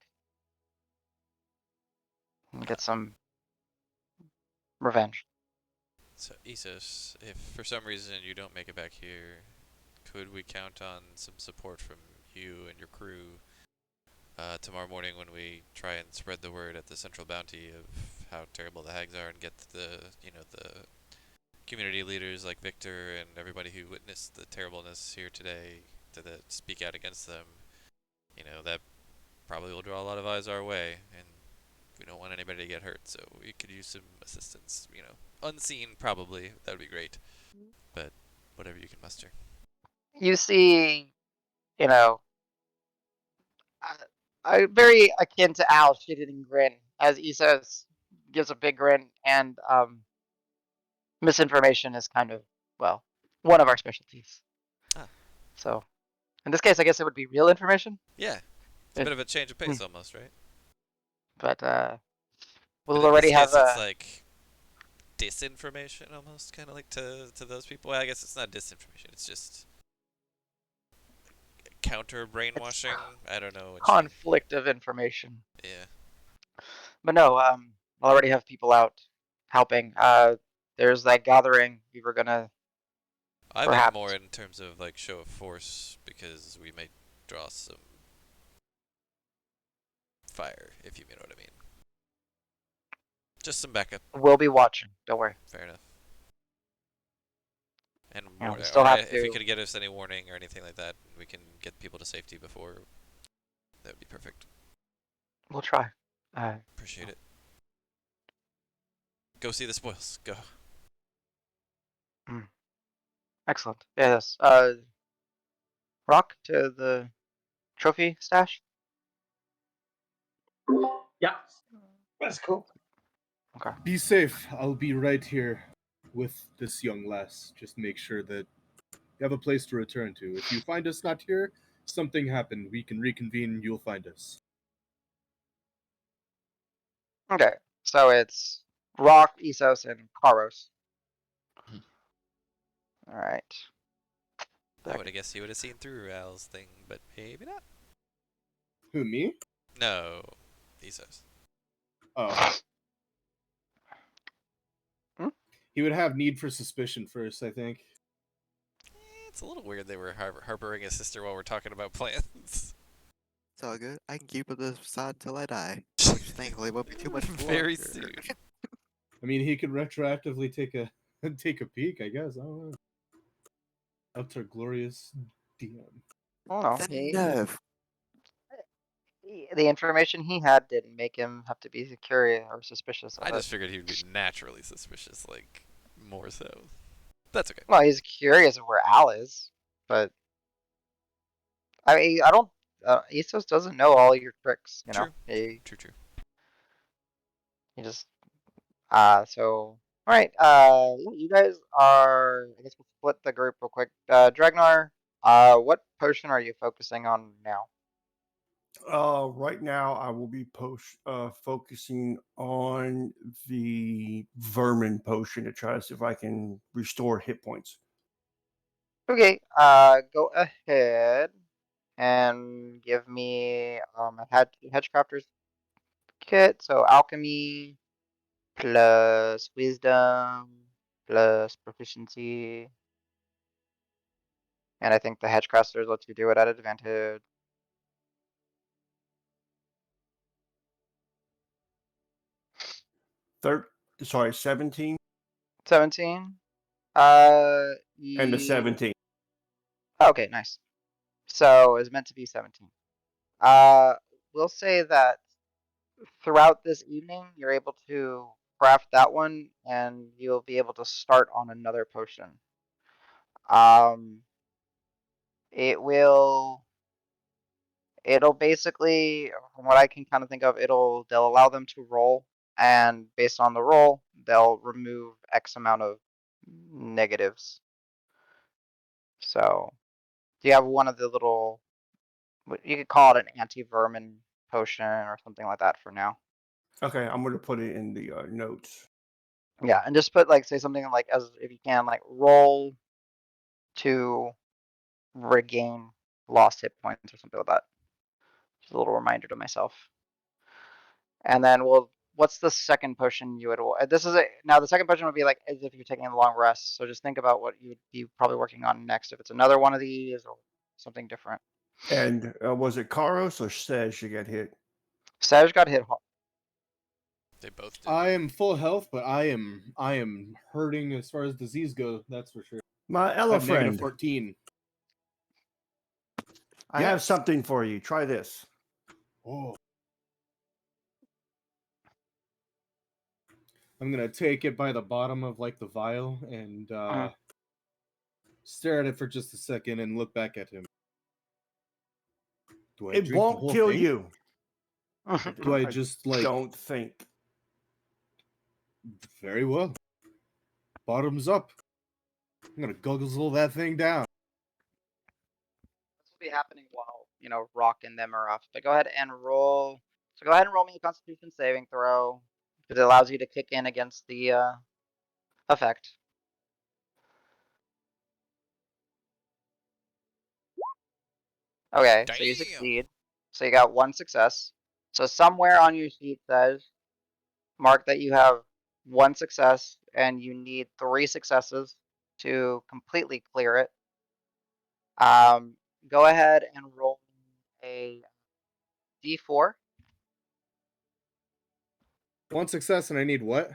and get some revenge.
So, Isos, if for some reason you don't make it back here, could we count on some support from you and your crew tomorrow morning when we try and spread the word at the Central Bounty of how terrible the hags are and get the community leaders like Victor and everybody who witnessed the terribleness here today to speak out against them? That probably will draw a lot of eyes our way, and we don't want anybody to get hurt, so we could use some assistance, unseen probably. That would be great, but whatever you can muster.
You see, you know, very akin to Al's shit-eating grin as Isos gives a big grin, and misinformation is kind of, well, one of our specialties.
Ah.
So, in this case, I guess it would be real information.
Yeah, it's a bit of a change of pace almost, right?
But we'll
But in this
already have
case, it's like disinformation almost, kind of like to those people. Well, I guess it's not disinformation. It's just counter brainwashing. I don't know.
conflict of information.
Yeah.
But no, I'll already have people out helping. There's that gathering we were gonna
I meant
perhaps.
more in terms of like show of force because we might draw some fire, if you know what I mean. Just some backup.
We'll be watching. Don't worry.
Fair enough. And
We still have
if you
to.
could get us any warning or anything like that, we can get people to safety before. That would be perfect.
We'll try.
Appreciate it. Go see the spoils. Go.
Excellent. Yes. Rock to the trophy stash.
Yeah, that's cool.
Okay.
Be safe. I'll be right here with this young lass. Just make sure that you have a place to return to. If you find us not here, something happened. We can reconvene. You'll find us.
Okay. So it's Rock, Isos, and Karos. All right.
I would have guessed you would have seen through Al's thing, but maybe not.
Who, me?
No, Isos.
Oh.
Hmm?
He would have need for suspicion first, I think.
It's a little weird they were harboring his sister while we're talking about plans.
it's all good. I can keep it this facade till I die. Which thankfully won't be too much
Very
longer.
soon.
I mean, he could retroactively take a peek, I guess. I don't know. Up to glorious DM.
Oh no.
The nerve.
The information he had didn't make him have to be curious or suspicious of
I
it.
just figured he'd be naturally suspicious, like, more so. That's okay.
Well, he's curious of where Al is, but I mean, I don't. Isos doesn't know all your tricks, you know.
True.
He
True.
You just so all right. You guys are. I guess we'll split the group real quick. Dragnar, what potion are you focusing on now?
Right now, I will be focusing on the vermin potion to try to see if I can restore hit points.
Okay. Go ahead and give me a hedgecrafter's kit. So alchemy plus wisdom plus proficiency, and I think the hedgecrafters lets you do it at advantage.
Sorry, 17
17.
and the
You.
17.
Okay, nice. So it's meant to be 17. Uh, we'll say that throughout this evening, you're able to craft that one, and you'll be able to start on another potion. Um, it will. It'll basically, from what I can kind of think of, they'll allow them to roll, and based on the roll, they'll remove X amount of negatives. So, do you have one of the little, you could call it an anti-vermin potion or something like that for now?
Okay, I'm going to put it in the notes.
Yeah, and just put like, say something like, as if you can, like roll to regain lost hit points or something like that. Just a little reminder to myself. And then what's the second potion you would? This is now the second potion would be like as if you're taking a long rest. So just think about what you would be probably working on next. If it's another one of these or something different.
And was it Karos or Sej you got hit?
Saj got hit hard.
They both did.
I am full health, but I am hurting as far as disease goes. That's for sure.
My
I have negative
elephant.
14.
I have
Yes.
something for you. Try this.
Oh. I'm gonna take it by the bottom of like the vial and stare at it for just a second and look back at him. Do I
It
drink the
won't
whole
kill
thing?
you.
Do I just like?
Don't think.
Very well. Bottoms up. I'm gonna guzzle that thing down.
This will be happening while Rock and them are off. But go ahead and roll. So go ahead and roll me a Constitution saving throw because it allows you to kick in against the effect. Okay, so you
Damn.
succeed. So you got one success. So somewhere on your sheet says mark that you have one success and you need 3 successes to completely clear it. Go ahead and roll a d4.
One success, and I need what?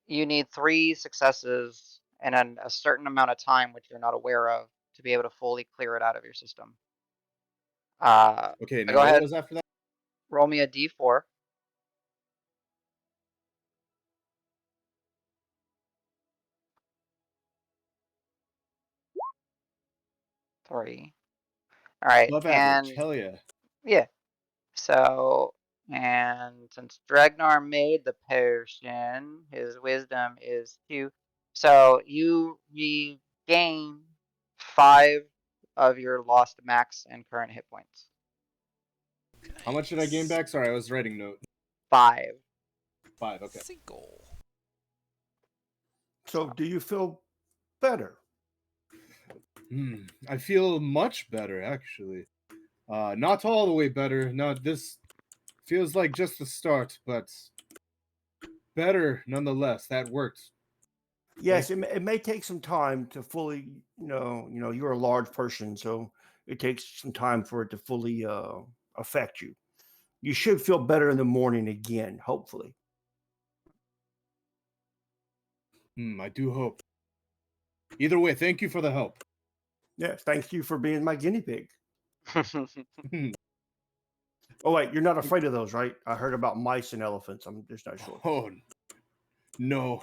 You need 3 successes and then a certain amount of time which you're not aware of to be able to fully clear it out of your system.
Okay,
So
now
go
what
ahead,
was after that?
roll me a d4. Three. All right,
Above average.
and
Hell yeah.
yeah. So, and since Dragnar made the potion, his wisdom is 2. So you regain 5 of your lost max and current hit points.
How much did I gain back? Sorry, I was writing note.
5.
5. Okay.
Single.
So, do you feel better?
I feel much better actually. Not all the way better. No, this feels like just the start, but better nonetheless. That worked.
Yes, it may take some time to fully, you're a large person, so it takes some time for it to fully affect you. You should feel better in the morning again, hopefully.
I do hope. Either way, thank you for the help.
Yes, thank you for being my guinea pig. Oh, wait, you're not afraid of those, right? I heard about mice and elephants. I'm just not sure.
Oh, no.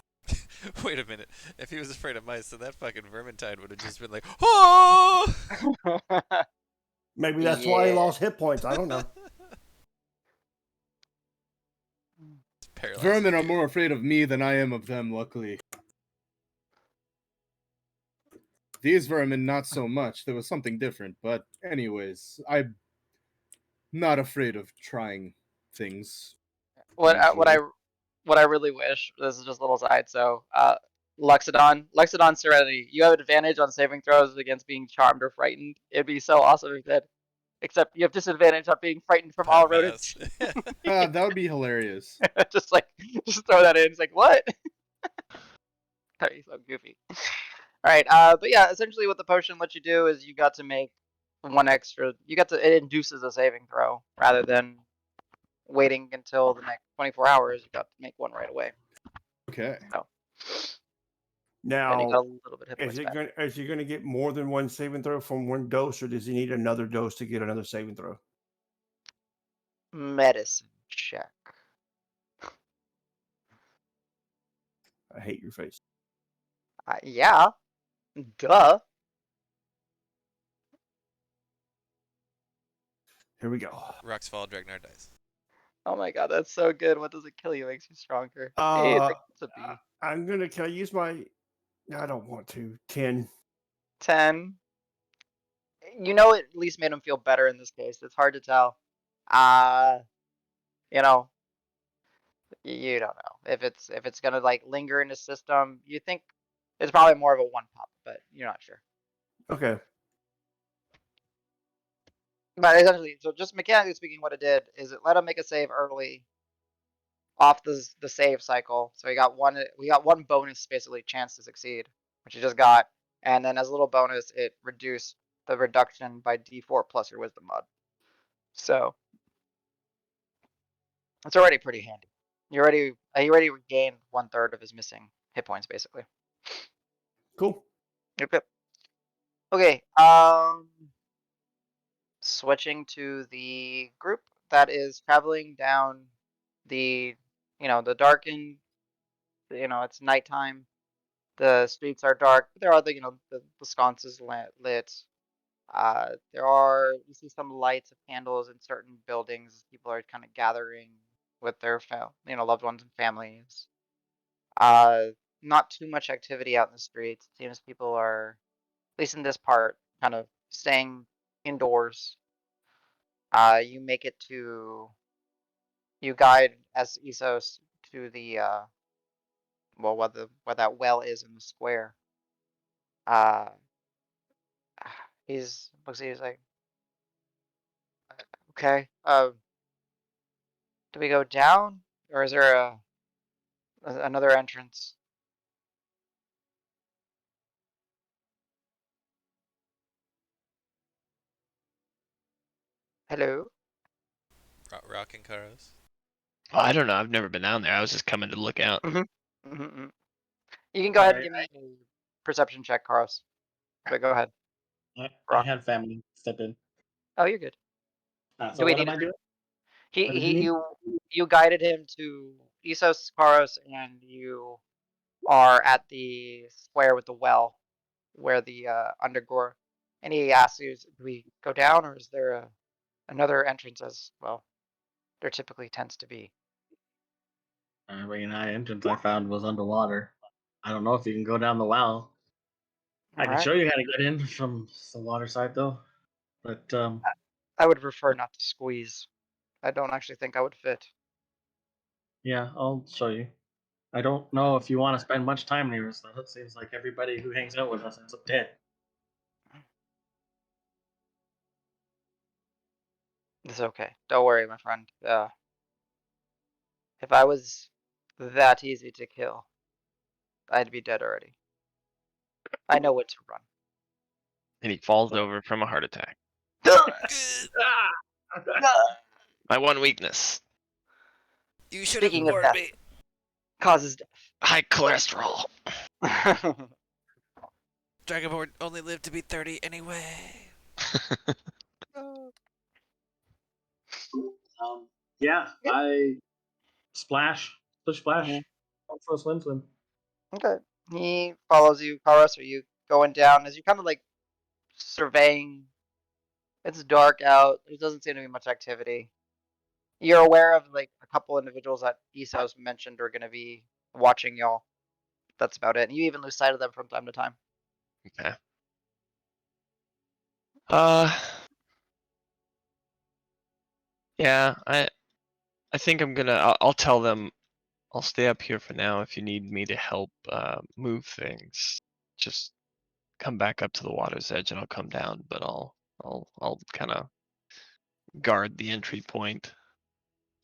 Wait a minute. If he was afraid of mice, then that fucking Vermintide would have just been like, oh!
Maybe that's why he
Yeah.
lost hit points. I don't know.
Paralyzed.
Vermin are more afraid of me than I am of them, luckily. These vermin, not so much. There was something different, but anyways, I'm not afraid of trying things.
What
Usually.
I really wish, this is just a little side, so Luxodon Serenity, you have advantage on saving throws against being charmed or frightened. It'd be so awesome if that, except you have disadvantage on being frightened from all rodents.
That would be hilarious.
just throw that in. It's like, what? That'd be so goofy. Alright, but yeah, essentially what the potion lets you do is you got to make one extra, it induces a saving throw rather than waiting until the next 24 hours. You got to make one right away.
Okay.
So, and you
Now,
got a little bit of hit points back.
is he going to get more than one saving throw from one dose, or does he need another dose to get another saving throw?
Medicine check.
I hate your face.
Yeah. Duh.
Here we go.
Rocks fall, Dragnar dies.
Oh my god, that's so good. What does it kill you? Makes you stronger. Hey, it's a B.
I'm gonna. Can I use my? I don't want to. 10.
10. You know, it at least made him feel better in this case. It's hard to tell. Uh, you know, you don't know if it's gonna like linger in his system. You think it's probably more of a one pop, but you're not sure.
Okay.
But essentially, so just mechanically speaking, what it did is it let him make a save early off the save cycle. So we got one bonus basically chance to succeed, which he just got, and then as a little bonus, it reduced the reduction by D4 plus your wisdom mod. So it's already pretty handy. He already regained 1/3 of his missing hit points basically.
Cool.
Yep. Okay. Switching to the group that is traveling down the the darkened, it's nighttime. The streets are dark. There are the sconces lit. You see some lights of candles in certain buildings. People are kind of gathering with their loved ones and families. Uh, Not too much activity out in the streets. It seems people are, at least in this part, kind of staying indoors. You make it to, you guide as Isos to the where that well is in the square. Uh, he's like, okay. Do we go down, or is there another entrance? Hello.
Rock and Karos.
Well, I don't know. I've never been down there. I was just coming to look out.
Mm-hmm. You can go ahead and give me a perception check, Carlos. But go ahead.
I had family step in.
Oh, you're good.
So what am I doing? What did you need?
You guided him to Isos, Karos, and you are at the square with the well, where the undergore. And he asks you, do we go down, or is there another entrance as well? There typically tends to be.
Every entrance I found was underwater. I don't know if you can go down the well. I can show you how to get in from the water side though. But
I would prefer not to squeeze. I don't actually think I would fit.
yeah, I'll show you. I don't know if you want to spend much time near us though. It seems like everybody who hangs out with us ends up dead.
It's okay. Don't worry, my friend. If I was that easy to kill, I'd be dead already. I know when to run.
And he falls over from a heart attack. My one weakness.
You should have
Speaking of
warned
death,
me.
causes
High cholesterol.
death.
Dragonborn only lived to be 30 anyway.
Yeah, I splash, splash,
Mhm.
for a swim.
Okay. He follows you, Karos. Are you going down as you kind of like surveying? It's dark out. There doesn't seem to be much activity. You're aware of like a couple individuals that Esau's mentioned are gonna be watching y'all. That's about it. And you even lose sight of them from time to time.
Okay. Uh, yeah, I think I'm gonna. I'll tell them. I'll stay up here for now. If you need me to help move things, just come back up to the water's edge and I'll come down. But I'll kind of guard the entry point,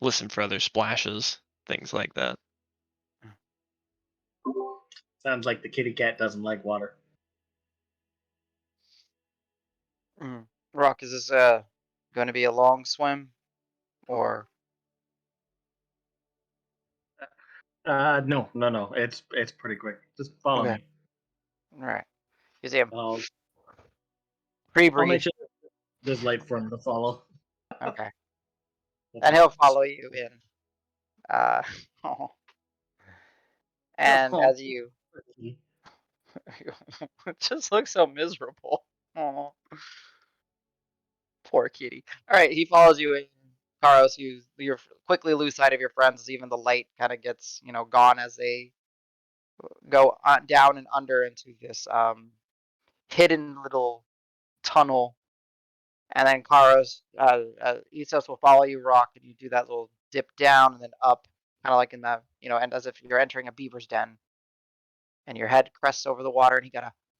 listen for other splashes, things like that.
Sounds like the kitty cat doesn't like water.
Rock, is this going to be a long swim, or
No. It's pretty quick. Just follow
okay?
me.
All right. You see him
I'll
pre-breathe.
make sure there's light for him to follow.
Okay, and he'll follow you in. Uh, and
Oh,
as you it just looks so miserable. Oh, poor kitty. All right, he follows you in. Karos, you quickly lose sight of your friends as even the light kind of gets gone as they go on, down and under into this hidden little tunnel. And then Karos, Isos will follow you, Rock, and you do that little dip down and then up, kind of like in the and as if you're entering a beaver's den. And your head crests over the water, and he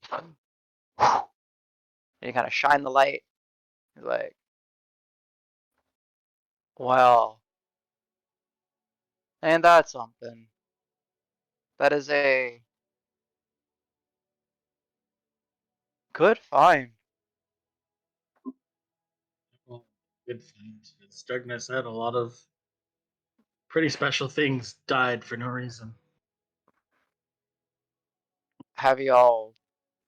and you kind of shine the light. He's like, well, and that's something. That is a good find.
well, good finds. As Douglas said, a lot of pretty special things died for no reason.
Have you all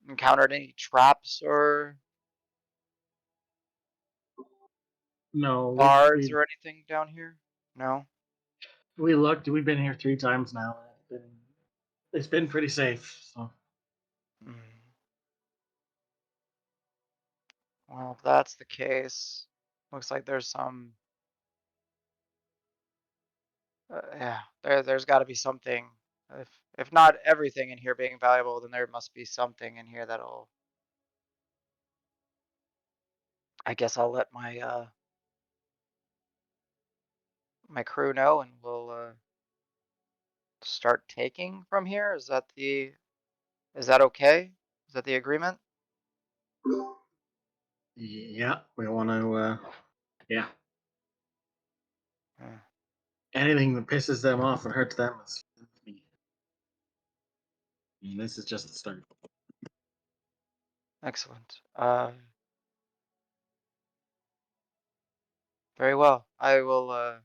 encountered any traps or
No,
bars or anything down here? No?
we looked. We've been here 3 times now. It's been pretty safe. So
Mm. Well, if that's the case, looks like there's some. Yeah, there's got to be something. If not everything in here being valuable, then there must be something in here that'll. I guess I'll let my crew know, and we'll start taking from here. Is that okay? Is that the agreement?
yeah, we want to. Yeah,
Yeah,
anything that pisses them off and hurts them is me. And this is just the start.
excellent. Very well. I will.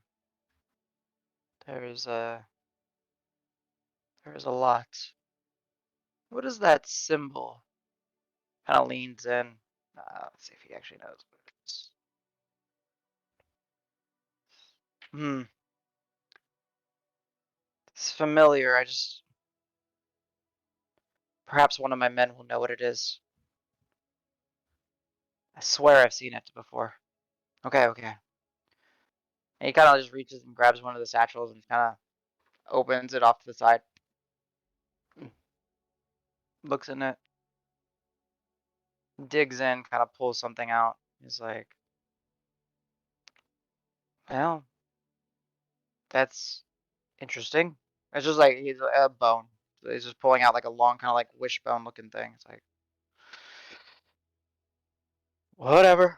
There's there's a lot. What is that symbol? Kind of leans in. Let's see if he actually knows what it is. Hmm. It's familiar. Perhaps one of my men will know what it is. I swear I've seen it before. Okay. And he kind of just reaches and grabs one of the satchels and kind of opens it off to the side. Looks in it. Digs in, kind of pulls something out. He's like, well, that's interesting. It's just like he's a bone. So he's just pulling out like a long, kind of like wishbone looking thing. It's like, whatever.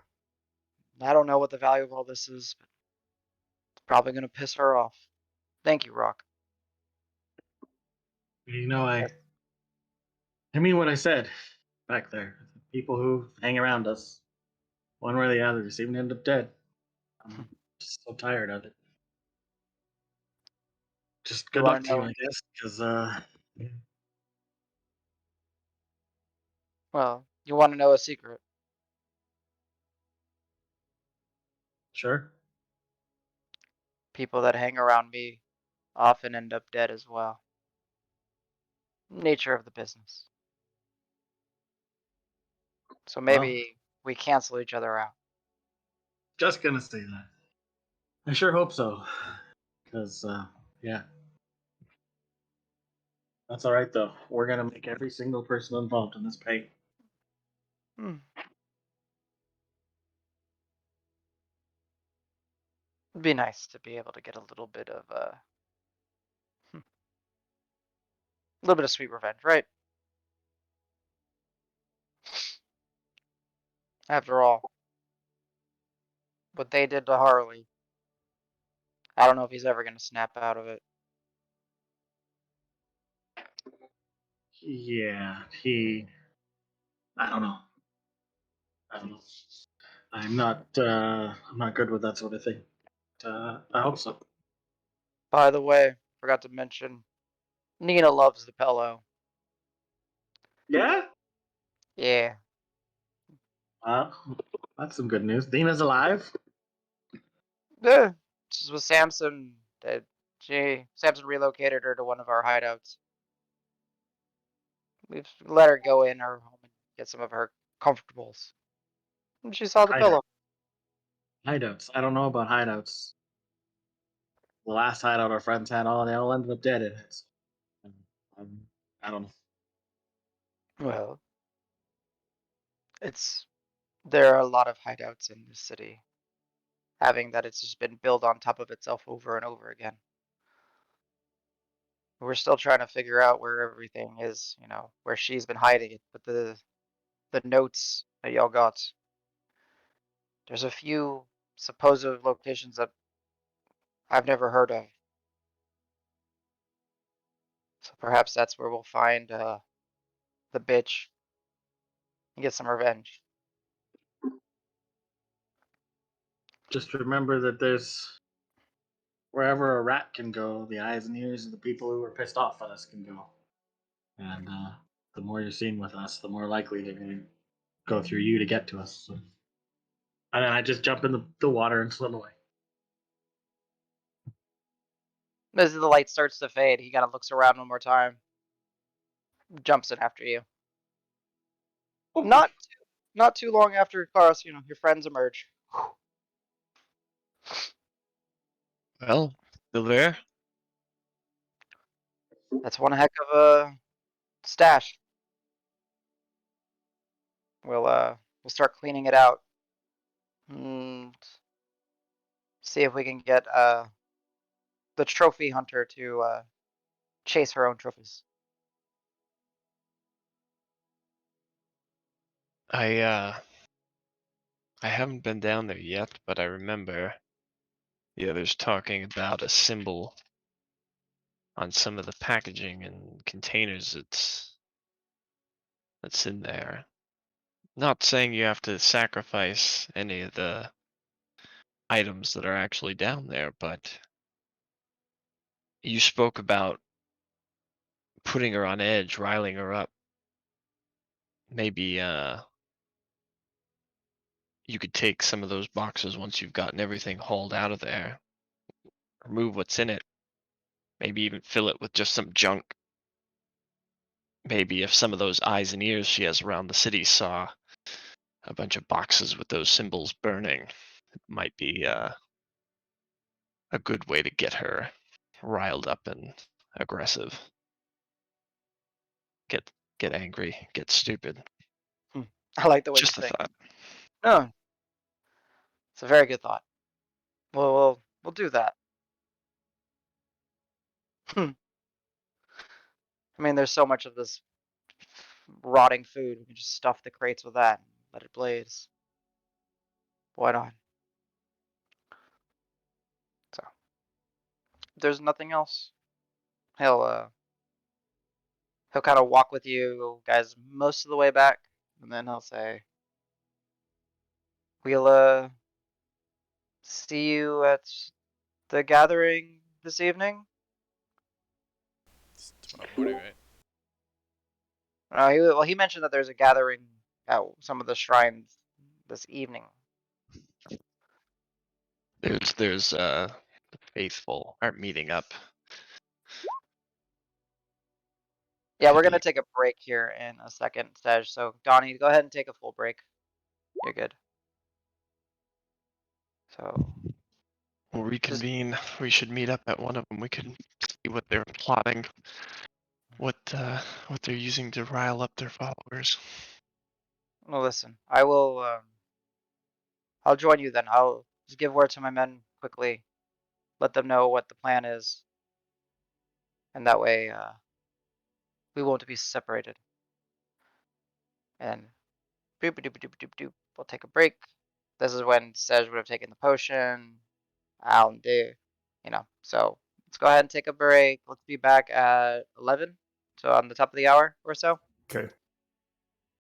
I don't know what the value of all this is, but it's probably gonna piss her off. Thank you, Rock.
You know,
Yes.
I mean what I said back there. People who hang around us, one way or the other, just even end up dead. I'm just so tired of it. Just
You
good
want
luck
to
to you,
know?
I guess, because yeah,
Well, you want to know a secret?
sure.
People that hang around me often end up dead as well. Nature of the business. So
Well,
maybe we cancel each other out.
just gonna say that. I sure hope so. Because, yeah. That's all right, though. We're going to make every single person involved in this pay.
Hmm. It'd be nice to be able to get a little bit of sweet revenge, right? After all, what they did to Harley, I don't know if he's ever gonna snap out of it.
Yeah, I don't know. I don't know. I'm not good with that sort of thing. I hope so.
By the way, forgot to mention, Nina loves the pillow.
Yeah?
Yeah.
Uh, that's some good news. Dina's alive?
Yeah. This was Samson. Samson relocated her to one of our hideouts. We've let her go in her home and get some of her comfortables. And she saw the
Hideout.
pillow.
Hideouts. I don't know about hideouts. The last hideout our friends had, they all ended up dead in it. Um, I don't know.
Well, there are a lot of hideouts in this city, having that it's just been built on top of itself over and over again. We're still trying to figure out where everything is, where she's been hiding it. But the notes that y'all got, there's a few supposed locations that I've never heard of. So perhaps that's where we'll find the bitch and get some revenge.
Just remember that there's wherever a rat can go, the eyes and ears of the people who were pissed off at us can go. And the more you're seen with us, the more likely they're going to go through you to get to us. So. And then I just jump in the water and swim away.
As the light starts to fade, he kind of looks around one more time, jumps in after you. Not too long after, of course, your friends emerge.
Well, still there?
That's one heck of a stash. We'll start cleaning it out and see if we can get the trophy hunter to chase her own trophies.
I haven't been down there yet, but I remember the others talking about a symbol on some of the packaging and containers that's in there. Not saying you have to sacrifice any of the items that are actually down there, but you spoke about putting her on edge, riling her up. Maybe you could take some of those boxes once you've gotten everything hauled out of there, remove what's in it, maybe even fill it with just some junk. Maybe if some of those eyes and ears she has around the city saw a bunch of boxes with those symbols burning, it might be a good way to get her riled up and aggressive. Get angry, get stupid.
I like the way you
Just a
think.
thought.
No, it's a very good thought. We'll do that. I mean, there's so much of this rotting food. We can just stuff the crates with that and let it blaze. Why not? So, if there's nothing else, he'll kind of walk with you guys most of the way back, and then he'll say, "We'll see you at the gathering this evening."
It's tomorrow morning, right?
He mentioned that there's a gathering at some of the shrines this evening.
There's the faithful aren't meeting up.
Yeah, we're
Could
gonna
be
take a break here in a second, Tej. So Donnie, go ahead and take a full break. You're good. So
We'll reconvene. We should meet up at one of them. We could see what they're plotting, what they're using to rile up their followers.
Well, listen, I will. I'll join you then. I'll just give word to my men quickly, let them know what the plan is, and that way we won't be separated. And doop doop doop doop doop. We'll take a break. This is when Sej would have taken the potion. Al and do, So let's go ahead and take a break. Let's be back at 11. So on the top of the hour or so.
Okay.